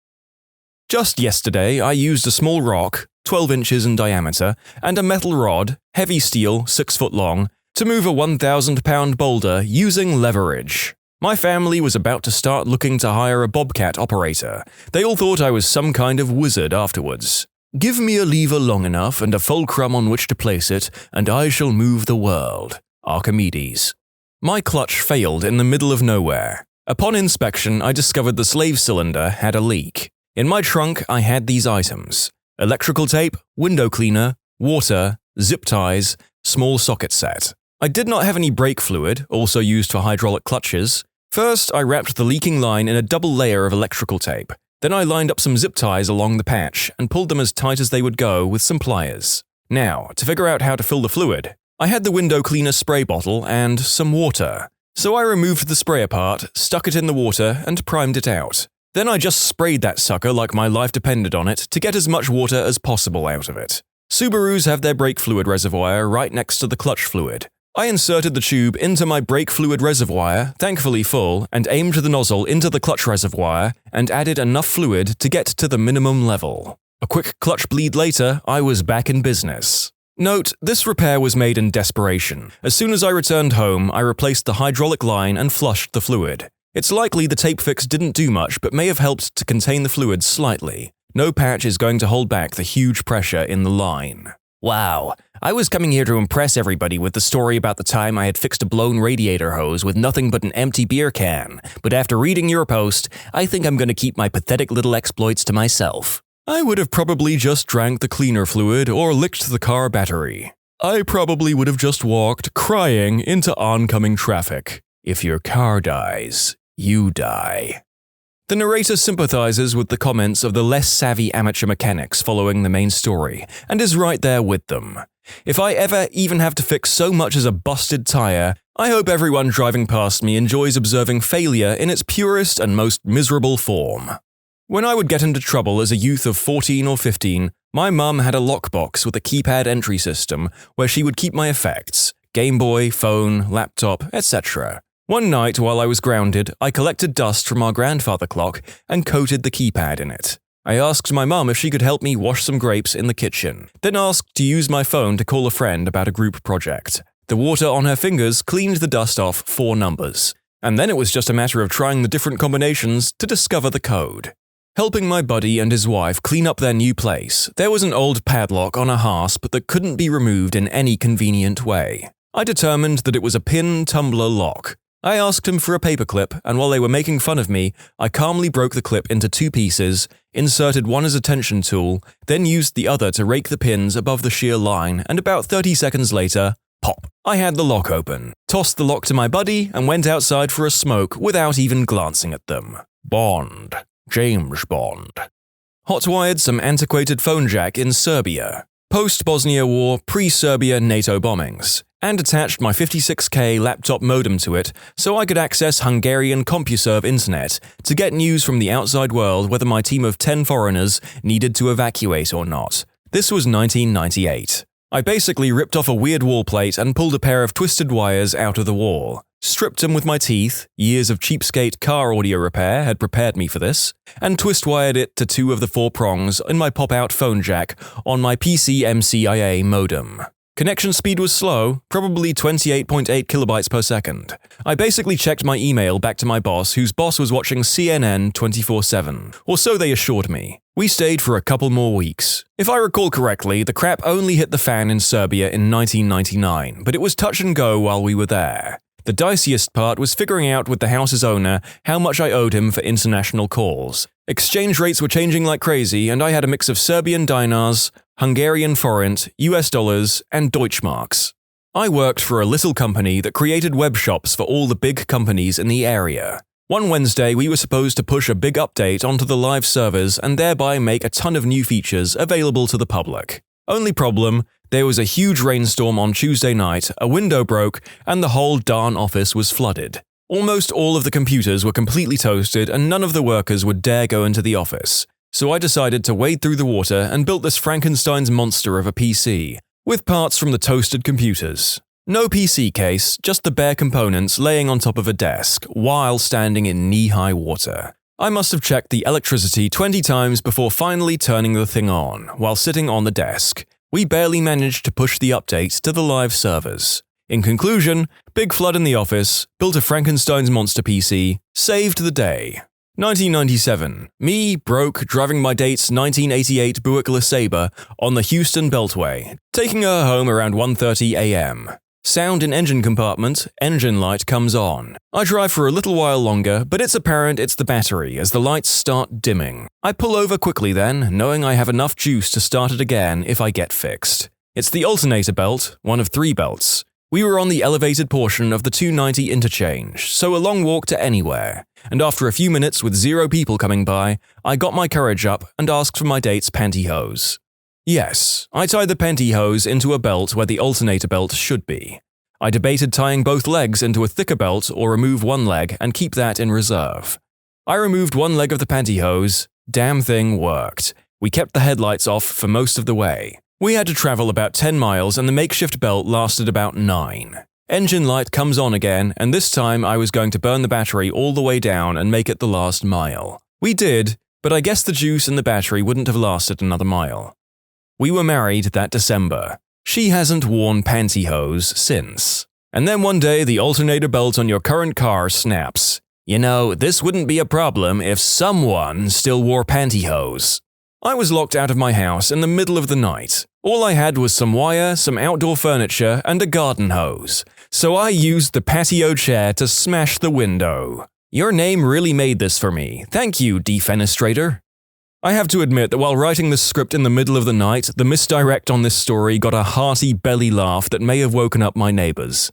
A: Just yesterday, I used a small rock, 12 inches in diameter, and a metal rod, heavy steel, 6 foot long, to move a 1,000-pound boulder using leverage. My family was about to start looking to hire a bobcat operator. They all thought I was some kind of wizard afterwards. Give me a lever long enough and a fulcrum on which to place it, and I shall move the world. Archimedes. My clutch failed in the middle of nowhere. Upon inspection, I discovered the slave cylinder had a leak. In my trunk, I had these items: electrical tape, window cleaner, water, zip ties, small socket set. I did not have any brake fluid, also used for hydraulic clutches. First, I wrapped the leaking line in a double layer of electrical tape. Then I lined up some zip ties along the patch and pulled them as tight as they would go with some pliers. Now, to figure out how to fill the fluid, I had the window cleaner spray bottle and some water. So I removed the sprayer part, stuck it in the water, and primed it out. Then I just sprayed that sucker like my life depended on it to get as much water as possible out of it. Subarus have their brake fluid reservoir right next to the clutch fluid. I inserted the tube into my brake fluid reservoir, thankfully full, and aimed the nozzle into the clutch reservoir and added enough fluid to get to the minimum level. A quick clutch bleed later, I was back in business. Note, this repair was made in desperation. As soon as I returned home, I replaced the hydraulic line and flushed the fluid. It's likely the tape fix didn't do much but may have helped to contain the fluid slightly. No patch is going to hold back the huge pressure in the line. Wow, I was coming here to impress everybody with the story about the time I had fixed a blown radiator hose with nothing but an empty beer can, but after reading your post, I think I'm going to keep my pathetic little exploits to myself. I would have probably just drank the cleaner fluid or licked the car battery. I probably would have just walked, crying, into oncoming traffic. If your car dies, you die. The narrator sympathizes with the comments of the less savvy amateur mechanics following the main story, and is right there with them. If I ever even have to fix so much as a busted tire, I hope everyone driving past me enjoys observing failure in its purest and most miserable form. When I would get into trouble as a youth of 14 or 15, my mum had a lockbox with a keypad entry system where she would keep my effects – Game Boy, phone, laptop, etc. One night while I was grounded, I collected dust from our grandfather clock and coated the keypad in it. I asked my mum if she could help me wash some grapes in the kitchen, then asked to use my phone to call a friend about a group project. The water on her fingers cleaned the dust off 4 numbers, and then it was just a matter of trying the different combinations to discover the code. Helping my buddy and his wife clean up their new place, there was an old padlock on a hasp that couldn't be removed in any convenient way. I determined that it was a pin tumbler lock. I asked him for a paperclip, and while they were making fun of me, I calmly broke the clip into 2 pieces, inserted one as a tension tool, then used the other to rake the pins above the shear line, and about 30 seconds later, pop! I had the lock open, tossed the lock to my buddy, and went outside for a smoke without even glancing at them. Bond. James Bond. Hotwired some antiquated phone jack in Serbia. Post-Bosnia War, pre-Serbia NATO bombings. And attached my 56K laptop modem to it so I could access Hungarian CompuServe internet to get news from the outside world whether my team of 10 foreigners needed to evacuate or not. This was 1998. I basically ripped off a weird wall plate and pulled a pair of twisted wires out of the wall. Stripped them with my teeth, years of cheapskate car audio repair had prepared me for this, and twist-wired it to 2 of the 4 prongs in my pop-out phone jack on my PC MCIA modem. Connection speed was slow, probably 28.8 kilobytes per second. I basically checked my email back to my boss, whose boss was watching CNN 24/7, or so they assured me. We stayed for a couple more weeks. If I recall correctly, the crap only hit the fan in Serbia in 1999, but it was touch and go while we were there. The diciest part was figuring out with the house's owner how much I owed him for international calls. Exchange rates were changing like crazy, and I had a mix of Serbian dinars, Hungarian forint, US dollars, and Deutschmarks. I worked for a little company that created web shops for all the big companies in the area. One Wednesday, we were supposed to push a big update onto the live servers and thereby make a ton of new features available to the public. Only problem, there was a huge rainstorm on Tuesday night, a window broke, and the whole darn office was flooded. Almost all of the computers were completely toasted and none of the workers would dare go into the office. So I decided to wade through the water and built this Frankenstein's monster of a PC, with parts from the toasted computers. No PC case, just the bare components laying on top of a desk, while standing in knee-high water. I must have checked the electricity 20 times before finally turning the thing on, while sitting on the desk. We barely managed to push the update to the live servers. In conclusion, big flood in the office, built a Frankenstein's monster PC, saved the day. 1997. Me, broke, driving my date's 1988 Buick LeSabre on the Houston Beltway, taking her home around 1:30 a.m. Sound in engine compartment, engine light comes on. I drive for a little while longer, but it's apparent it's the battery as the lights start dimming. I pull over quickly then, knowing I have enough juice to start it again if I get fixed. It's the alternator belt, one of 3 belts. We were on the elevated portion of the 290 interchange, so a long walk to anywhere. And after a few minutes with 0 people coming by, I got my courage up and asked for my date's pantyhose. Yes, I tied the pantyhose into a belt where the alternator belt should be. I debated tying both legs into a thicker belt or remove one leg and keep that in reserve. I removed one leg of the pantyhose. Damn thing worked. We kept the headlights off for most of the way. We had to travel about 10 miles and the makeshift belt lasted about 9. Engine light comes on again, and this time I was going to burn the battery all the way down and make it the last mile. We did, but I guess the juice in the battery wouldn't have lasted another mile. We were married that December. She hasn't worn pantyhose since. And then one day the alternator belt on your current car snaps. You know, this wouldn't be a problem if someone still wore pantyhose. I was locked out of my house in the middle of the night. All I had was some wire, some outdoor furniture, and a garden hose. So I used the patio chair to smash the window. Your name really made this for me. Thank you, defenestrator. I have to admit that while writing this script in the middle of the night, the misdirect on this story got a hearty belly laugh that may have woken up my neighbors.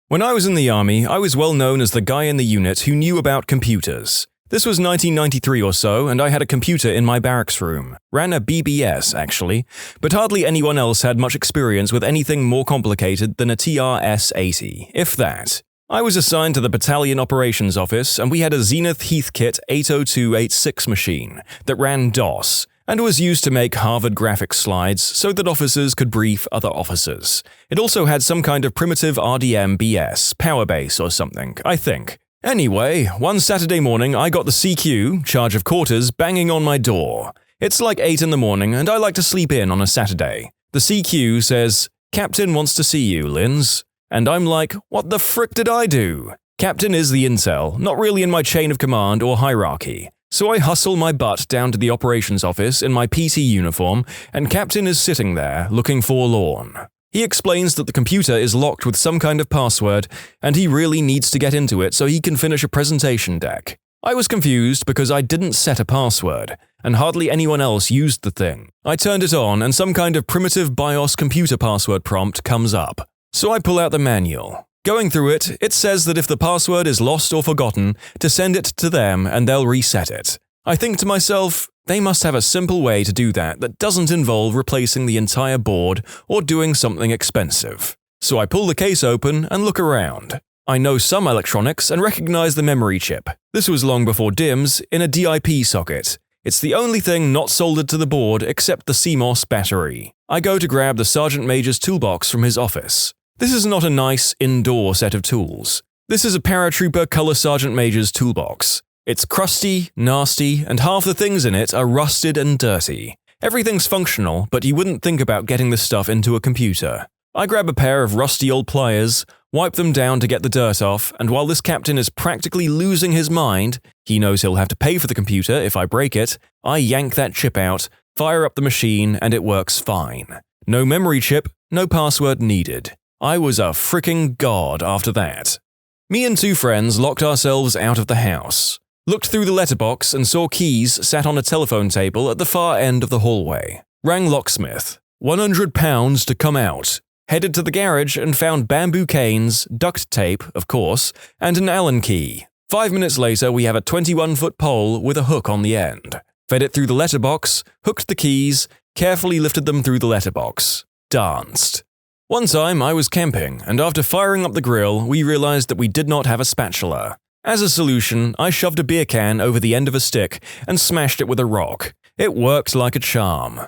A: When I was in the army, I was well known as the guy in the unit who knew about computers. This was 1993 or so, and I had a computer in my barracks room. Ran a BBS, actually, but hardly anyone else had much experience with anything more complicated than a TRS-80, if that. I was assigned to the battalion operations office, and we had a Zenith Heathkit 80286 machine that ran DOS, and was used to make Harvard graphics slides so that officers could brief other officers. It also had some kind of primitive RDM BS, Powerbase or something, I think. Anyway, one Saturday morning I got the CQ, charge of quarters, banging on my door. It's like 8 in the morning and I like to sleep in on a Saturday. The CQ says, "Captain wants to see you, Linz." And I'm like, what the frick did I do? Captain is the intel, not really in my chain of command or hierarchy. So I hustle my butt down to the operations office in my PT uniform, and Captain is sitting there, looking forlorn. He explains that the computer is locked with some kind of password, and he really needs to get into it so he can finish a presentation deck. I was confused because I didn't set a password, and hardly anyone else used the thing. I turned it on, and some kind of primitive BIOS computer password prompt comes up. So I pull out the manual. Going through it, it says that if the password is lost or forgotten, to send it to them and they'll reset it. I think to myself, they must have a simple way to do that doesn't involve replacing the entire board or doing something expensive. So I pull the case open and look around. I know some electronics and recognize the memory chip. This was long before DIMMs in a DIP socket. It's the only thing not soldered to the board except the CMOS battery. I go to grab the Sergeant Major's toolbox from his office. This is not a nice, indoor set of tools. This is a paratrooper Color Sergeant Major's toolbox. It's crusty, nasty, and half the things in it are rusted and dirty. Everything's functional, but you wouldn't think about getting this stuff into a computer. I grab a pair of rusty old pliers, wipe them down to get the dirt off, and while this captain is practically losing his mind, he knows he'll have to pay for the computer if I break it, I yank that chip out, fire up the machine, and it works fine. No memory chip, no password needed. I was a fricking god after that. Me and 2 friends locked ourselves out of the house. Looked through the letterbox and saw keys sat on a telephone table at the far end of the hallway. Rang locksmith. £100 to come out. Headed to the garage and found bamboo canes, duct tape, of course, and an Allen key. 5 minutes later, we have a 21-foot pole with a hook on the end. Fed it through the letterbox, hooked the keys, carefully lifted them through the letterbox. Danced. One time I was camping, and after firing up the grill, we realized that we did not have a spatula. As a solution, I shoved a beer can over the end of a stick and smashed it with a rock. It worked like a charm.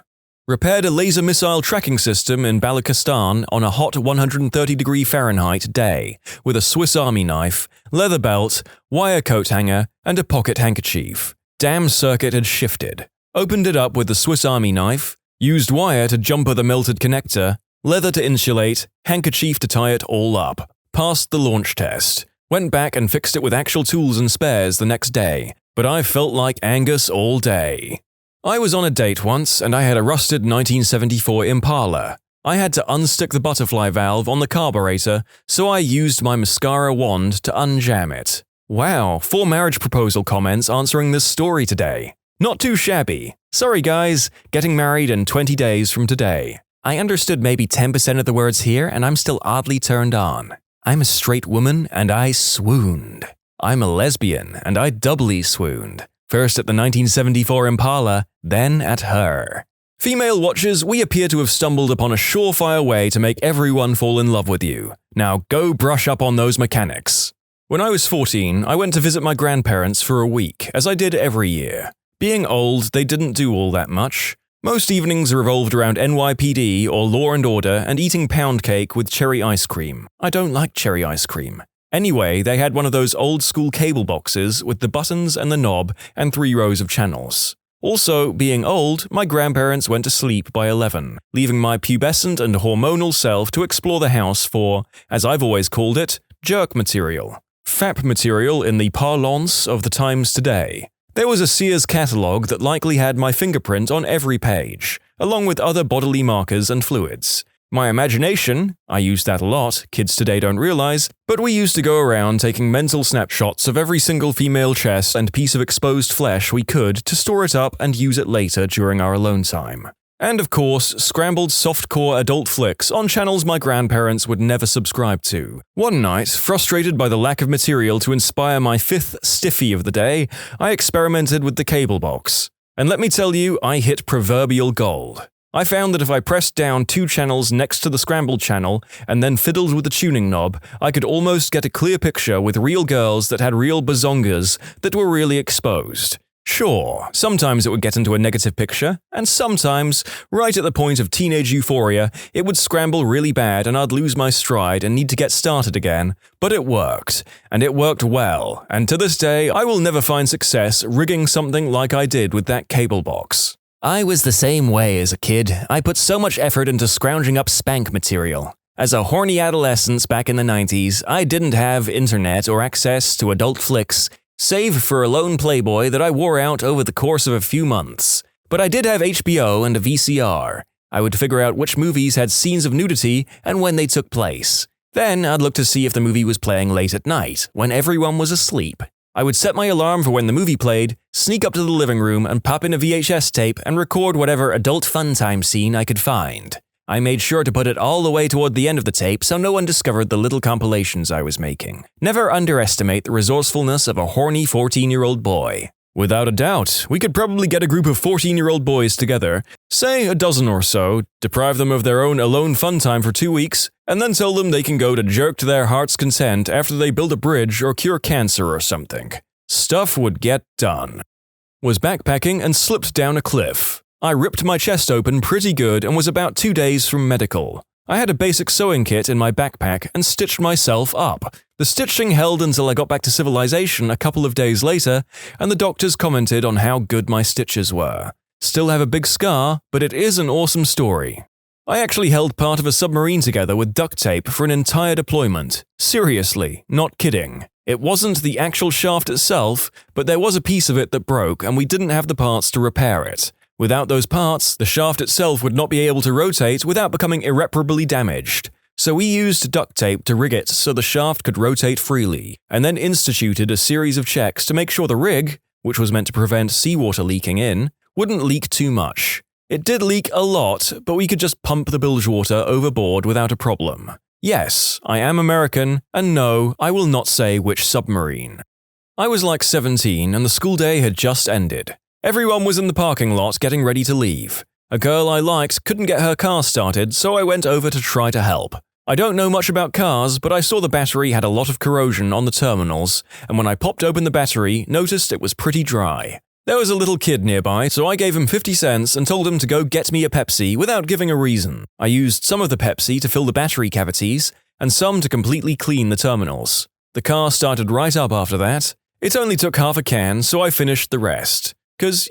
A: Repaired a laser missile tracking system in Balochistan on a hot 130 Fahrenheit day with a Swiss Army knife, leather belt, wire coat hanger, and a pocket handkerchief. Damn circuit had shifted. Opened it up with the Swiss Army knife, used wire to jumper the melted connector, leather to insulate, handkerchief to tie it all up. Passed the launch test. Went back and fixed it with actual tools and spares the next day, but I felt like Angus all day. I was on a date once and I had a rusted 1974 Impala. I had to unstick the butterfly valve on the carburetor, so I used my mascara wand to unjam it. Wow, 4 marriage proposal comments answering this story today. Not too shabby. Sorry guys, getting married in 20 days from today. I understood maybe 10% of the words here and I'm still oddly turned on. I'm a straight woman and I swooned. I'm a lesbian and I doubly swooned. First at the 1974 Impala, then at her. Female watchers, we appear to have stumbled upon a surefire way to make everyone fall in love with you. Now go brush up on those mechanics. When I was 14, I went to visit my grandparents for a week, as I did every year. Being old, they didn't do all that much. Most evenings revolved around NYPD or Law & Order and eating pound cake with cherry ice cream. I don't like cherry ice cream. Anyway, they had one of those old-school cable boxes with the buttons and the knob and 3 rows of channels. Also, being old, my grandparents went to sleep by 11, leaving my pubescent and hormonal self to explore the house for, as I've always called it, jerk material. Fap material in the parlance of the times today. There was a Sears catalogue that likely had my fingerprint on every page, along with other bodily markers and fluids. My imagination, I use that a lot, kids today don't realize, but we used to go around taking mental snapshots of every single female chest and piece of exposed flesh we could to store it up and use it later during our alone time. And of course, scrambled softcore adult flicks on channels my grandparents would never subscribe to. One night, frustrated by the lack of material to inspire my 5th stiffy of the day, I experimented with the cable box. And let me tell you, I hit proverbial gold. I found that if I pressed down 2 channels next to the scrambled channel and then fiddled with the tuning knob, I could almost get a clear picture with real girls that had real bazongas that were really exposed. Sure, sometimes it would get into a negative picture, and sometimes, right at the point of teenage euphoria, it would scramble really bad and I'd lose my stride and need to get started again. But it worked, and it worked well, and to this day, I will never find success rigging something like I did with that cable box. I was the same way as a kid. I put so much effort into scrounging up spank material. As a horny adolescent back in the 90s, I didn't have internet or access to adult flicks, save for a lone Playboy that I wore out over the course of a few months. But I did have HBO and a VCR. I would figure out which movies had scenes of nudity and when they took place. Then I'd look to see if the movie was playing late at night, when everyone was asleep. I would set my alarm for when the movie played, sneak up to the living room and pop in a VHS tape and record whatever adult fun time scene I could find. I made sure to put it all the way toward the end of the tape so no one discovered the little compilations I was making. Never underestimate the resourcefulness of a horny 14-year-old boy. Without a doubt, we could probably get a group of 14-year-old boys together, say a dozen or so, deprive them of their own alone fun time for 2 weeks, and then tell them they can go to jerk to their heart's content after they build a bridge or cure cancer or something. Stuff would get done. Was backpacking and slipped down a cliff. I ripped my chest open pretty good and was about 2 days from medical. I had a basic sewing kit in my backpack and stitched myself up. The stitching held until I got back to civilization a couple of days later, and the doctors commented on how good my stitches were. Still have a big scar, but it is an awesome story. I actually held part of a submarine together with duct tape for an entire deployment. Seriously, not kidding. It wasn't the actual shaft itself, but there was a piece of it that broke and we didn't have the parts to repair it. Without those parts, the shaft itself would not be able to rotate without becoming irreparably damaged. So we used duct tape to rig it so the shaft could rotate freely, and then instituted a series of checks to make sure the rig, which was meant to prevent seawater leaking in, wouldn't leak too much. It did leak a lot, but we could just pump the bilge water overboard without a problem. Yes, I am American, and no, I will not say which submarine. I was like 17 and the school day had just ended. Everyone was in the parking lot getting ready to leave. A girl I liked couldn't get her car started, so I went over to try to help. I don't know much about cars, but I saw the battery had a lot of corrosion on the terminals, and when I popped open the battery, noticed it was pretty dry. There was a little kid nearby, so I gave him 50 cents and told him to go get me a Pepsi without giving a reason. I used some of the Pepsi to fill the battery cavities, and some to completely clean the terminals. The car started right up after that. It only took half a can, so I finished the rest. 'Cause,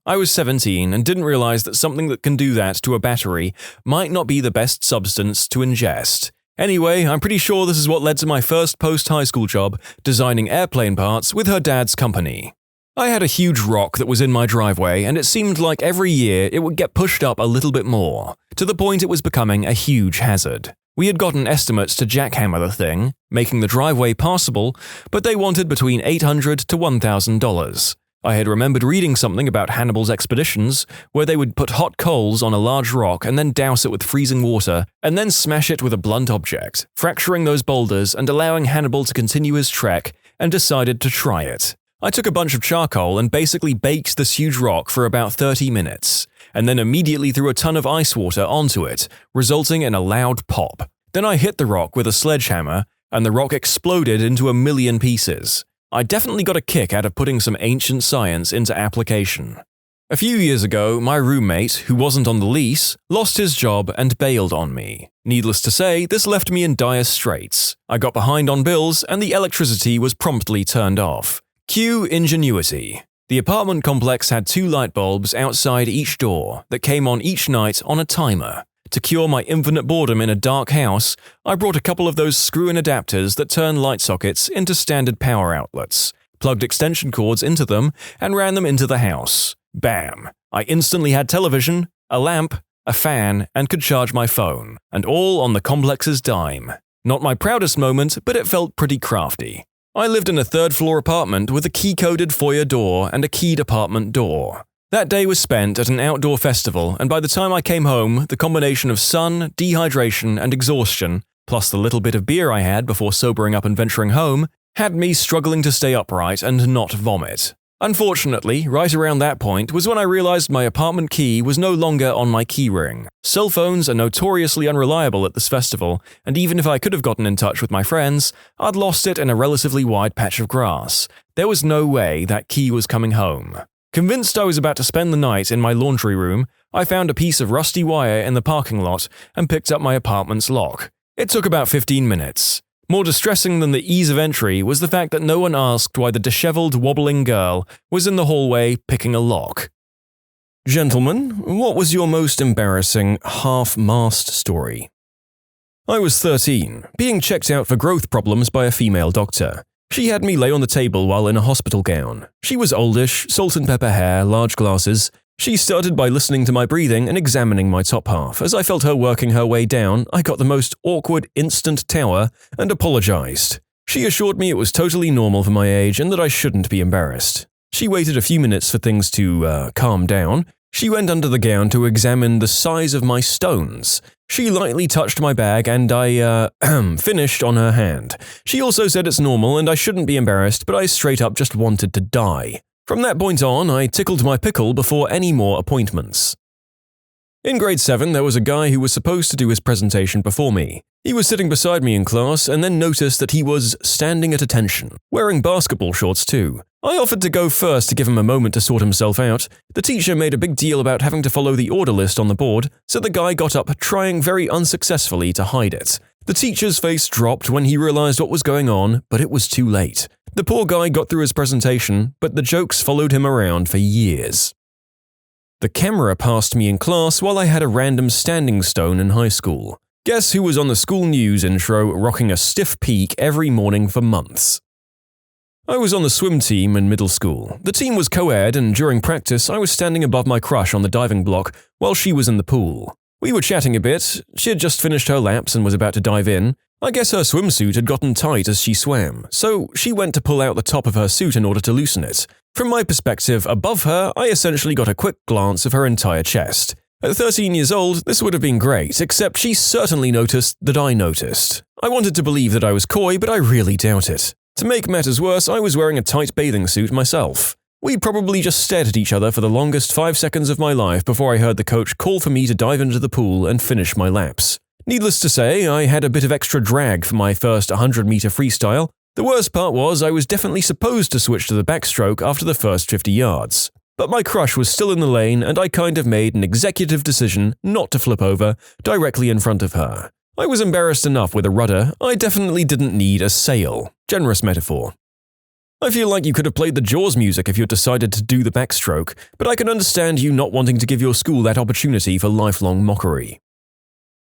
A: I was 17 and didn't realize that something that can do that to a battery might not be the best substance to ingest. Anyway, I'm pretty sure this is what led to my first post-high school job, designing airplane parts with her dad's company. I had a huge rock that was in my driveway, and it seemed like every year it would get pushed up a little bit more, to the point it was becoming a huge hazard. We had gotten estimates to jackhammer the thing, making the driveway passable, but they wanted between $800 to $1,000. I had remembered reading something about Hannibal's expeditions, where they would put hot coals on a large rock and then douse it with freezing water, and then smash it with a blunt object, fracturing those boulders and allowing Hannibal to continue his trek, and decided to try it. I took a bunch of charcoal and basically baked this huge rock for about 30 minutes, and then immediately threw a ton of ice water onto it, resulting in a loud pop. Then I hit the rock with a sledgehammer, and the rock exploded into a million pieces. I definitely got a kick out of putting some ancient science into application. A few years ago, my roommate, who wasn't on the lease, lost his job and bailed on me. Needless to say, this left me in dire straits. I got behind on bills and the electricity was promptly turned off. Cue ingenuity. The apartment complex had 2 light bulbs outside each door that came on each night on a timer. To cure my infinite boredom in a dark house, I brought a couple of those screw-in adapters that turn light sockets into standard power outlets, plugged extension cords into them, and ran them into the house. Bam! I instantly had television, a lamp, a fan, and could charge my phone, and all on the complex's dime. Not my proudest moment, but it felt pretty crafty. I lived in a 3rd-floor apartment with a key-coded foyer door and a keyed apartment door. That day was spent at an outdoor festival, and by the time I came home, the combination of sun, dehydration, and exhaustion, plus the little bit of beer I had before sobering up and venturing home, had me struggling to stay upright and not vomit. Unfortunately, right around that point was when I realized my apartment key was no longer on my keyring. Cell phones are notoriously unreliable at this festival, and even if I could have gotten in touch with my friends, I'd lost it in a relatively wide patch of grass. There was no way that key was coming home. Convinced I was about to spend the night in my laundry room, I found a piece of rusty wire in the parking lot and picked up my apartment's lock. It took about 15 minutes. More distressing than the ease of entry was the fact that no one asked why the disheveled, wobbling girl was in the hallway picking a lock. Gentlemen, what was your most embarrassing half-mast story? I was 13, being checked out for growth problems by a female doctor. She had me lay on the table while in a hospital gown. She was oldish, salt and pepper hair, large glasses. She started by listening to my breathing and examining my top half. As I felt her working her way down, I got the most awkward instant tower and apologized. She assured me it was totally normal for my age and that I shouldn't be embarrassed. She waited a few minutes for things to calm down. She went under the gown to examine the size of my stones. She lightly touched my bag and I finished on her hand. She also said it's normal and I shouldn't be embarrassed, but I straight up just wanted to die. From that point on, I tickled my pickle before any more appointments. In grade 7, there was a guy who was supposed to do his presentation before me. He was sitting beside me in class and then noticed that he was standing at attention, wearing basketball shorts too. I offered to go first to give him a moment to sort himself out. The teacher made a big deal about having to follow the order list on the board, so the guy got up, trying very unsuccessfully to hide it. The teacher's face dropped when he realized what was going on, but it was too late. The poor guy got through his presentation, but the jokes followed him around for years. The camera passed me in class while I had a random standing stone in high school. Guess who was on the school news intro rocking a stiff peak every morning for months? I was on the swim team in middle school. The team was co-ed and during practice I was standing above my crush on the diving block while she was in the pool. We were chatting a bit. She had just finished her laps and was about to dive in. I guess her swimsuit had gotten tight as she swam, so she went to pull out the top of her suit in order to loosen it. From my perspective above her, I essentially got a quick glance of her entire chest. At 13 years old, this would have been great, except she certainly noticed that I noticed. I wanted to believe that I was coy, but I really doubt it. To make matters worse, I was wearing a tight bathing suit myself. We probably just stared at each other for the longest 5 seconds of my life before I heard the coach call for me to dive into the pool and finish my laps. Needless to say, I had a bit of extra drag for my first 100-meter freestyle. The worst part was I was definitely supposed to switch to the backstroke after the first 50 yards. But my crush was still in the lane and I kind of made an executive decision not to flip over directly in front of her. I was embarrassed enough with a rudder, I definitely didn't need a sail. Generous metaphor. I feel like you could have played the Jaws music if you had decided to do the backstroke, but I can understand you not wanting to give your school that opportunity for lifelong mockery.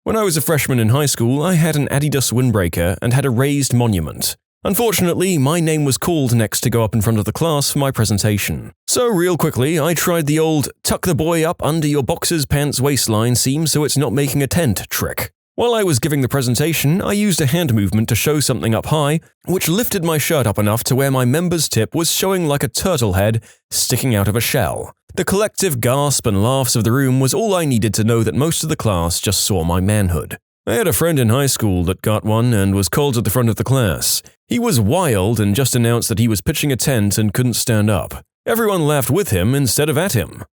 A: When I was a freshman in high school, I had an Adidas windbreaker and had a raised monument. Unfortunately, my name was called next to go up in front of the class for my presentation. So real quickly, I tried the old tuck the boy up under your boxer's pants waistline seam so it's not making a tent trick. While I was giving the presentation, I used a hand movement to show something up high, which lifted my shirt up enough to where my member's tip was showing like a turtle head sticking out of a shell. The collective gasp and laughs of the room was all I needed to know that most of the class just saw my manhood. I had a friend in high school that got one and was called to the front of the class. He was wild and just announced that he was pitching a tent and couldn't stand up. Everyone laughed with him instead of at him.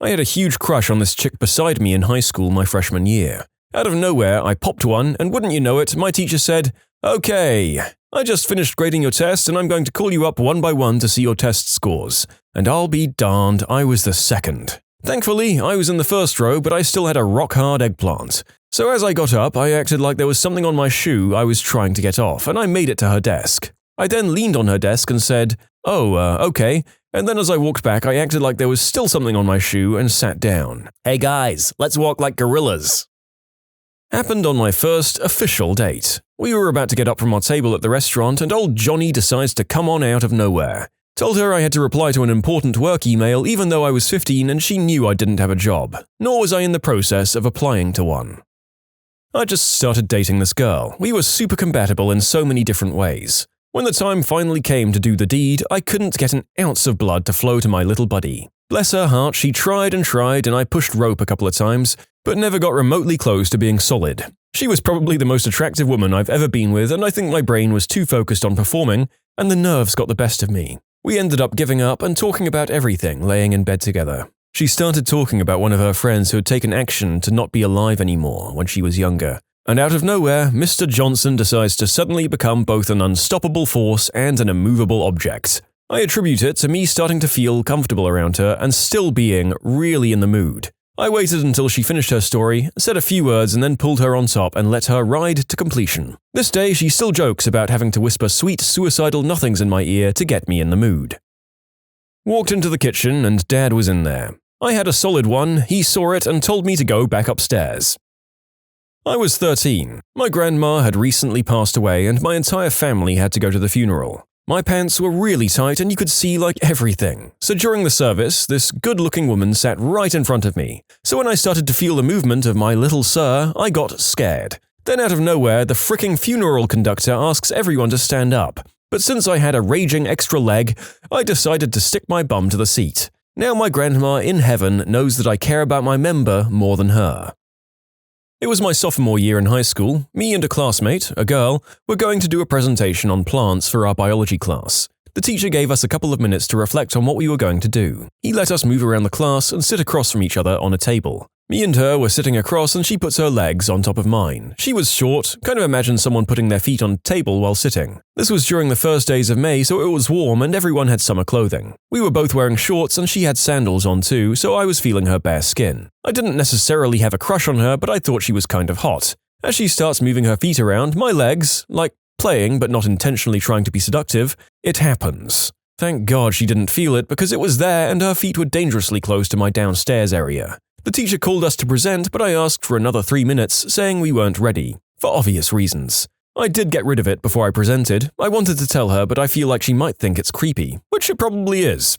A: I had a huge crush on this chick beside me in high school my freshman year. Out of nowhere, I popped one, and wouldn't you know it, my teacher said, "Okay, I just finished grading your test and I'm going to call you up one by one to see your test scores. And I'll be darned, I was the second. Thankfully, I was in the first row, but I still had a rock-hard eggplant. So as I got up, I acted like there was something on my shoe I was trying to get off, and I made it to her desk. I then leaned on her desk and said, okay. And then as I walked back, I acted like there was still something on my shoe and sat down. Hey guys, let's walk like gorillas. Happened on my first official date. We were about to get up from our table at the restaurant and old Johnny decides to come on out of nowhere. Told her I had to reply to an important work email even though I was 15 and she knew I didn't have a job, nor was I in the process of applying to one. I just started dating this girl. We were super compatible in so many different ways. When the time finally came to do the deed, I couldn't get an ounce of blood to flow to my little buddy. Bless her heart, she tried and I pushed rope a couple of times, but never got remotely close to being solid. She was probably the most attractive woman I've ever been with, and I think my brain was too focused on performing, and the nerves got the best of me. We ended up giving up and talking about everything, laying in bed together. She started talking about one of her friends who had taken action to not be alive anymore when she was younger. And out of nowhere, Mr. Johnson decides to suddenly become both an unstoppable force and an immovable object. I attribute it to me starting to feel comfortable around her and still being really in the mood. I waited until she finished her story, said a few words and then pulled her on top and let her ride to completion. This day she still jokes about having to whisper sweet suicidal nothings in my ear to get me in the mood. Walked into the kitchen and Dad was in there. I had a solid one, he saw it and told me to go back upstairs. I was 13. My grandma had recently passed away and my entire family had to go to the funeral. My pants were really tight and you could see like everything. So during the service, this good-looking woman sat right in front of me. So when I started to feel the movement of my little sir, I got scared. Then out of nowhere, the fricking funeral conductor asks everyone to stand up. But since I had a raging extra leg, I decided to stick my bum to the seat. Now my grandma in heaven knows that I care about my member more than her. It was my sophomore year in high school. Me and a classmate, a girl, were going to do a presentation on plants for our biology class. The teacher gave us a couple of minutes to reflect on what we were going to do. He let us move around the class and sit across from each other on a table. Me and her were sitting across and she puts her legs on top of mine. She was short, kind of imagine someone putting their feet on a table while sitting. This was during the first days of May, so it was warm and everyone had summer clothing. We were both wearing shorts and she had sandals on too, so I was feeling her bare skin. I didn't necessarily have a crush on her, but I thought she was kind of hot. As she starts moving her feet around, my legs, like playing but not intentionally trying to be seductive, it happens. Thank God she didn't feel it because it was there and her feet were dangerously close to my downstairs area. The teacher called us to present, but I asked for another 3 minutes, saying we weren't ready, for obvious reasons. I did get rid of it before I presented. I wanted to tell her, but I feel like she might think it's creepy, which it probably is.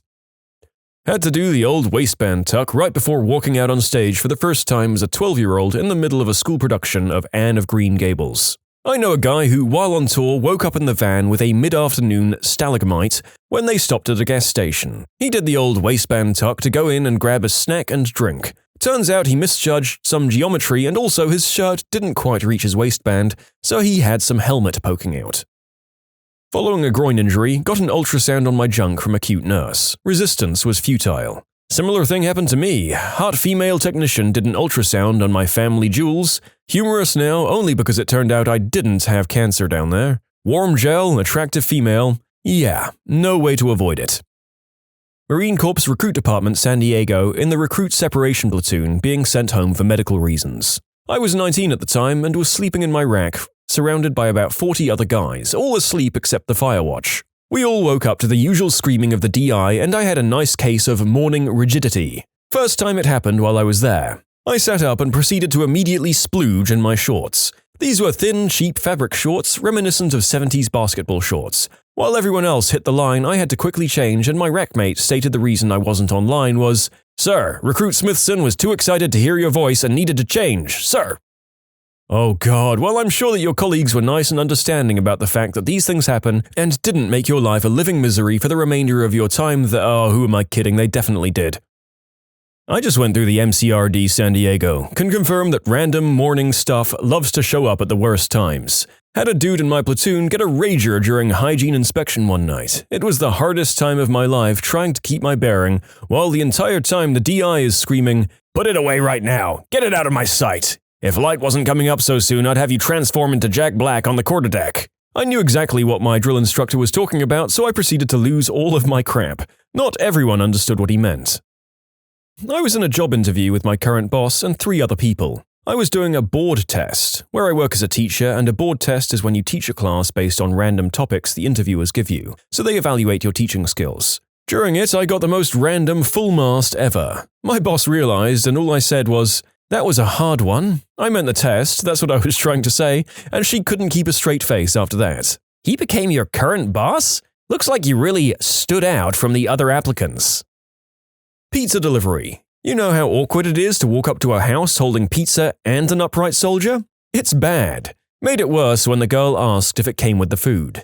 A: Had to do the old waistband tuck right before walking out on stage for the first time as a 12-year-old in the middle of a school production of Anne of Green Gables. I know a guy who, while on tour, woke up in the van with a mid-afternoon stalagmite when they stopped at a gas station. He did the old waistband tuck to go in and grab a snack and drink. Turns out he misjudged some geometry and also his shirt didn't quite reach his waistband, so he had some helmet poking out. Following a groin injury, got an ultrasound on my junk from a cute nurse. Resistance was futile. Similar thing happened to me. Hot female technician did an ultrasound on my family jewels. Humorous now only because it turned out I didn't have cancer down there. Warm gel, attractive female. Yeah, no way to avoid it. Marine Corps Recruit Department San Diego in the recruit separation platoon being sent home for medical reasons. I was 19 at the time and was sleeping in my rack, surrounded by about 40 other guys, all asleep except the fire watch. We all woke up to the usual screaming of the DI and I had a nice case of morning rigidity. First time it happened while I was there. I sat up and proceeded to immediately splooge in my shorts. These were thin, cheap fabric shorts reminiscent of 70s basketball shorts. While everyone else hit the line, I had to quickly change and my rackmate stated the reason I wasn't online was, "Sir, Recruit Smithson was too excited to hear your voice and needed to change, sir." Oh God, well I'm sure that your colleagues were nice and understanding about the fact that these things happen and didn't make your life a living misery for the remainder of your time who am I kidding, they definitely did. I just went through the MCRD San Diego, can confirm that random morning stuff loves to show up at the worst times. Had a dude in my platoon get a rager during hygiene inspection one night. It was the hardest time of my life trying to keep my bearing, while the entire time the DI is screaming, "Put it away right now! Get it out of my sight! If light wasn't coming up so soon, I'd have you transform into Jack Black on the quarterdeck." I knew exactly what my drill instructor was talking about, so I proceeded to lose all of my crap. Not everyone understood what he meant. I was in a job interview with my current boss and 3 other people. I was doing a board test, where I work as a teacher, and a board test is when you teach a class based on random topics the interviewers give you, so they evaluate your teaching skills. During it, I got the most random full-mast ever. My boss realized, and all I said was, "That was a hard one. I meant the test, that's what I was trying to say," and she couldn't keep a straight face after that. "He became your current boss? Looks like you really stood out from the other applicants." Pizza delivery. You know how awkward it is to walk up to a house holding pizza and an upright soldier? It's bad. Made it worse when the girl asked if it came with the food.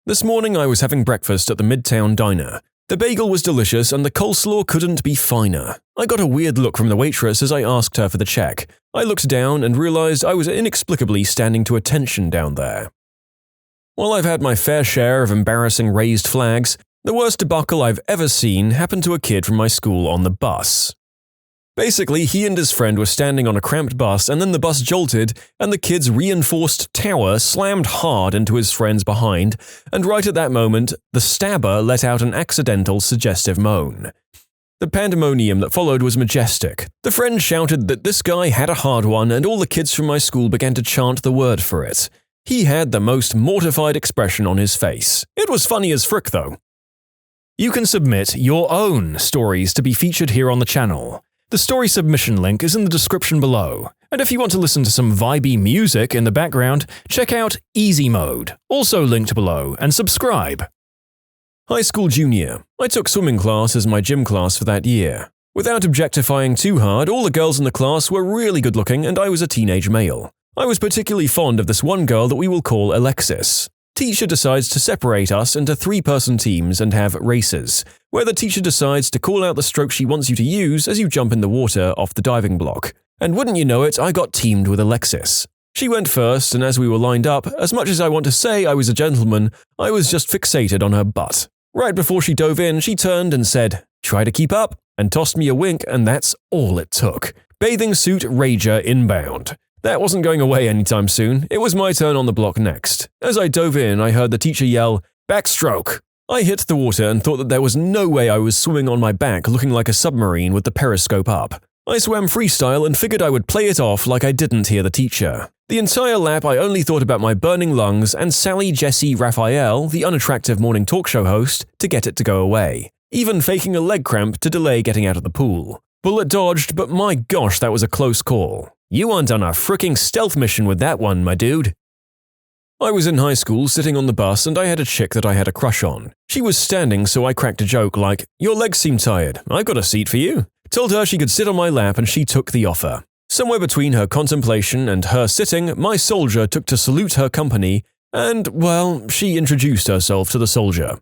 A: This morning I was having breakfast at the Midtown Diner. The bagel was delicious and the coleslaw couldn't be finer. I got a weird look from the waitress as I asked her for the check. I looked down and realized I was inexplicably standing to attention down there. While I've had my fair share of embarrassing raised flags, the worst debacle I've ever seen happened to a kid from my school on the bus. Basically, he and his friend were standing on a cramped bus and then the bus jolted and the kid's reinforced tower slammed hard into his friend's behind, and right at that moment, the stabber let out an accidental suggestive moan. The pandemonium that followed was majestic. The friend shouted that this guy had a hard one and all the kids from my school began to chant the word for it. He had the most mortified expression on his face. It was funny as frick though. You can submit your own stories to be featured here on the channel. The story submission link is in the description below, and if you want to listen to some vibey music in the background, check out easymode, also linked below, and subscribe. High school junior. I took swimming class as my gym class for that year. Without objectifying too hard, all the girls in the class were really good looking and I was a teenage male. I was particularly fond of this one girl that we will call Alexis. Teacher decides to separate us into 3-person teams and have races, where the teacher decides to call out the stroke she wants you to use as you jump in the water off the diving block. And wouldn't you know it, I got teamed with Alexis. She went first, and as we were lined up, as much as I want to say I was a gentleman, I was just fixated on her butt. Right before she dove in, she turned and said, "Try to keep up," and tossed me a wink, and that's all it took. Bathing suit rager inbound. That wasn't going away anytime soon. It was my turn on the block next. As I dove in, I heard the teacher yell, "Backstroke!" I hit the water and thought that there was no way I was swimming on my back looking like a submarine with the periscope up. I swam freestyle and figured I would play it off like I didn't hear the teacher. The entire lap I only thought about my burning lungs and Sally Jessie Raphael, the unattractive morning talk show host, to get it to go away. Even faking a leg cramp to delay getting out of the pool. Bullet dodged, but my gosh, that was a close call. You weren't on a fricking stealth mission with that one, my dude. I was in high school sitting on the bus and I had a chick that I had a crush on. She was standing, so I cracked a joke like, "Your legs seem tired, I've got a seat for you." Told her she could sit on my lap and she took the offer. Somewhere between her contemplation and her sitting, my soldier took to salute her company and, well, she introduced herself to the soldier.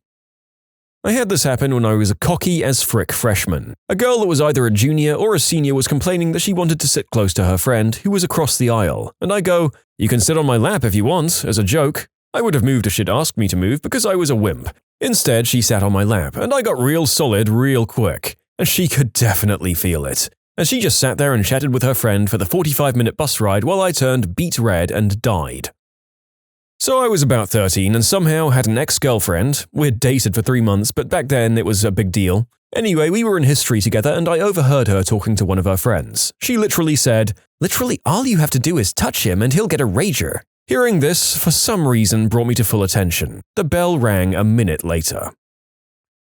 A: I had this happen when I was a cocky as frick freshman. A girl that was either a junior or a senior was complaining that she wanted to sit close to her friend, who was across the aisle, and I go, "You can sit on my lap if you want," as a joke. I would have moved if she'd asked me to move because I was a wimp. Instead, she sat on my lap, and I got real solid real quick, and she could definitely feel it. And she just sat there and chatted with her friend for the 45-minute bus ride while I turned beet red and died. So I was about 13 and somehow had an ex-girlfriend. We'd dated for 3 months, but back then it was a big deal. Anyway, we were in history together and I overheard her talking to one of her friends. She literally said, "Literally all you have to do is touch him and he'll get a rager." Hearing this, for some reason, brought me to full attention. The bell rang a minute later.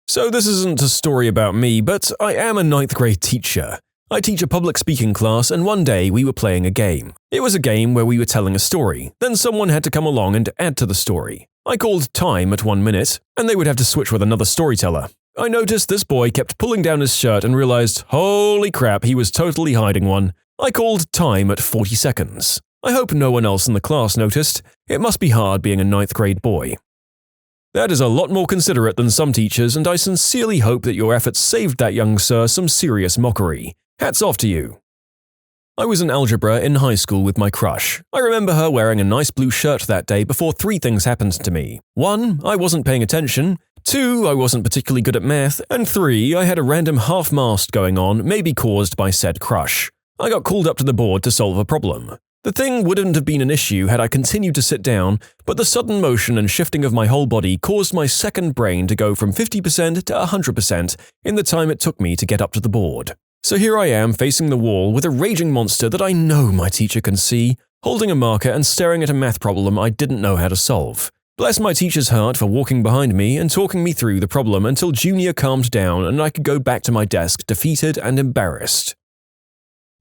A: So this isn't a story about me, but I am a 9th grade teacher. I teach a public speaking class and one day we were playing a game. It was a game where we were telling a story, then someone had to come along and add to the story. I called time at 1 minute, and they would have to switch with another storyteller. I noticed this boy kept pulling down his shirt and realized, holy crap, he was totally hiding one. I called time at 40 seconds. I hope no one else in the class noticed. It must be hard being a 9th grade boy. That is a lot more considerate than some teachers, and I sincerely hope that your efforts saved that young sir some serious mockery. Hats off to you. I was in algebra in high school with my crush. I remember her wearing a nice blue shirt that day before 3 things happened to me. 1, I wasn't paying attention. 2, I wasn't particularly good at math. And 3, I had a random half-mast going on, maybe caused by said crush. I got called up to the board to solve a problem. The thing wouldn't have been an issue had I continued to sit down, but the sudden motion and shifting of my whole body caused my second brain to go from 50% to 100% in the time it took me to get up to the board. So here I am facing the wall with a raging monster that I know my teacher can see, holding a marker and staring at a math problem I didn't know how to solve. Bless my teacher's heart for walking behind me and talking me through the problem until Junior calmed down and I could go back to my desk defeated and embarrassed.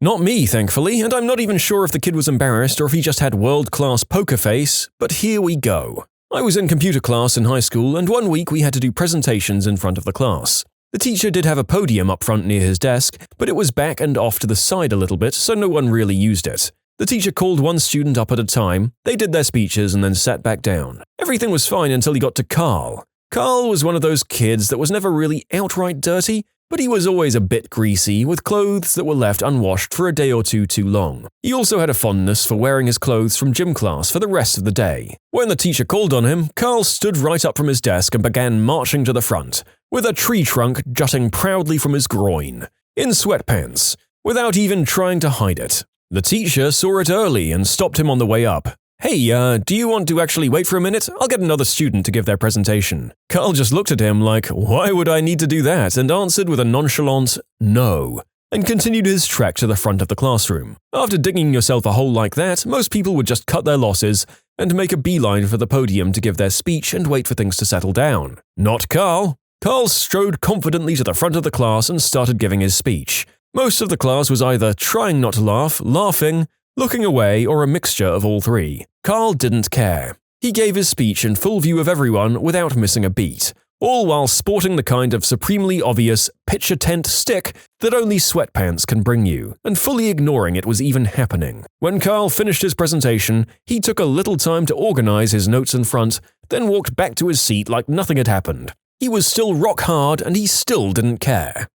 A: Not me, thankfully, and I'm not even sure if the kid was embarrassed or if he just had world-class poker face, but here we go. I was in computer class in high school, and one week we had to do presentations in front of the class. The teacher did have a podium up front near his desk, but it was back and off to the side a little bit, so no one really used it. The teacher called one student up at a time, they did their speeches and then sat back down. Everything was fine until he got to Carl. Carl was one of those kids that was never really outright dirty, but he was always a bit greasy, with clothes that were left unwashed for a day or two too long. He also had a fondness for wearing his clothes from gym class for the rest of the day. When the teacher called on him, Carl stood right up from his desk and began marching to the front, with a tree trunk jutting proudly from his groin, in sweatpants, without even trying to hide it. The teacher saw it early and stopped him on the way up. "Hey, do you want to actually wait for a minute? I'll get another student to give their presentation." Carl just looked at him like, why would I need to do that, and answered with a nonchalant, "No," and continued his trek to the front of the classroom. After digging yourself a hole like that, most people would just cut their losses and make a beeline for the podium to give their speech and wait for things to settle down. Not Carl. Carl strode confidently to the front of the class and started giving his speech. Most of the class was either trying not to laugh, laughing, looking away, or a mixture of all three. Carl didn't care. He gave his speech in full view of everyone without missing a beat, all while sporting the kind of supremely obvious pitch a tent stick that only sweatpants can bring you, and fully ignoring it was even happening. When Carl finished his presentation, he took a little time to organize his notes in front, then walked back to his seat like nothing had happened. He was still rock hard and he still didn't care.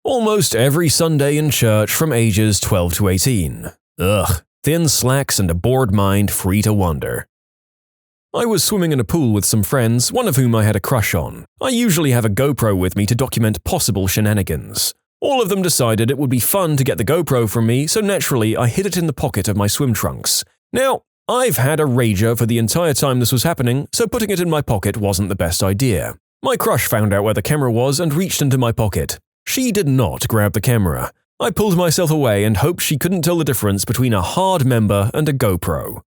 A: Almost every Sunday in church from ages 12 to 18. Ugh, thin slacks and a bored mind free to wander. I was swimming in a pool with some friends, one of whom I had a crush on. I usually have a GoPro with me to document possible shenanigans. All of them decided it would be fun to get the GoPro from me, so naturally I hid it in the pocket of my swim trunks. Now, I've had a rager for the entire time this was happening, so putting it in my pocket wasn't the best idea. My crush found out where the camera was and reached into my pocket. She did not grab the camera. I pulled myself away and hoped she couldn't tell the difference between a hard member and a GoPro.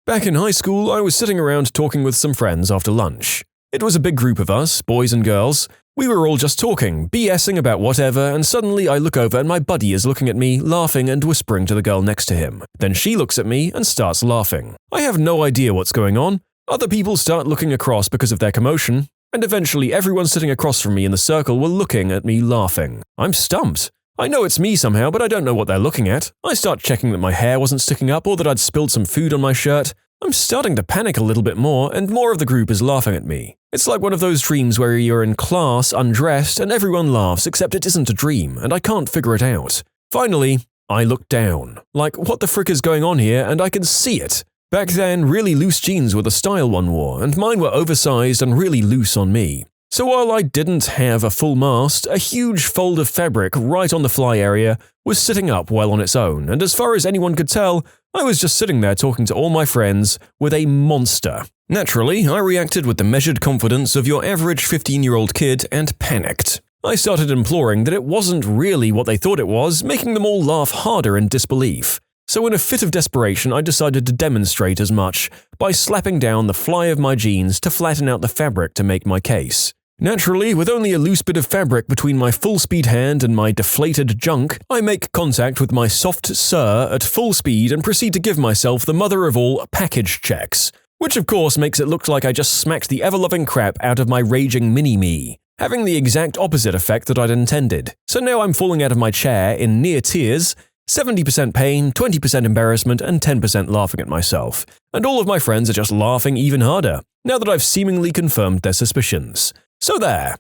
A: Back in high school, I was sitting around talking with some friends after lunch. It was a big group of us, boys and girls. We were all just talking, BSing about whatever, and suddenly I look over and my buddy is looking at me, laughing and whispering to the girl next to him. Then she looks at me and starts laughing. I have no idea what's going on. Other people start looking across because of their commotion, and eventually everyone sitting across from me in the circle were looking at me laughing. I'm stumped. I know it's me somehow, but I don't know what they're looking at. I start checking that my hair wasn't sticking up or that I'd spilled some food on my shirt. I'm starting to panic a little bit more, and more of the group is laughing at me. It's like one of those dreams where you're in class, undressed, and everyone laughs except it isn't a dream, and I can't figure it out. Finally, I look down. Like, what the frick is going on here, and I can see it. Back then, really loose jeans were the style one wore, and mine were oversized and really loose on me. So while I didn't have a full mast, a huge fold of fabric right on the fly area was sitting up well on its own, and as far as anyone could tell, I was just sitting there talking to all my friends with a monster. Naturally, I reacted with the measured confidence of your average 15-year-old kid and panicked. I started imploring that it wasn't really what they thought it was, making them all laugh harder in disbelief. So in a fit of desperation, I decided to demonstrate as much by slapping down the fly of my jeans to flatten out the fabric to make my case. Naturally, with only a loose bit of fabric between my full-speed hand and my deflated junk, I make contact with my soft sir at full speed and proceed to give myself the mother of all package checks, which of course makes it look like I just smacked the ever-loving crap out of my raging mini-me, having the exact opposite effect that I'd intended. So now I'm falling out of my chair in near tears, 70% pain, 20% embarrassment, and 10% laughing at myself. And all of my friends are just laughing even harder, now that I've seemingly confirmed their suspicions. So there.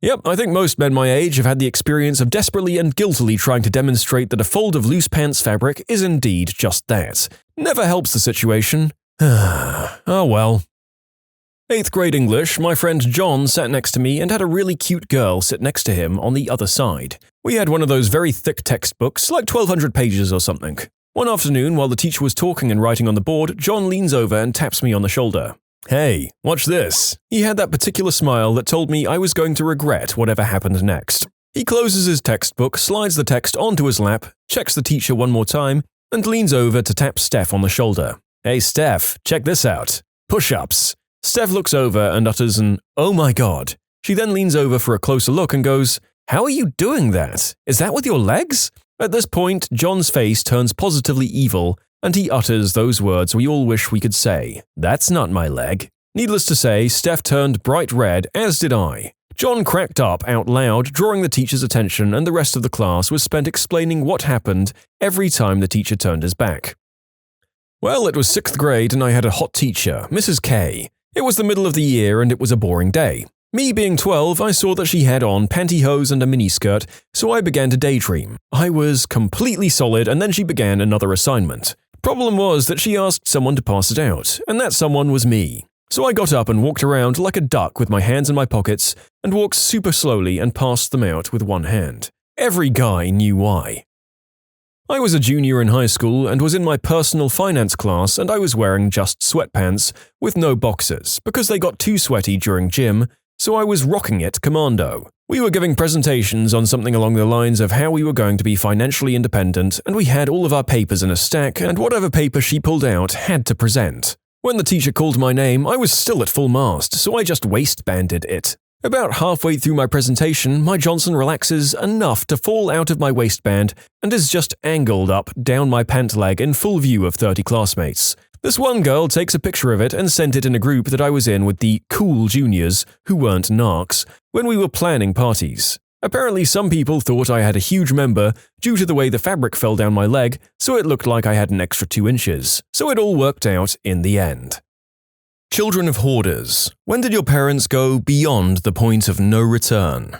A: Yep, I think most men my age have had the experience of desperately and guiltily trying to demonstrate that a fold of loose pants fabric is indeed just that. Never helps the situation. Oh well. 8th grade English, my friend John sat next to me and had a really cute girl sit next to him on the other side. We had one of those very thick textbooks, like 1,200 pages or something. One afternoon, while the teacher was talking and writing on the board, John leans over and taps me on the shoulder. "Hey, watch this." He had that particular smile that told me I was going to regret whatever happened next. He closes his textbook, slides the text onto his lap, checks the teacher one more time, and leans over to tap Steph on the shoulder. "Hey Steph, check this out. Push-ups." Steph looks over and utters an "Oh my god." She then leans over for a closer look and goes, "How are you doing that? Is that with your legs?" At this point, John's face turns positively evil, and he utters those words we all wish we could say. "That's not my leg." Needless to say, Steph turned bright red, as did I. John cracked up out loud, drawing the teacher's attention, and the rest of the class was spent explaining what happened every time the teacher turned his back. Well, it was 6th grade and I had a hot teacher, Mrs. K. It was the middle of the year and it was a boring day. Me being 12, I saw that she had on pantyhose and a miniskirt, so I began to daydream. I was completely solid and then she began another assignment. Problem was that she asked someone to pass it out, and that someone was me. So I got up and walked around like a duck with my hands in my pockets and walked super slowly and passed them out with one hand. Every guy knew why. I was a junior in high school and was in my personal finance class, and I was wearing just sweatpants with no boxers because they got too sweaty during gym, so I was rocking it commando. We were giving presentations on something along the lines of how we were going to be financially independent, and we had all of our papers in a stack, and whatever paper she pulled out had to present. When the teacher called my name, I was still at full mast, so I just waistbanded it. About halfway through my presentation, my Johnson relaxes enough to fall out of my waistband and is just angled up down my pant leg in full view of 30 classmates. This one girl takes a picture of it and sent it in a group that I was in with the cool juniors, who weren't narcs, when we were planning parties. Apparently some people thought I had a huge member due to the way the fabric fell down my leg, so it looked like I had an extra 2 inches. So it all worked out in the end. Children of hoarders. When did your parents go beyond the point of no return?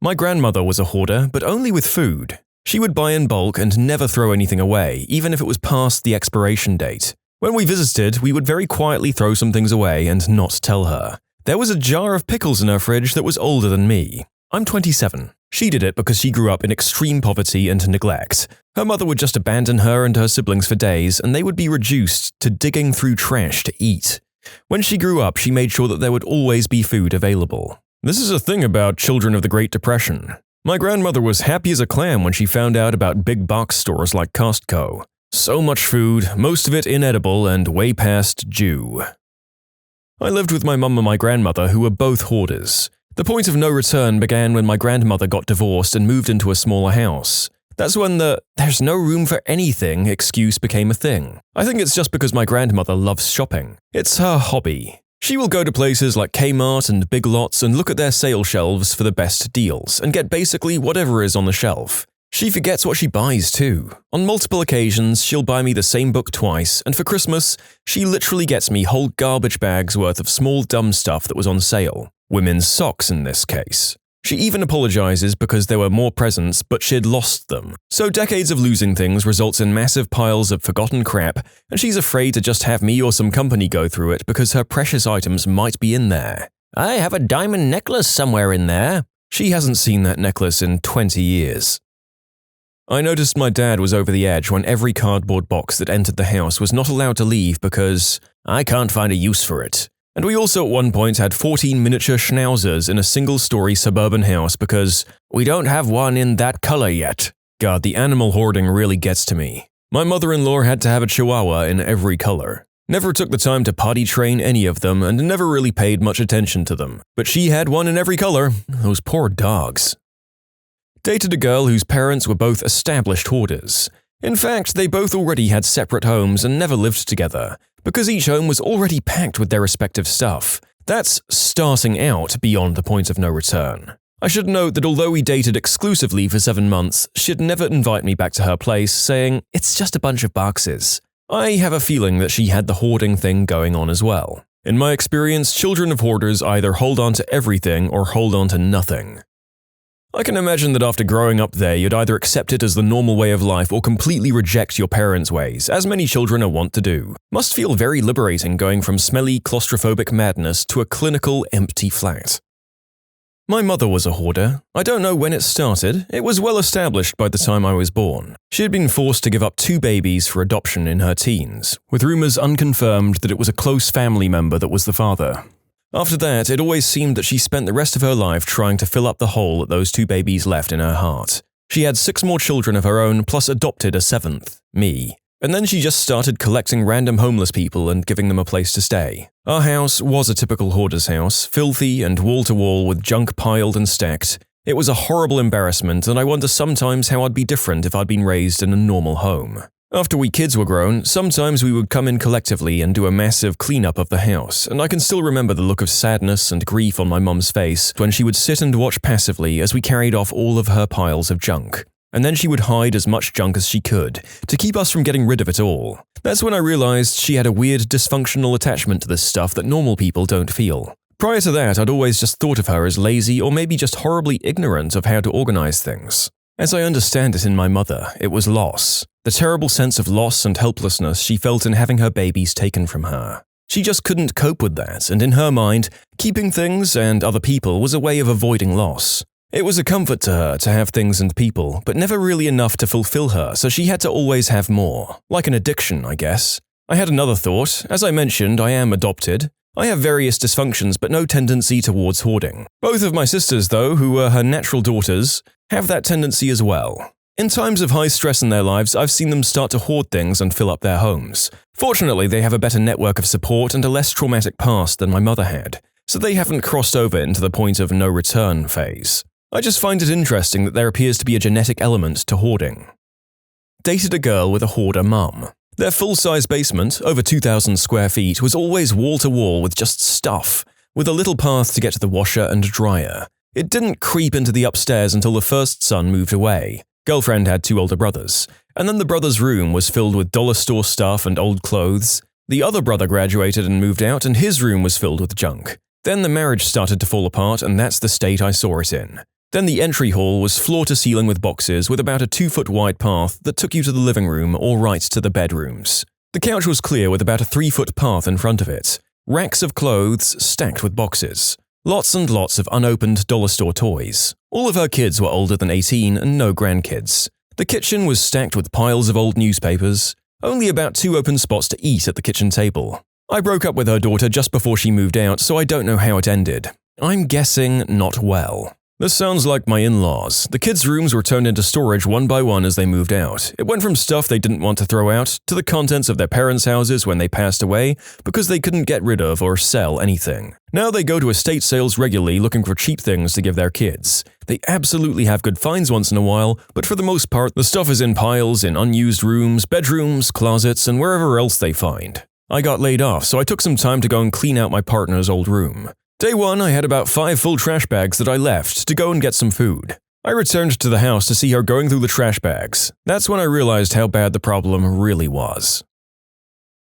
A: My grandmother was a hoarder, but only with food. She would buy in bulk and never throw anything away, even if it was past the expiration date. When we visited, we would very quietly throw some things away and not tell her. There was a jar of pickles in her fridge that was older than me. I'm 27. She did it because she grew up in extreme poverty and neglect. Her mother would just abandon her and her siblings for days, and they would be reduced to digging through trash to eat. When she grew up, she made sure that there would always be food available. This is a thing about children of the Great Depression. My grandmother was happy as a clam when she found out about big box stores like Costco. So much food, most of it inedible and way past due. I lived with my mum and my grandmother, who were both hoarders. The point of no return began when my grandmother got divorced and moved into a smaller house. That's when the "there's no room for anything" excuse became a thing. I think it's just because my grandmother loves shopping. It's her hobby. She will go to places like Kmart and Big Lots and look at their sale shelves for the best deals and get basically whatever is on the shelf. She forgets what she buys too. On multiple occasions, she'll buy me the same book twice, and for Christmas, she literally gets me whole garbage bags worth of small dumb stuff that was on sale. Women's socks in this case. She even apologizes because there were more presents, but she'd lost them. So decades of losing things results in massive piles of forgotten crap, and she's afraid to just have me or some company go through it because her precious items might be in there. "I have a diamond necklace somewhere in there." She hasn't seen that necklace in 20 years. I noticed my dad was over the edge when every cardboard box that entered the house was not allowed to leave because I can't find a use for it. And we also at one point had 14 miniature schnauzers in a single-story suburban house because we don't have one in that color yet. God, the animal hoarding really gets to me. My mother-in-law had to have a chihuahua in every color. Never took the time to potty train any of them and never really paid much attention to them. But she had one in every color. Those poor dogs. Dated a girl whose parents were both established hoarders. In fact, they both already had separate homes and never lived together, because each home was already packed with their respective stuff. That's starting out beyond the point of no return. I should note that although we dated exclusively for 7 months, she'd never invite me back to her place, saying, "It's just a bunch of boxes." I have a feeling that she had the hoarding thing going on as well. In my experience, children of hoarders either hold on to everything or hold on to nothing. I can imagine that after growing up there, you'd either accept it as the normal way of life or completely reject your parents' ways, as many children are wont to do. Must feel very liberating going from smelly, claustrophobic madness to a clinical, empty flat. My mother was a hoarder. I don't know when it started. It was well established by the time I was born. She had been forced to give up 2 babies for adoption in her teens, with rumors unconfirmed that it was a close family member that was the father. After that, it always seemed that she spent the rest of her life trying to fill up the hole that those 2 babies left in her heart. She had 6 more children of her own, plus adopted a 7th, me. And then she just started collecting random homeless people and giving them a place to stay. Our house was a typical hoarder's house, filthy and wall-to-wall with junk piled and stacked. It was a horrible embarrassment, and I wonder sometimes how I'd be different if I'd been raised in a normal home. After we kids were grown, sometimes we would come in collectively and do a massive cleanup of the house, and I can still remember the look of sadness and grief on my mum's face when she would sit and watch passively as we carried off all of her piles of junk. And then she would hide as much junk as she could, to keep us from getting rid of it all. That's when I realized she had a weird dysfunctional attachment to this stuff that normal people don't feel. Prior to that, I'd always just thought of her as lazy or maybe just horribly ignorant of how to organize things. As I understand it in my mother, it was loss. The terrible sense of loss and helplessness she felt in having her babies taken from her. She just couldn't cope with that, and in her mind, keeping things and other people was a way of avoiding loss. It was a comfort to her to have things and people, but never really enough to fulfill her, so she had to always have more. Like an addiction, I guess. I had another thought. As I mentioned, I am adopted. I have various dysfunctions, but no tendency towards hoarding. Both of my sisters, though, who were her natural daughters, have that tendency as well. In times of high stress in their lives, I've seen them start to hoard things and fill up their homes. Fortunately, they have a better network of support and a less traumatic past than my mother had, so they haven't crossed over into the point of no return phase. I just find it interesting that there appears to be a genetic element to hoarding. Dated a girl with a hoarder mum. Their full-size basement, over 2,000 square feet, was always wall-to-wall with just stuff, with a little path to get to the washer and dryer. It didn't creep into the upstairs until the first son moved away. Girlfriend had 2 older brothers, and then the brother's room was filled with dollar store stuff and old clothes. The other brother graduated and moved out, and his room was filled with junk. Then the marriage started to fall apart, and that's the state I saw it in. Then the entry hall was floor-to-ceiling with boxes with about a 2-foot wide path that took you to the living room or right to the bedrooms. The couch was clear with about a 3-foot path in front of it. Racks of clothes stacked with boxes. Lots and lots of unopened dollar store toys. All of her kids were older than 18 and no grandkids. The kitchen was stacked with piles of old newspapers. Only about 2 open spots to eat at the kitchen table. I broke up with her daughter just before she moved out, so I don't know how it ended. I'm guessing not well. This sounds like my in-laws. The kids' rooms were turned into storage one by one as they moved out. It went from stuff they didn't want to throw out to the contents of their parents' houses when they passed away because they couldn't get rid of or sell anything. Now they go to estate sales regularly looking for cheap things to give their kids. They absolutely have good finds once in a while, but for the most part, the stuff is in piles in unused rooms, bedrooms, closets, and wherever else they find. I got laid off, so I took some time to go and clean out my partner's old room. Day 1, I had about 5 full trash bags that I left to go and get some food. I returned to the house to see her going through the trash bags. That's when I realized how bad the problem really was.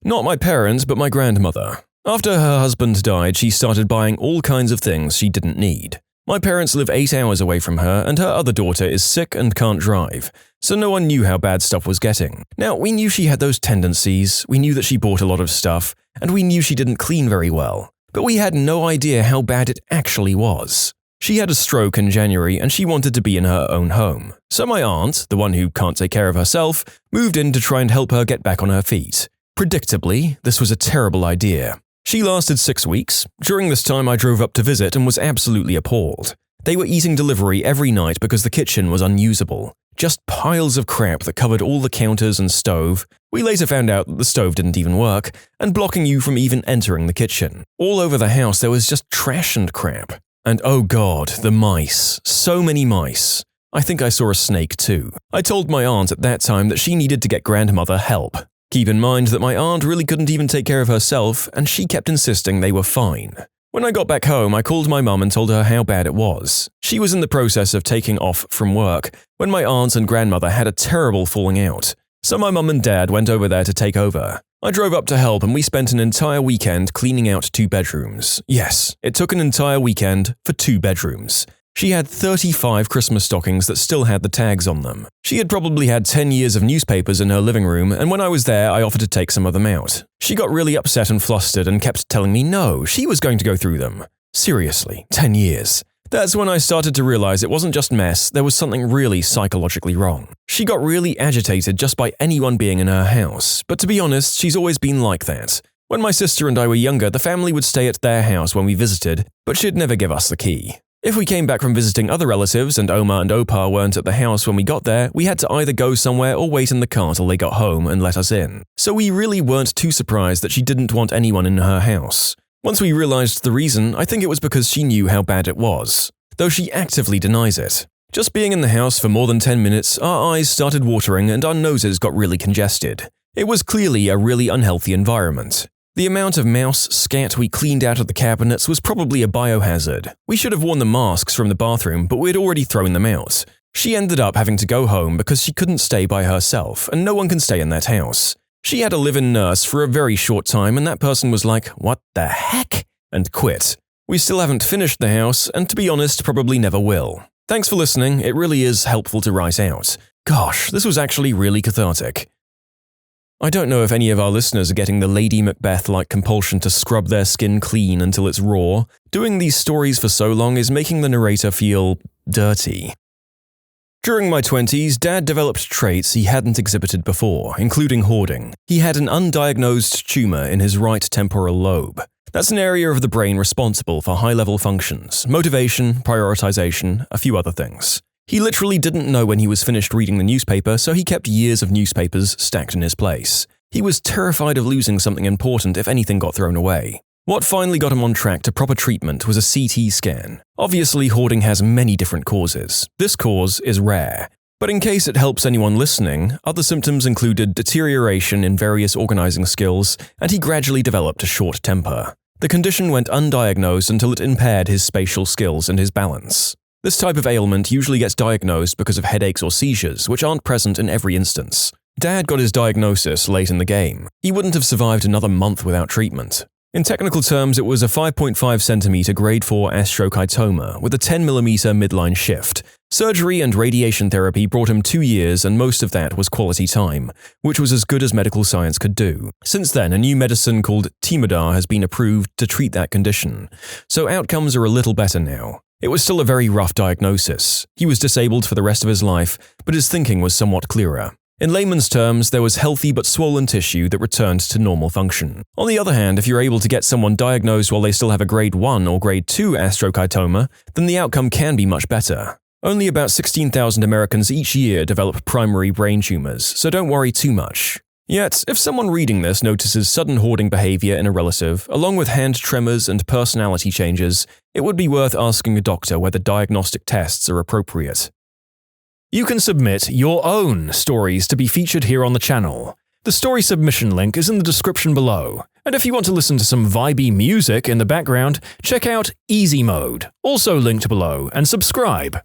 A: Not my parents, but my grandmother. After her husband died, she started buying all kinds of things she didn't need. My parents live 8 hours away from her, and her other daughter is sick and can't drive, so no one knew how bad stuff was getting. Now, we knew she had those tendencies, we knew that she bought a lot of stuff, and we knew she didn't clean very well. But we had no idea how bad it actually was. She had a stroke in January and she wanted to be in her own home. So my aunt, the one who can't take care of herself, moved in to try and help her get back on her feet. Predictably, this was a terrible idea. She lasted 6 weeks. During this time I drove up to visit and was absolutely appalled. They were eating delivery every night because the kitchen was unusable. Just piles of crap that covered all the counters and stove. We later found out that the stove didn't even work, and blocking you from even entering the kitchen. All over the house there was just trash and crap. And oh god, the mice. So many mice. I think I saw a snake too. I told my aunt at that time that she needed to get grandmother help. Keep in mind that my aunt really couldn't even take care of herself, and she kept insisting they were fine. When I got back home, I called my mum and told her how bad it was. She was in the process of taking off from work when my aunt and grandmother had a terrible falling out. So my mum and dad went over there to take over. I drove up to help and we spent an entire weekend cleaning out 2 bedrooms. Yes, it took an entire weekend for 2 bedrooms. She had 35 Christmas stockings that still had the tags on them. She had probably had 10 years of newspapers in her living room, and when I was there, I offered to take some of them out. She got really upset and flustered and kept telling me no, she was going to go through them. Seriously, 10 years. That's when I started to realize it wasn't just mess, there was something really psychologically wrong. She got really agitated just by anyone being in her house, but to be honest, she's always been like that. When my sister and I were younger, the family would stay at their house when we visited, but she'd never give us the key. If we came back from visiting other relatives and Oma and Opa weren't at the house when we got there, we had to either go somewhere or wait in the car till they got home and let us in. So we really weren't too surprised that she didn't want anyone in her house. Once we realized the reason, I think it was because she knew how bad it was, though she actively denies it. Just being in the house for more than 10 minutes, our eyes started watering and our noses got really congested. It was clearly a really unhealthy environment. The amount of mouse scat we cleaned out of the cabinets was probably a biohazard. We should have worn the masks from the bathroom, but we'd already thrown them out. She ended up having to go home because she couldn't stay by herself, and no one can stay in that house. She had a live-in nurse for a very short time, and that person was like, "What the heck?" and quit. We still haven't finished the house, and to be honest, probably never will. Thanks for listening, it really is helpful to write out. Gosh, this was actually really cathartic. I don't know if any of our listeners are getting the Lady Macbeth-like compulsion to scrub their skin clean until it's raw. Doing these stories for so long is making the narrator feel dirty. During my 20s, Dad developed traits he hadn't exhibited before, including hoarding. He had an undiagnosed tumor in his right temporal lobe. That's an area of the brain responsible for high-level functions, motivation, prioritization, a few other things. He literally didn't know when he was finished reading the newspaper, so he kept years of newspapers stacked in his place. He was terrified of losing something important if anything got thrown away. What finally got him on track to proper treatment was a CT scan. Obviously, hoarding has many different causes. This cause is rare. But in case it helps anyone listening, other symptoms included deterioration in various organizing skills, and he gradually developed a short temper. The condition went undiagnosed until it impaired his spatial skills and his balance. This type of ailment usually gets diagnosed because of headaches or seizures, which aren't present in every instance. Dad got his diagnosis late in the game. He wouldn't have survived another month without treatment. In technical terms, it was a 5.5 centimeter grade 4 astrocytoma with a 10mm midline shift. Surgery and radiation therapy brought him 2 years, and most of that was quality time, which was as good as medical science could do. Since then, a new medicine called Temodar has been approved to treat that condition, so outcomes are a little better now. It was still a very rough diagnosis. He was disabled for the rest of his life, but his thinking was somewhat clearer. In layman's terms, there was healthy but swollen tissue that returned to normal function. On the other hand, if you're able to get someone diagnosed while they still have a grade 1 or grade 2 astrocytoma, then the outcome can be much better. Only about 16,000 Americans each year develop primary brain tumors, so don't worry too much. Yet, if someone reading this notices sudden hoarding behavior in a relative, along with hand tremors and personality changes, it would be worth asking a doctor whether diagnostic tests are appropriate. You can submit your own stories to be featured here on the channel. The story submission link is in the description below, and if you want to listen to some vibey music in the background, check out easymode, also linked below, and subscribe.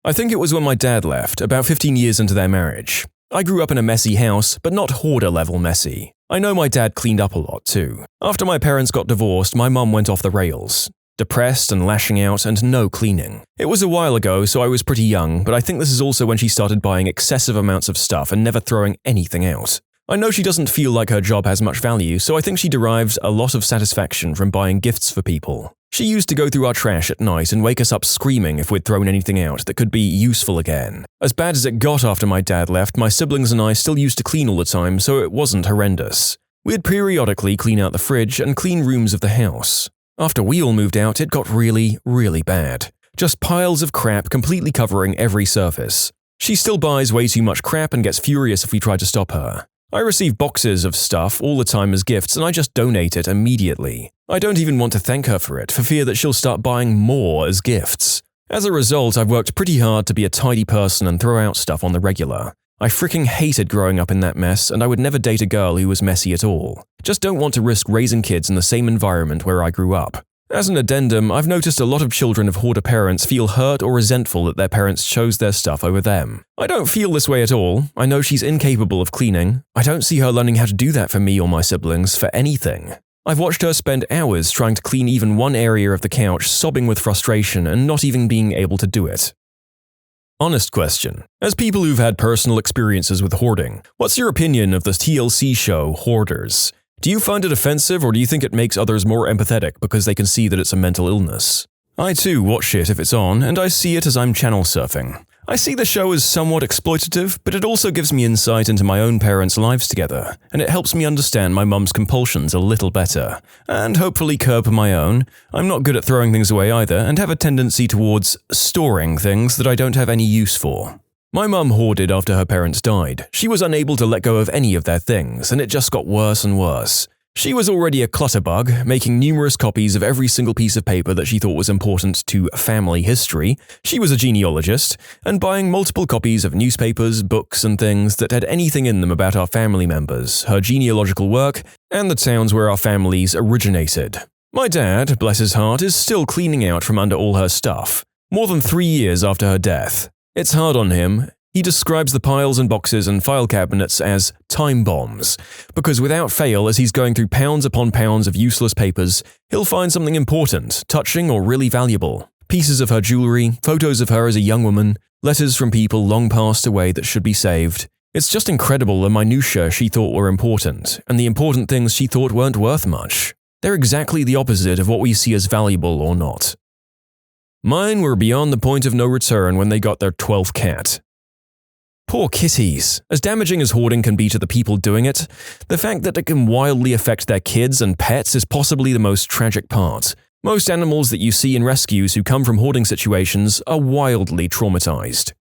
A: I think it was when my dad left, about 15 years into their marriage. I grew up in a messy house, but not hoarder-level messy. I know my dad cleaned up a lot, too. After my parents got divorced, my mum went off the rails. Depressed and lashing out and no cleaning. It was a while ago, so I was pretty young, but I think this is also when she started buying excessive amounts of stuff and never throwing anything out. I know she doesn't feel like her job has much value, so I think she derives a lot of satisfaction from buying gifts for people. She used to go through our trash at night and wake us up screaming if we'd thrown anything out that could be useful again. As bad as it got after my dad left, my siblings and I still used to clean all the time, so it wasn't horrendous. We'd periodically clean out the fridge and clean rooms of the house. After we all moved out, it got really, really bad. Just piles of crap completely covering every surface. She still buys way too much crap and gets furious if we try to stop her. I receive boxes of stuff all the time as gifts and I just donate it immediately. I don't even want to thank her for it, for fear that she'll start buying more as gifts. As a result, I've worked pretty hard to be a tidy person and throw out stuff on the regular. I freaking hated growing up in that mess, and I would never date a girl who was messy at all. Just don't want to risk raising kids in the same environment where I grew up. As an addendum, I've noticed a lot of children of hoarder parents feel hurt or resentful that their parents chose their stuff over them. I don't feel this way at all. I know she's incapable of cleaning. I don't see her learning how to do that for me or my siblings for anything. I've watched her spend hours trying to clean even one area of the couch, sobbing with frustration and not even being able to do it. Honest question. As people who've had personal experiences with hoarding, what's your opinion of the TLC show Hoarders? Do you find it offensive, or do you think it makes others more empathetic because they can see that it's a mental illness? I too watch it if it's on, and I see it as I'm channel surfing. I see the show as somewhat exploitative, but it also gives me insight into my own parents' lives together, and it helps me understand my mum's compulsions a little better, and hopefully curb my own. I'm not good at throwing things away either, and have a tendency towards storing things that I don't have any use for. My mum hoarded after her parents died. She was unable to let go of any of their things, and it just got worse and worse. She was already a clutterbug, making numerous copies of every single piece of paper that she thought was important to family history. She was a genealogist, and buying multiple copies of newspapers, books, and things that had anything in them about our family members, her genealogical work, and the towns where our families originated. My dad, bless his heart, is still cleaning out from under all her stuff, more than 3 years after her death. It's hard on him. He describes the piles and boxes and file cabinets as time bombs, because without fail, as he's going through pounds upon pounds of useless papers, he'll find something important, touching, or really valuable. Pieces of her jewelry, photos of her as a young woman, letters from people long passed away that should be saved. It's just incredible the minutiae she thought were important, and the important things she thought weren't worth much. They're exactly the opposite of what we see as valuable or not. Mine were beyond the point of no return when they got their 12th cat. Poor kitties. As damaging as hoarding can be to the people doing it, the fact that it can wildly affect their kids and pets is possibly the most tragic part. Most animals that you see in rescues who come from hoarding situations are wildly traumatized.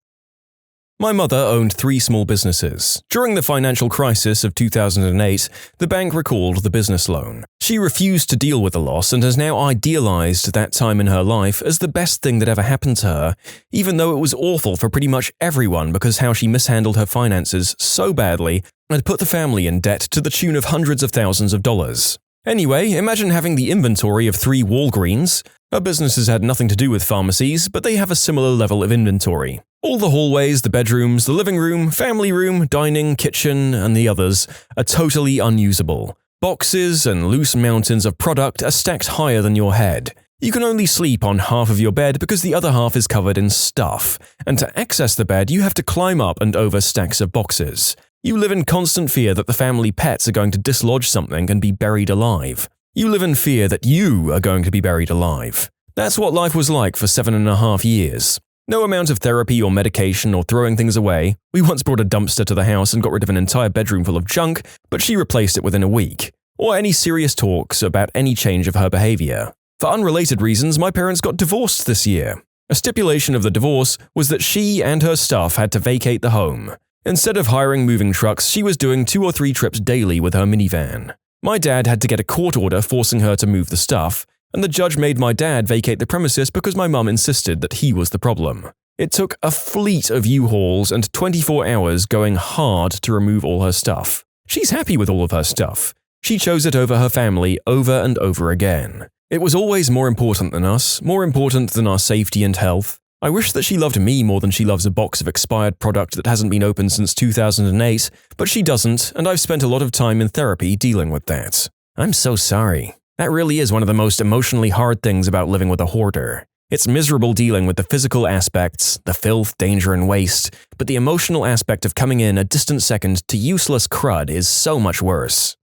A: My mother owned 3 small businesses. During the financial crisis of 2008, the bank recalled the business loan. She refused to deal with the loss and has now idealized that time in her life as the best thing that ever happened to her, even though it was awful for pretty much everyone because how she mishandled her finances so badly and put the family in debt to the tune of hundreds of thousands of dollars. Anyway, imagine having the inventory of 3 Walgreens. Her businesses had nothing to do with pharmacies, but they have a similar level of inventory. All the hallways, the bedrooms, the living room, family room, dining, kitchen, and the others are totally unusable. Boxes and loose mountains of product are stacked higher than your head. You can only sleep on half of your bed because the other half is covered in stuff, and to access the bed you have to climb up and over stacks of boxes. You live in constant fear that the family pets are going to dislodge something and be buried alive. You live in fear that you are going to be buried alive. That's what life was like for 7.5 years. No amount of therapy or medication or throwing things away. We once brought a dumpster to the house and got rid of an entire bedroom full of junk, but she replaced it within a week. Or any serious talks about any change of her behavior. For unrelated reasons, my parents got divorced this year. A stipulation of the divorce was that she and her stuff had to vacate the home. Instead of hiring moving trucks, she was doing 2 or 3 trips daily with her minivan. My dad had to get a court order forcing her to move the stuff, and the judge made my dad vacate the premises because my mum insisted that he was the problem. It took a fleet of U-Hauls and 24 hours going hard to remove all her stuff. She's happy with all of her stuff. She chose it over her family over and over again. It was always more important than us, more important than our safety and health. I wish that she loved me more than she loves a box of expired product that hasn't been opened since 2008, but she doesn't, and I've spent a lot of time in therapy dealing with that. I'm so sorry. That really is one of the most emotionally hard things about living with a hoarder. It's miserable dealing with the physical aspects, the filth, danger, and waste, but the emotional aspect of coming in a distant second to useless crud is so much worse.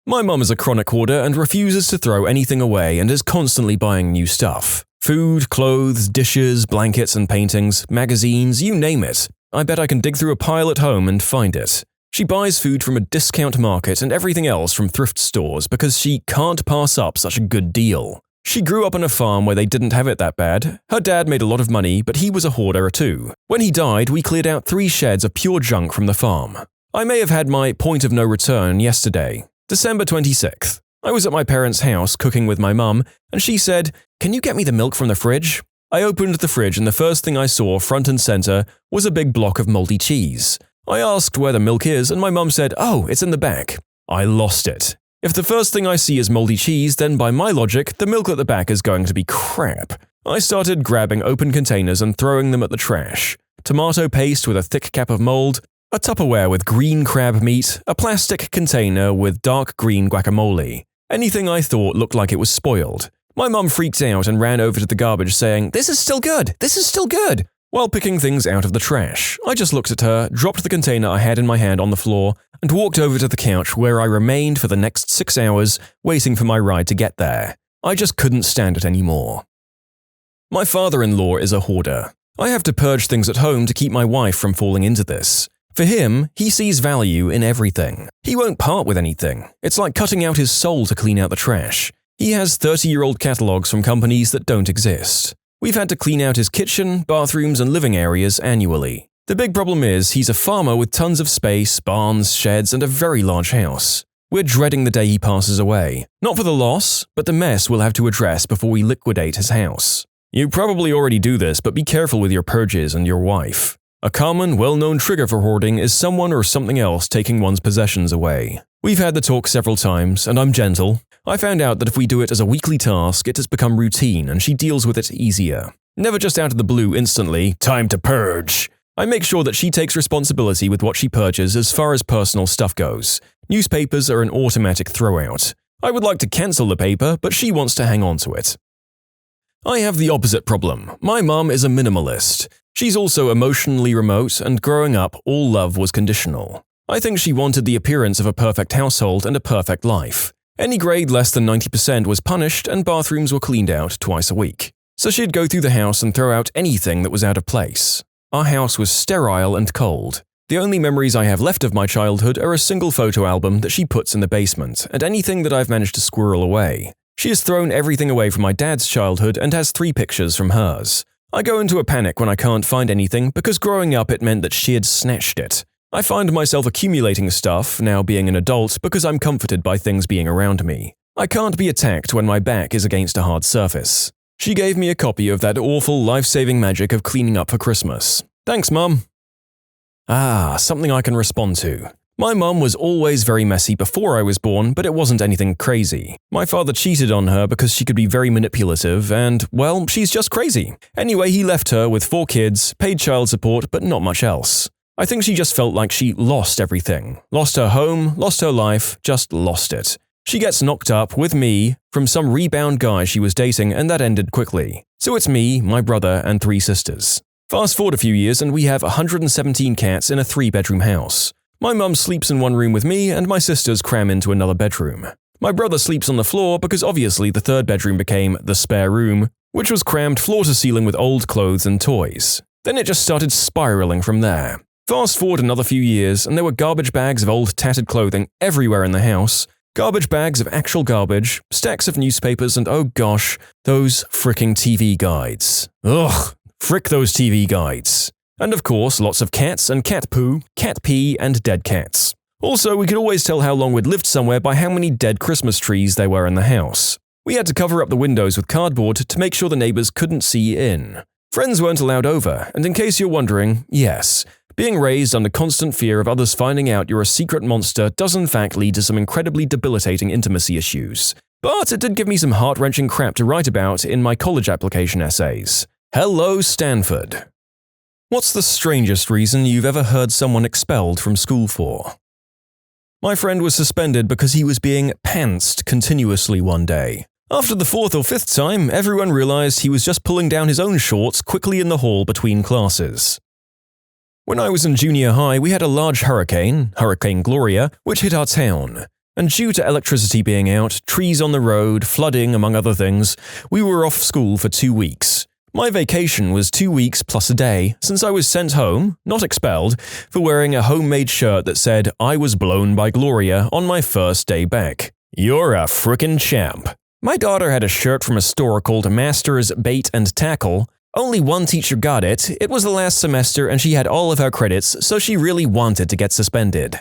A: My mum is a chronic hoarder and refuses to throw anything away and is constantly buying new stuff. Food, clothes, dishes, blankets and paintings, magazines, you name it. I bet I can dig through a pile at home and find it. She buys food from a discount market and everything else from thrift stores because she can't pass up such a good deal. She grew up on a farm where they didn't have it that bad. Her dad made a lot of money, but he was a hoarder too. When he died, we cleared out 3 sheds of pure junk from the farm. I may have had my point of no return yesterday. December 26th. I was at my parents' house cooking with my mum, and she said, "Can you get me the milk from the fridge?" I opened the fridge and the first thing I saw front and center was a big block of moldy cheese. I asked where the milk is and my mum said, "Oh, it's in the back." I lost it. If the first thing I see is moldy cheese, then by my logic, the milk at the back is going to be crap. I started grabbing open containers and throwing them at the trash. Tomato paste with a thick cap of mold, a Tupperware with green crab meat, a plastic container with dark green guacamole. Anything I thought looked like it was spoiled. My mum freaked out and ran over to the garbage saying, "This is still good! This is still good!" While picking things out of the trash. I just looked at her, dropped the container I had in my hand on the floor, and walked over to the couch where I remained for the next 6 hours, waiting for my ride to get there. I just couldn't stand it anymore. My father-in-law is a hoarder. I have to purge things at home to keep my wife from falling into this. For him, he sees value in everything. He won't part with anything. It's like cutting out his soul to clean out the trash. He has 30-year-old catalogs from companies that don't exist. We've had to clean out his kitchen, bathrooms, and living areas annually. The big problem is he's a farmer with tons of space, barns, sheds, and a very large house. We're dreading the day he passes away. Not for the loss, but the mess we'll have to address before we liquidate his house. You probably already do this, but be careful with your purges and your wife. A common, well-known trigger for hoarding is someone or something else taking one's possessions away. We've had the talk several times, and I'm gentle. I found out that if we do it as a weekly task, it has become routine and she deals with it easier. Never just out of the blue instantly, time to purge. I make sure that she takes responsibility with what she purges as far as personal stuff goes. Newspapers are an automatic throwout. I would like to cancel the paper, but she wants to hang on to it. I have the opposite problem. My mom is a minimalist. She's also emotionally remote, and growing up, all love was conditional. I think she wanted the appearance of a perfect household and a perfect life. Any grade less than 90% was punished and bathrooms were cleaned out twice a week. So she'd go through the house and throw out anything that was out of place. Our house was sterile and cold. The only memories I have left of my childhood are a single photo album that she puts in the basement and anything that I've managed to squirrel away. She has thrown everything away from my dad's childhood and has 3 pictures from hers. I go into a panic when I can't find anything because growing up it meant that she had snatched it. I find myself accumulating stuff, now being an adult, because I'm comforted by things being around me. I can't be attacked when my back is against a hard surface. She gave me a copy of that awful life-saving magic of cleaning up for Christmas. Thanks, Mum. Something I can respond to. My mum was always very messy before I was born, but it wasn't anything crazy. My father cheated on her because she could be very manipulative and, well, she's just crazy. Anyway, he left her with 4 kids, paid child support, but not much else. I think she just felt like she lost everything. Lost her home, lost her life, just lost it. She gets knocked up, with me, from some rebound guy she was dating, and that ended quickly. So it's me, my brother, and 3 sisters. Fast forward a few years and we have 117 cats in a 3-bedroom house. My mum sleeps in one room with me and my sisters cram into another bedroom. My brother sleeps on the floor because obviously the 3rd bedroom became the spare room, which was crammed floor to ceiling with old clothes and toys. Then it just started spiraling from there. Fast forward another few years and there were garbage bags of old tattered clothing everywhere in the house, garbage bags of actual garbage, stacks of newspapers, and oh gosh, those fricking TV guides. Ugh, frick those TV guides. And of course, lots of cats and cat poo, cat pee, and dead cats. Also, we could always tell how long we'd lived somewhere by how many dead Christmas trees there were in the house. We had to cover up the windows with cardboard to make sure the neighbors couldn't see in. Friends weren't allowed over, and in case you're wondering, yes, being raised under constant fear of others finding out you're a secret monster does in fact lead to some incredibly debilitating intimacy issues. But it did give me some heart-wrenching crap to write about in my college application essays. Hello, Stanford. What's the strangest reason you've ever heard someone expelled from school for? My friend was suspended because he was being pantsed continuously one day. After the 4th or 5th time, everyone realized he was just pulling down his own shorts quickly in the hall between classes. When I was in junior high, we had a large hurricane, Hurricane Gloria, which hit our town. And due to electricity being out, trees on the road, flooding, among other things, we were off school for 2 weeks. My vacation was 2 weeks plus a day, since I was sent home, not expelled, for wearing a homemade shirt that said, "I was blown by Gloria" on my first day back. You're a frickin' champ. My daughter had a shirt from a store called Masters Bait and Tackle. Only one teacher got it. It was the last semester and she had all of her credits, so she really wanted to get suspended.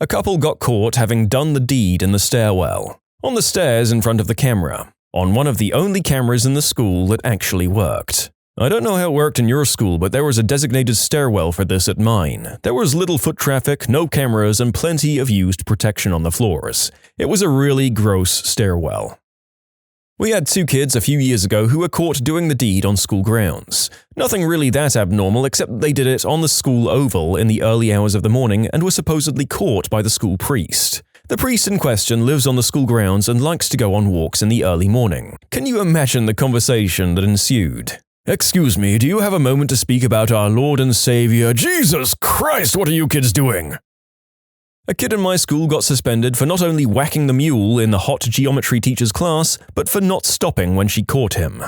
A: A couple got caught having done the deed in the stairwell, on the stairs in front of the camera, on one of the only cameras in the school that actually worked. I don't know how it worked in your school, but there was a designated stairwell for this at mine. There was little foot traffic, no cameras, and plenty of used protection on the floors. It was a really gross stairwell. We had 2 kids a few years ago who were caught doing the deed on school grounds. Nothing really that abnormal except they did it on the school oval in the early hours of the morning and were supposedly caught by the school priest. The priest in question lives on the school grounds and likes to go on walks in the early morning. Can you imagine the conversation that ensued? "Excuse me, do you have a moment to speak about our Lord and Savior? Jesus Christ, what are you kids doing?" A kid in my school got suspended for not only whacking the mule in the hot geometry teacher's class, but for not stopping when she caught him.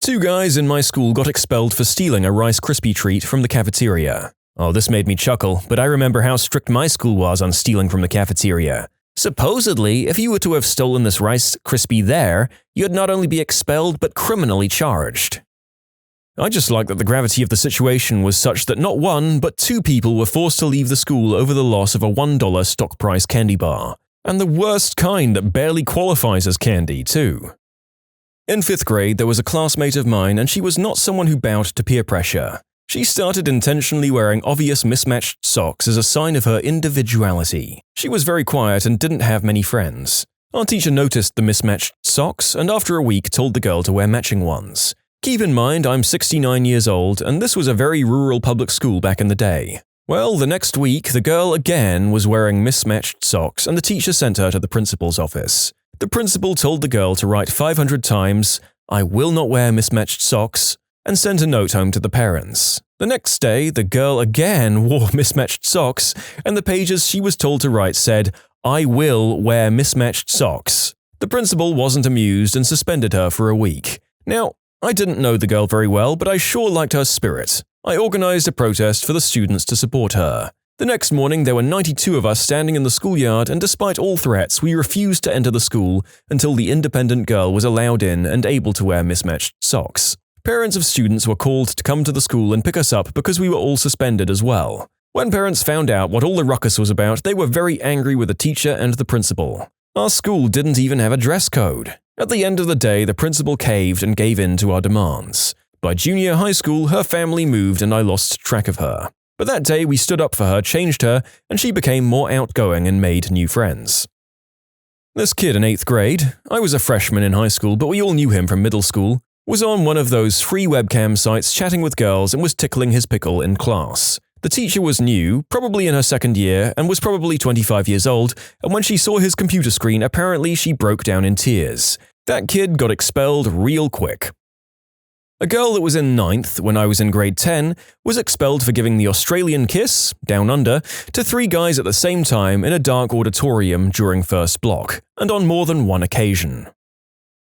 A: 2 guys in my school got expelled for stealing a Rice Krispie treat from the cafeteria. Oh, this made me chuckle, but I remember how strict my school was on stealing from the cafeteria. Supposedly, if you were to have stolen this Rice Krispie there, you'd not only be expelled but criminally charged. I just like that the gravity of the situation was such that not 1 but 2 people were forced to leave the school over the loss of a $1 stock price candy bar. And the worst kind that barely qualifies as candy, too. In 5th grade, there was a classmate of mine and she was not someone who bowed to peer pressure. She started intentionally wearing obvious mismatched socks as a sign of her individuality. She was very quiet and didn't have many friends. Our teacher noticed the mismatched socks and after a week told the girl to wear matching ones. Keep in mind, I'm 69 years old and this was a very rural public school back in the day. Well, the next week, the girl again was wearing mismatched socks and the teacher sent her to the principal's office. The principal told the girl to write 500 times, "I will not wear mismatched socks," and sent a note home to the parents. The next day, the girl again wore mismatched socks and the pages she was told to write said, "I will wear mismatched socks." The principal wasn't amused and suspended her for a week. Now, I didn't know the girl very well, but I sure liked her spirit. I organized a protest for the students to support her. The next morning, there were 92 of us standing in the schoolyard, and despite all threats, we refused to enter the school until the independent girl was allowed in and able to wear mismatched socks. Parents of students were called to come to the school and pick us up because we were all suspended as well. When parents found out what all the ruckus was about, they were very angry with the teacher and the principal. Our school didn't even have a dress code. At the end of the day, the principal caved and gave in to our demands. By junior high school, her family moved and I lost track of her. But that day we stood up for her, changed her, and she became more outgoing and made new friends. This kid in 8th grade, I was a freshman in high school but we all knew him from middle school, was on one of those free webcam sites chatting with girls and was tickling his pickle in class. The teacher was new, probably in her 2nd year, and was probably 25 years old, and when she saw his computer screen, apparently she broke down in tears. That kid got expelled real quick. A girl that was in 9th when I was in grade 10 was expelled for giving the Australian kiss, down under, to 3 guys at the same time in a dark auditorium during first block, and on more than one occasion.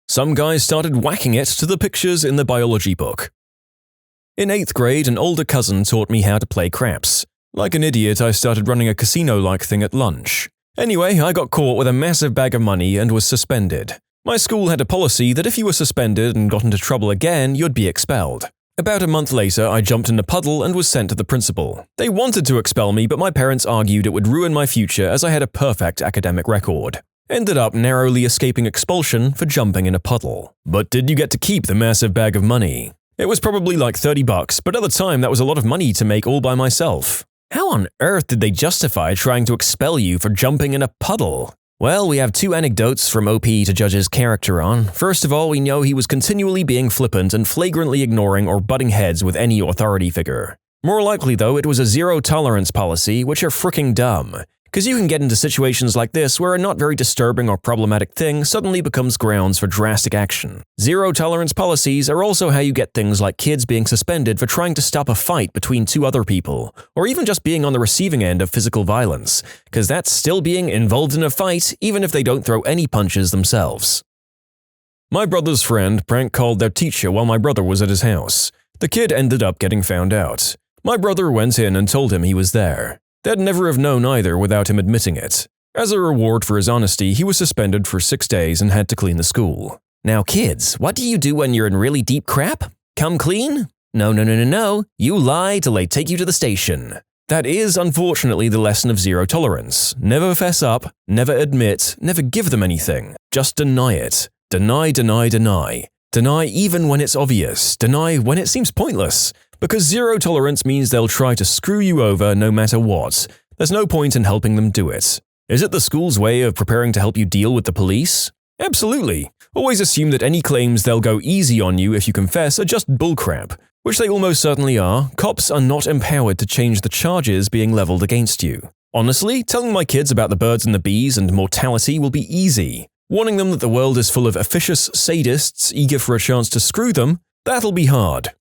A: Some guys started whacking it to the pictures in the biology book. In 8th grade, an older cousin taught me how to play craps. Like an idiot, I started running a casino-like thing at lunch. Anyway, I got caught with a massive bag of money and was suspended. My school had a policy that if you were suspended and got into trouble again, you'd be expelled. About a month later, I jumped in a puddle and was sent to the principal. They wanted to expel me, but my parents argued it would ruin my future as I had a perfect academic record. Ended up narrowly escaping expulsion for jumping in a puddle. But did you get to keep the massive bag of money? It was probably like $30, but at the time that was a lot of money to make all by myself. How on earth did they justify trying to expel you for jumping in a puddle? Well, we have 2 anecdotes from OP to judge his character on. First of all, we know he was continually being flippant and flagrantly ignoring or butting heads with any authority figure. More likely though, it was a zero-tolerance policy, which are fricking dumb. Because you can get into situations like this where a not very disturbing or problematic thing suddenly becomes grounds for drastic action. Zero-tolerance policies are also how you get things like kids being suspended for trying to stop a fight between 2 other people, or even just being on the receiving end of physical violence, because that's still being involved in a fight even if they don't throw any punches themselves. My brother's friend prank-called their teacher while my brother was at his house. The kid ended up getting found out. My brother went in and told him he was there. They'd never have known either without him admitting it. As a reward for his honesty, he was suspended for 6 days and had to clean the school. Now kids, what do you do when you're in really deep crap? Come clean? No. You lie till they take you to the station. That is, unfortunately, the lesson of zero tolerance. Never fess up, never admit, never give them anything. Just deny it. Deny. Deny even when it's obvious. Deny when it seems pointless. Because zero tolerance means they'll try to screw you over no matter what. There's no point in helping them do it. Is it the school's way of preparing to help you deal with the police? Absolutely. Always assume that any claims they'll go easy on you if you confess are just bullcrap, which they almost certainly are. Cops are not empowered to change the charges being leveled against you. Honestly, telling my kids about the birds and the bees and mortality will be easy. Warning them that the world is full of officious sadists eager for a chance to screw them, that'll be hard.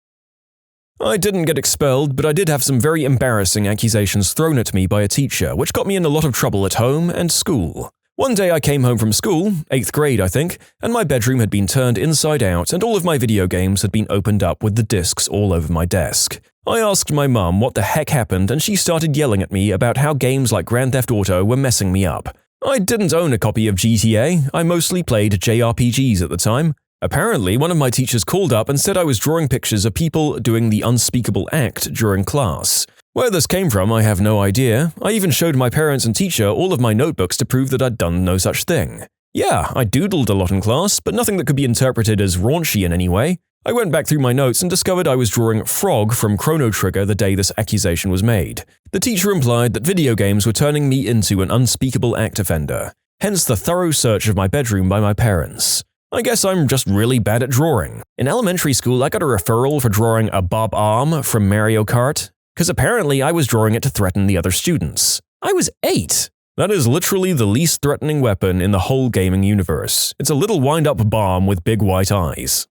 A: I didn't get expelled, but I did have some very embarrassing accusations thrown at me by a teacher, which got me in a lot of trouble at home and school. One day I came home from school, 8th grade I think, and my bedroom had been turned inside out and all of my video games had been opened up with the discs all over my desk. I asked my mum what the heck happened and she started yelling at me about how games like Grand Theft Auto were messing me up. I didn't own a copy of GTA, I mostly played JRPGs at the time. Apparently, one of my teachers called up and said I was drawing pictures of people doing the unspeakable act during class. Where this came from, I have no idea. I even showed my parents and teacher all of my notebooks to prove that I'd done no such thing. Yeah, I doodled a lot in class, but nothing that could be interpreted as raunchy in any way. I went back through my notes and discovered I was drawing Frog from Chrono Trigger the day this accusation was made. The teacher implied that video games were turning me into an unspeakable act offender, hence the thorough search of my bedroom by my parents. I guess I'm just really bad at drawing. In elementary school, I got a referral for drawing a Bob Arm from Mario Kart, because apparently I was drawing it to threaten the other students. I was 8! That is literally the least threatening weapon in the whole gaming universe. It's a little wind-up bomb with big white eyes.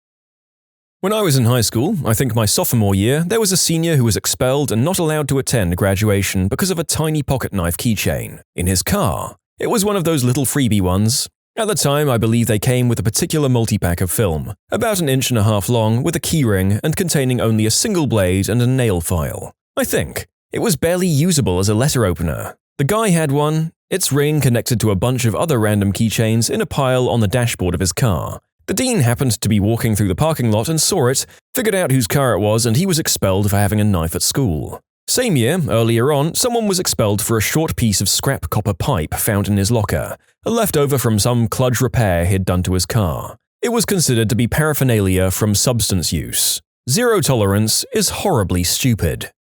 A: When I was in high school, I think my sophomore year, there was a senior who was expelled and not allowed to attend graduation because of a tiny pocket knife keychain in his car. It was one of those little freebie ones. At the time, I believe they came with a particular multi-pack of film, about 1.5 inches long with a keyring and containing only a single blade and a nail file. I think. It was barely usable as a letter opener. The guy had one, its ring connected to a bunch of other random keychains in a pile on the dashboard of his car. The dean happened to be walking through the parking lot and saw it, figured out whose car it was, and he was expelled for having a knife at school. Same year, earlier on, someone was expelled for a short piece of scrap copper pipe found in his locker, a leftover from some kludge repair he'd done to his car. It was considered to be paraphernalia from substance use. Zero tolerance is horribly stupid.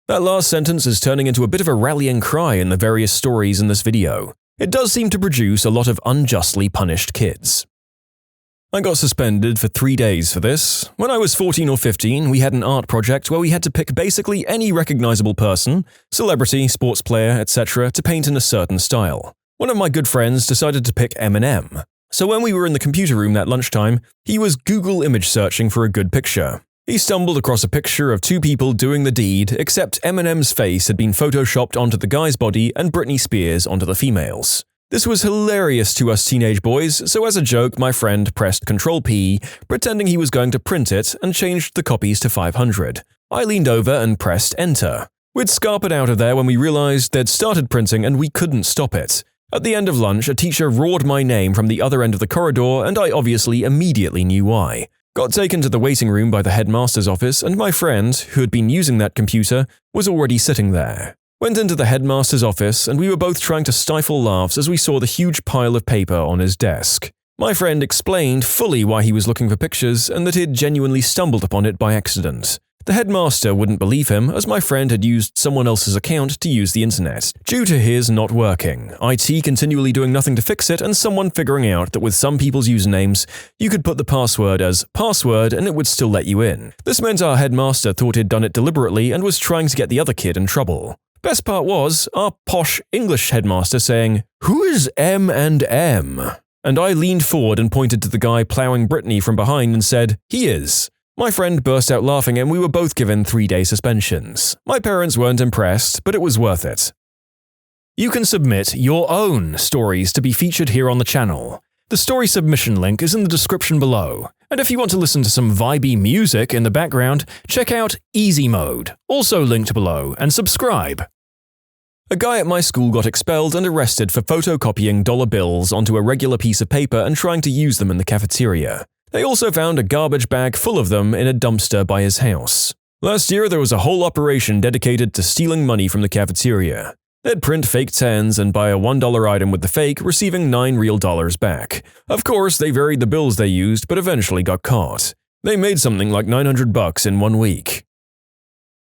A: That last sentence is turning into a bit of a rallying cry in the various stories in this video. It does seem to produce a lot of unjustly punished kids. I got suspended for 3 days for this. When I was 14 or 15, we had an art project where we had to pick basically any recognizable person, celebrity, sports player, etc., to paint in a certain style. One of my good friends decided to pick Eminem. So when we were in the computer room that lunchtime, he was Google image searching for a good picture. He stumbled across a picture of 2 people doing the deed, except Eminem's face had been photoshopped onto the guy's body and Britney Spears onto the female's. This was hilarious to us teenage boys, so as a joke, my friend pressed Ctrl-P, pretending he was going to print it, and changed the copies to 500. I leaned over and pressed Enter. We'd scarpered out of there when we realized they'd started printing and we couldn't stop it. At the end of lunch, a teacher roared my name from the other end of the corridor, and I obviously immediately knew why. Got taken to the waiting room by the headmaster's office, and my friend, who had been using that computer, was already sitting there. Went into the headmaster's office, and we were both trying to stifle laughs as we saw the huge pile of paper on his desk. My friend explained fully why he was looking for pictures and that he'd genuinely stumbled upon it by accident. The headmaster wouldn't believe him, as my friend had used someone else's account to use the internet, due to his not working, IT continually doing nothing to fix it, and someone figuring out that with some people's usernames, you could put the password as password and it would still let you in. This meant our headmaster thought he'd done it deliberately and was trying to get the other kid in trouble. Best part was our posh English headmaster saying, "Who is M&M?" And I leaned forward and pointed to the guy plowing Britney from behind and said, "He is." My friend burst out laughing and we were both given 3-day suspensions. My parents weren't impressed, but it was worth it. You can submit your own stories to be featured here on the channel. The story submission link is in the description below. And if you want to listen to some vibey music in the background, check out easymode, also linked below, and subscribe. A guy at my school got expelled and arrested for photocopying dollar bills onto a regular piece of paper and trying to use them in the cafeteria. They also found a garbage bag full of them in a dumpster by his house. Last year, there was a whole operation dedicated to stealing money from the cafeteria. They'd print fake 10s and buy a $1 item with the fake, receiving 9 real dollars back. Of course, they varied the bills they used, but eventually got caught. They made something like $900 in 1 week.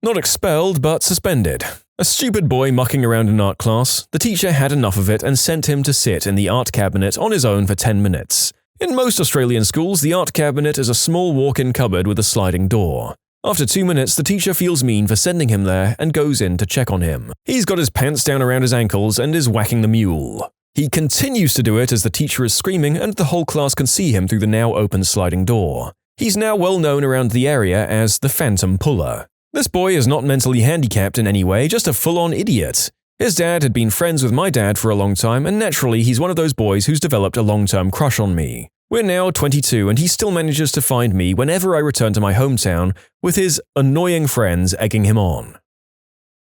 A: Not expelled, but suspended. A stupid boy mucking around in art class, the teacher had enough of it and sent him to sit in the art cabinet on his own for 10 minutes. In most Australian schools, the art cabinet is a small walk-in cupboard with a sliding door. After 2 minutes, the teacher feels mean for sending him there and goes in to check on him. He's got his pants down around his ankles and is whacking the mule. He continues to do it as the teacher is screaming and the whole class can see him through the now open sliding door. He's now well known around the area as the Phantom Puller. This boy is not mentally handicapped in any way, just a full-on idiot. His dad had been friends with my dad for a long time, and naturally he's one of those boys who's developed a long-term crush on me. We're now 22 and he still manages to find me whenever I return to my hometown, with his annoying friends egging him on.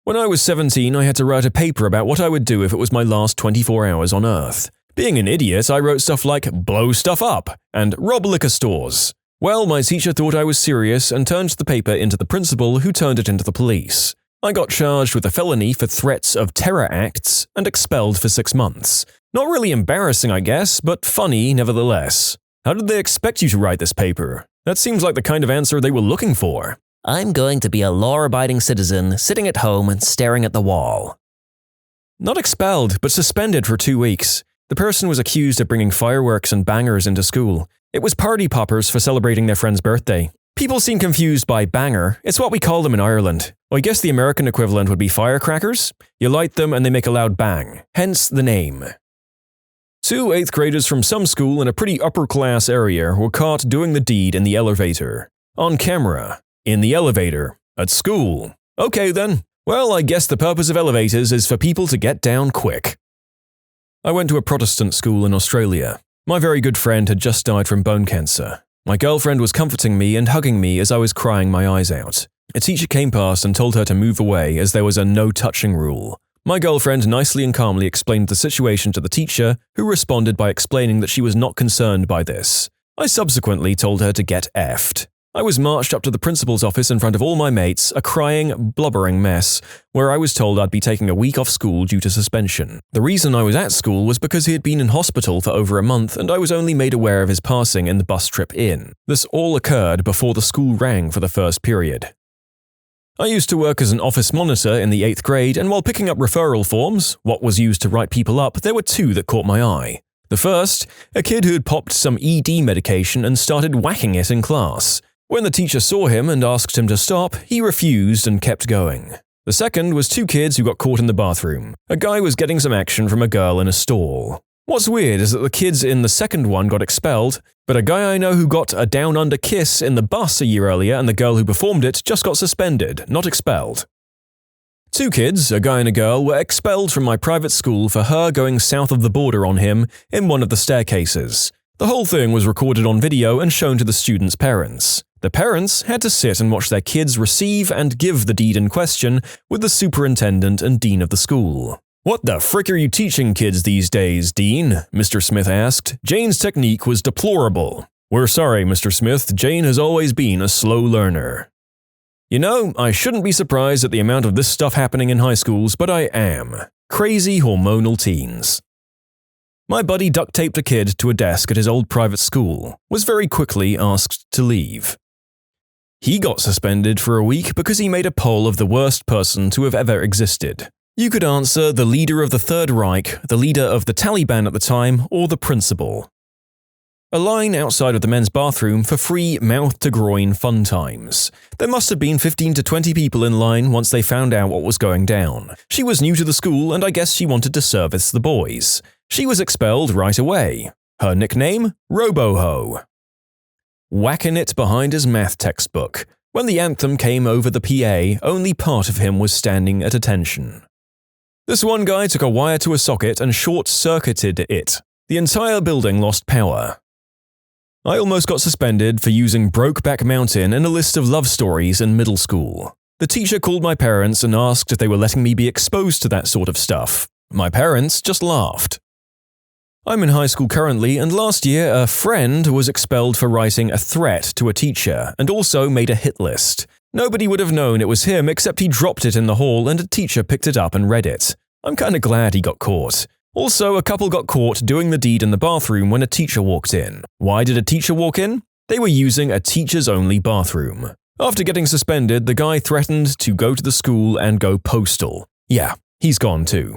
A: When I was 17, I had to write a paper about what I would do if it was my last 24 hours on Earth. Being an idiot, I wrote stuff like blow stuff up and rob liquor stores. Well, my teacher thought I was serious and turned the paper into the principal, who turned it into the police. I got charged with a felony for threats of terror acts and expelled for 6 months. Not really embarrassing, I guess, but funny nevertheless. How did they expect you to write this paper? That seems like the kind of answer they were looking for.
C: I'm going to be a law-abiding citizen sitting at home and staring at the wall.
A: Not expelled, but suspended for 2 weeks. The person was accused of bringing fireworks and bangers into school. It was party poppers for celebrating their friend's birthday. People seem confused by banger. It's what we call them in Ireland. I guess the American equivalent would be firecrackers. You light them and they make a loud bang, hence the name. 2 8th graders from some school in a pretty upper-class area were caught doing the deed in the elevator. On camera. In the elevator. At school. Okay then. Well, I guess the purpose of elevators is for people to get down quick. I went to a Protestant school in Australia. My very good friend had just died from bone cancer. My girlfriend was comforting me and hugging me as I was crying my eyes out. A teacher came past and told her to move away as there was a no-touching rule. My girlfriend nicely and calmly explained the situation to the teacher, who responded by explaining that she was not concerned by this. I subsequently told her to get effed. I was marched up to the principal's office in front of all my mates, a crying, blubbering mess, where I was told I'd be taking a week off school due to suspension. The reason I was at school was because he had been in hospital for over a month and I was only made aware of his passing in the bus trip in. This all occurred before the school rang for the first period. I used to work as an office monitor in the 8th grade, and while picking up referral forms, what was used to write people up, there were 2 that caught my eye. The first, a kid who had popped some ED medication and started whacking it in class. When the teacher saw him and asked him to stop, he refused and kept going. The second was 2 kids who got caught in the bathroom. A guy was getting some action from a girl in a stall. What's weird is that the kids in the second one got expelled, but a guy I know who got a down-under kiss in the bus a year earlier and the girl who performed it just got suspended, not expelled. 2 kids, a guy and a girl, were expelled from my private school for her going south of the border on him in one of the staircases. The whole thing was recorded on video and shown to the students' parents. The parents had to sit and watch their kids receive and give the deed in question with the superintendent and dean of the school. "What the frick are you teaching kids these days, Dean?" Mr. Smith asked. "Jane's technique was deplorable." "We're sorry, Mr. Smith, Jane has always been a slow learner." You know, I shouldn't be surprised at the amount of this stuff happening in high schools, but I am. Crazy hormonal teens. My buddy duct-taped a kid to a desk at his old private school, was very quickly asked to leave. He got suspended for a week because he made a poll of the worst person to have ever existed. You could answer the leader of the Third Reich, the leader of the Taliban at the time, or the principal. A line outside of the men's bathroom for free mouth-to-groin fun times. There must have been 15 to 20 people in line once they found out what was going down. She was new to the school and I guess she wanted to service the boys. She was expelled right away. Her nickname? Roboho. Whacking it behind his math textbook. When the anthem came over the PA, only part of him was standing at attention. This one guy took a wire to a socket and short-circuited it. The entire building lost power. I almost got suspended for using Brokeback Mountain in a list of love stories in middle school. The teacher called my parents and asked if they were letting me be exposed to that sort of stuff. My parents just laughed. I'm in high school currently, and last year a friend was expelled for writing a threat to a teacher and also made a hit list. Nobody would have known it was him except he dropped it in the hall and a teacher picked it up and read it. I'm kinda glad he got caught. Also, a couple got caught doing the deed in the bathroom when a teacher walked in. Why did a teacher walk in? They were using a teachers-only bathroom. After getting suspended, the guy threatened to go to the school and go postal. Yeah, he's gone too.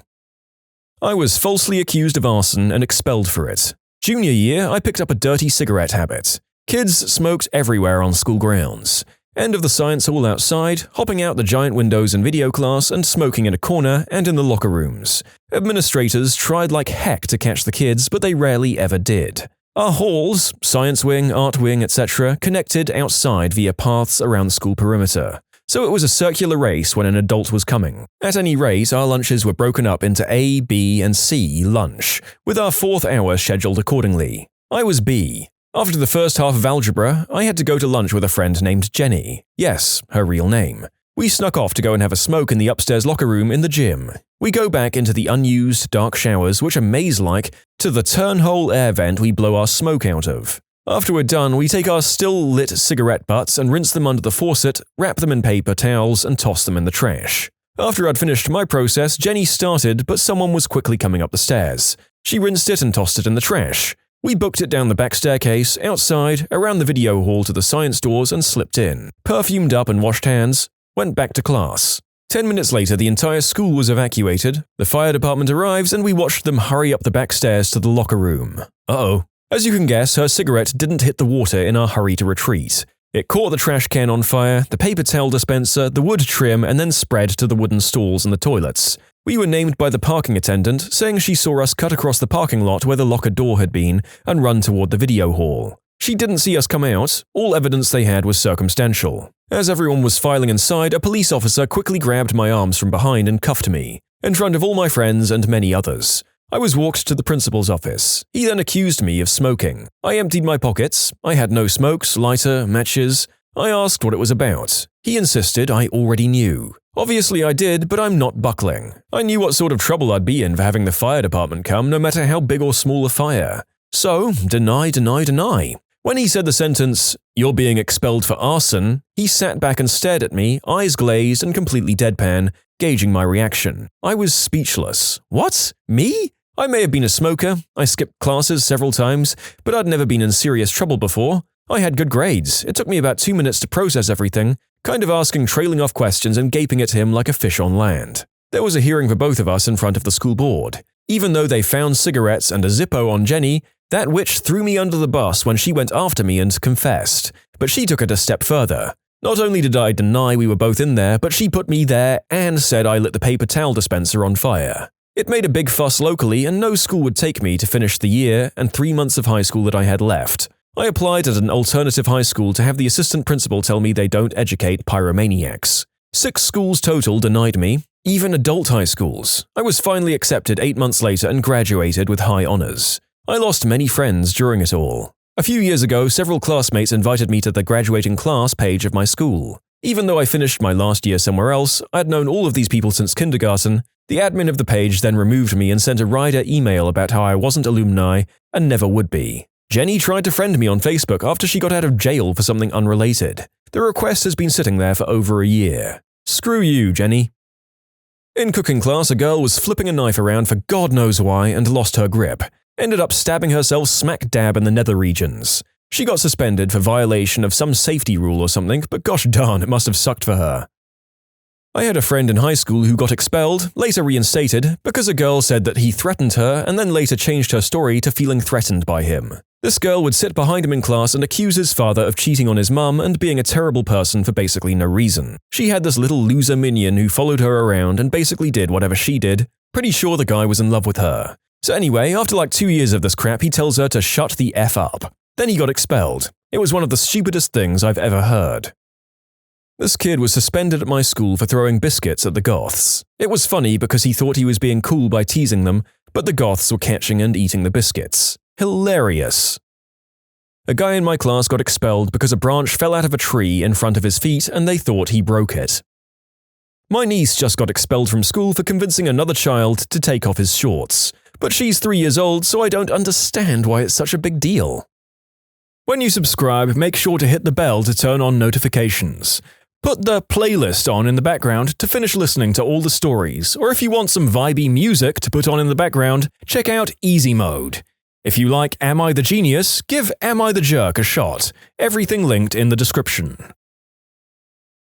A: I was falsely accused of arson and expelled for it. Junior year, I picked up a dirty cigarette habit. Kids smoked everywhere on school grounds. End of the science hall outside, hopping out the giant windows in video class and smoking in a corner and in the locker rooms. Administrators tried like heck to catch the kids, but they rarely ever did. Our halls, science wing, art wing, etc., connected outside via paths around the school perimeter. so it was a circular race when an adult was coming. At any rate, our lunches were broken up into A, B, and C lunch, with our 4th hour scheduled accordingly. I was B. After the first half of algebra, I had to go to lunch with a friend named Jenny. Yes, her real name. We snuck off to go and have a smoke in the upstairs locker room in the gym. We go back into the unused dark showers, which are maze-like, to the turnhole air vent we blow our smoke out of. After we're done, we take our still-lit cigarette butts and rinse them under the faucet, wrap them in paper towels, and toss them in the trash. After I'd finished my process, Jenny started, but someone was quickly coming up the stairs. She rinsed it and tossed it in the trash. We booked it down the back staircase, outside, around the video hall to the science doors and slipped in. Perfumed up and washed hands, went back to class. 10 minutes later, the entire school was evacuated, the fire department arrives, and we watched them hurry up the back stairs to the locker room. Uh-oh. As you can guess, her cigarette didn't hit the water in our hurry to retreat. It caught the trash can on fire, the paper towel dispenser, the wood trim, and then spread to the wooden stalls in the toilets. We were named by the parking attendant, saying she saw us cut across the parking lot where the locker door had been and run toward the video hall. She didn't see us come out, all evidence they had was circumstantial. As everyone was filing inside, a police officer quickly grabbed my arms from behind and cuffed me, in front of all my friends and many others. I was walked to the principal's office. He then accused me of smoking. I emptied my pockets. I had no smokes, lighter, matches. I asked what it was about. He insisted I already knew. Obviously I did, but I'm not buckling. I knew what sort of trouble I'd be in for having the fire department come, no matter how big or small a fire. So, deny, deny, deny. When he said the sentence, "You're being expelled for arson," he sat back and stared at me, eyes glazed and completely deadpan, gauging my reaction. I was speechless. What? Me? I may have been a smoker, I skipped classes several times, but I'd never been in serious trouble before. I had good grades. It took me about 2 minutes to process everything, kind of asking trailing off questions and gaping at him like a fish on land. There was a hearing for both of us in front of the school board. Even though they found cigarettes and a Zippo on Jenny, that witch threw me under the bus when she went after me and confessed. But she took it a step further. Not only did I deny we were both in there, but she put me there and said I lit the paper towel dispenser on fire. It made a big fuss locally, and no school would take me to finish the year and 3 months of high school that I had left. I applied at an alternative high school to have the assistant principal tell me they don't educate pyromaniacs. 6 schools total denied me, even adult high schools. I was finally accepted 8 months later and graduated with high honors. I lost many friends during it all. A few years ago, several classmates invited me to the graduating class page of my school. Even though I finished my last year somewhere else, I'd known all of these people since kindergarten. The admin of the page then removed me and sent a rider email about how I wasn't alumni and never would be. Jenny tried to friend me on Facebook after she got out of jail for something unrelated. The request has been sitting there for over a year. Screw you, Jenny. In cooking class, a girl was flipping a knife around for God knows why and lost her grip. Ended up stabbing herself smack dab in the nether regions. She got suspended for violation of some safety rule or something, but gosh darn, it must have sucked for her. I had a friend in high school who got expelled, later reinstated, because a girl said that he threatened her and then later changed her story to feeling threatened by him. This girl would sit behind him in class and accuse his father of cheating on his mum and being a terrible person for basically no reason. She had this little loser minion who followed her around and basically did whatever she did. Pretty sure the guy was in love with her. So anyway, after like 2 years of this crap, he tells her to shut the F up. Then he got expelled. It was one of the stupidest things I've ever heard. This kid was suspended at my school for throwing biscuits at the goths. It was funny because he thought he was being cool by teasing them, but the goths were catching and eating the biscuits. Hilarious. A guy in my class got expelled because a branch fell out of a tree in front of his feet and they thought he broke it. My niece just got expelled from school for convincing another child to take off his shorts. But she's 3 years old, so I don't understand why it's such a big deal. When you subscribe, make sure to hit the bell to turn on notifications. Put the playlist on in the background to finish listening to all the stories, or if you want some vibey music to put on in the background, check out easymode. If you like Am I the Genius, give Am I the Jerk a shot. Everything linked in the description.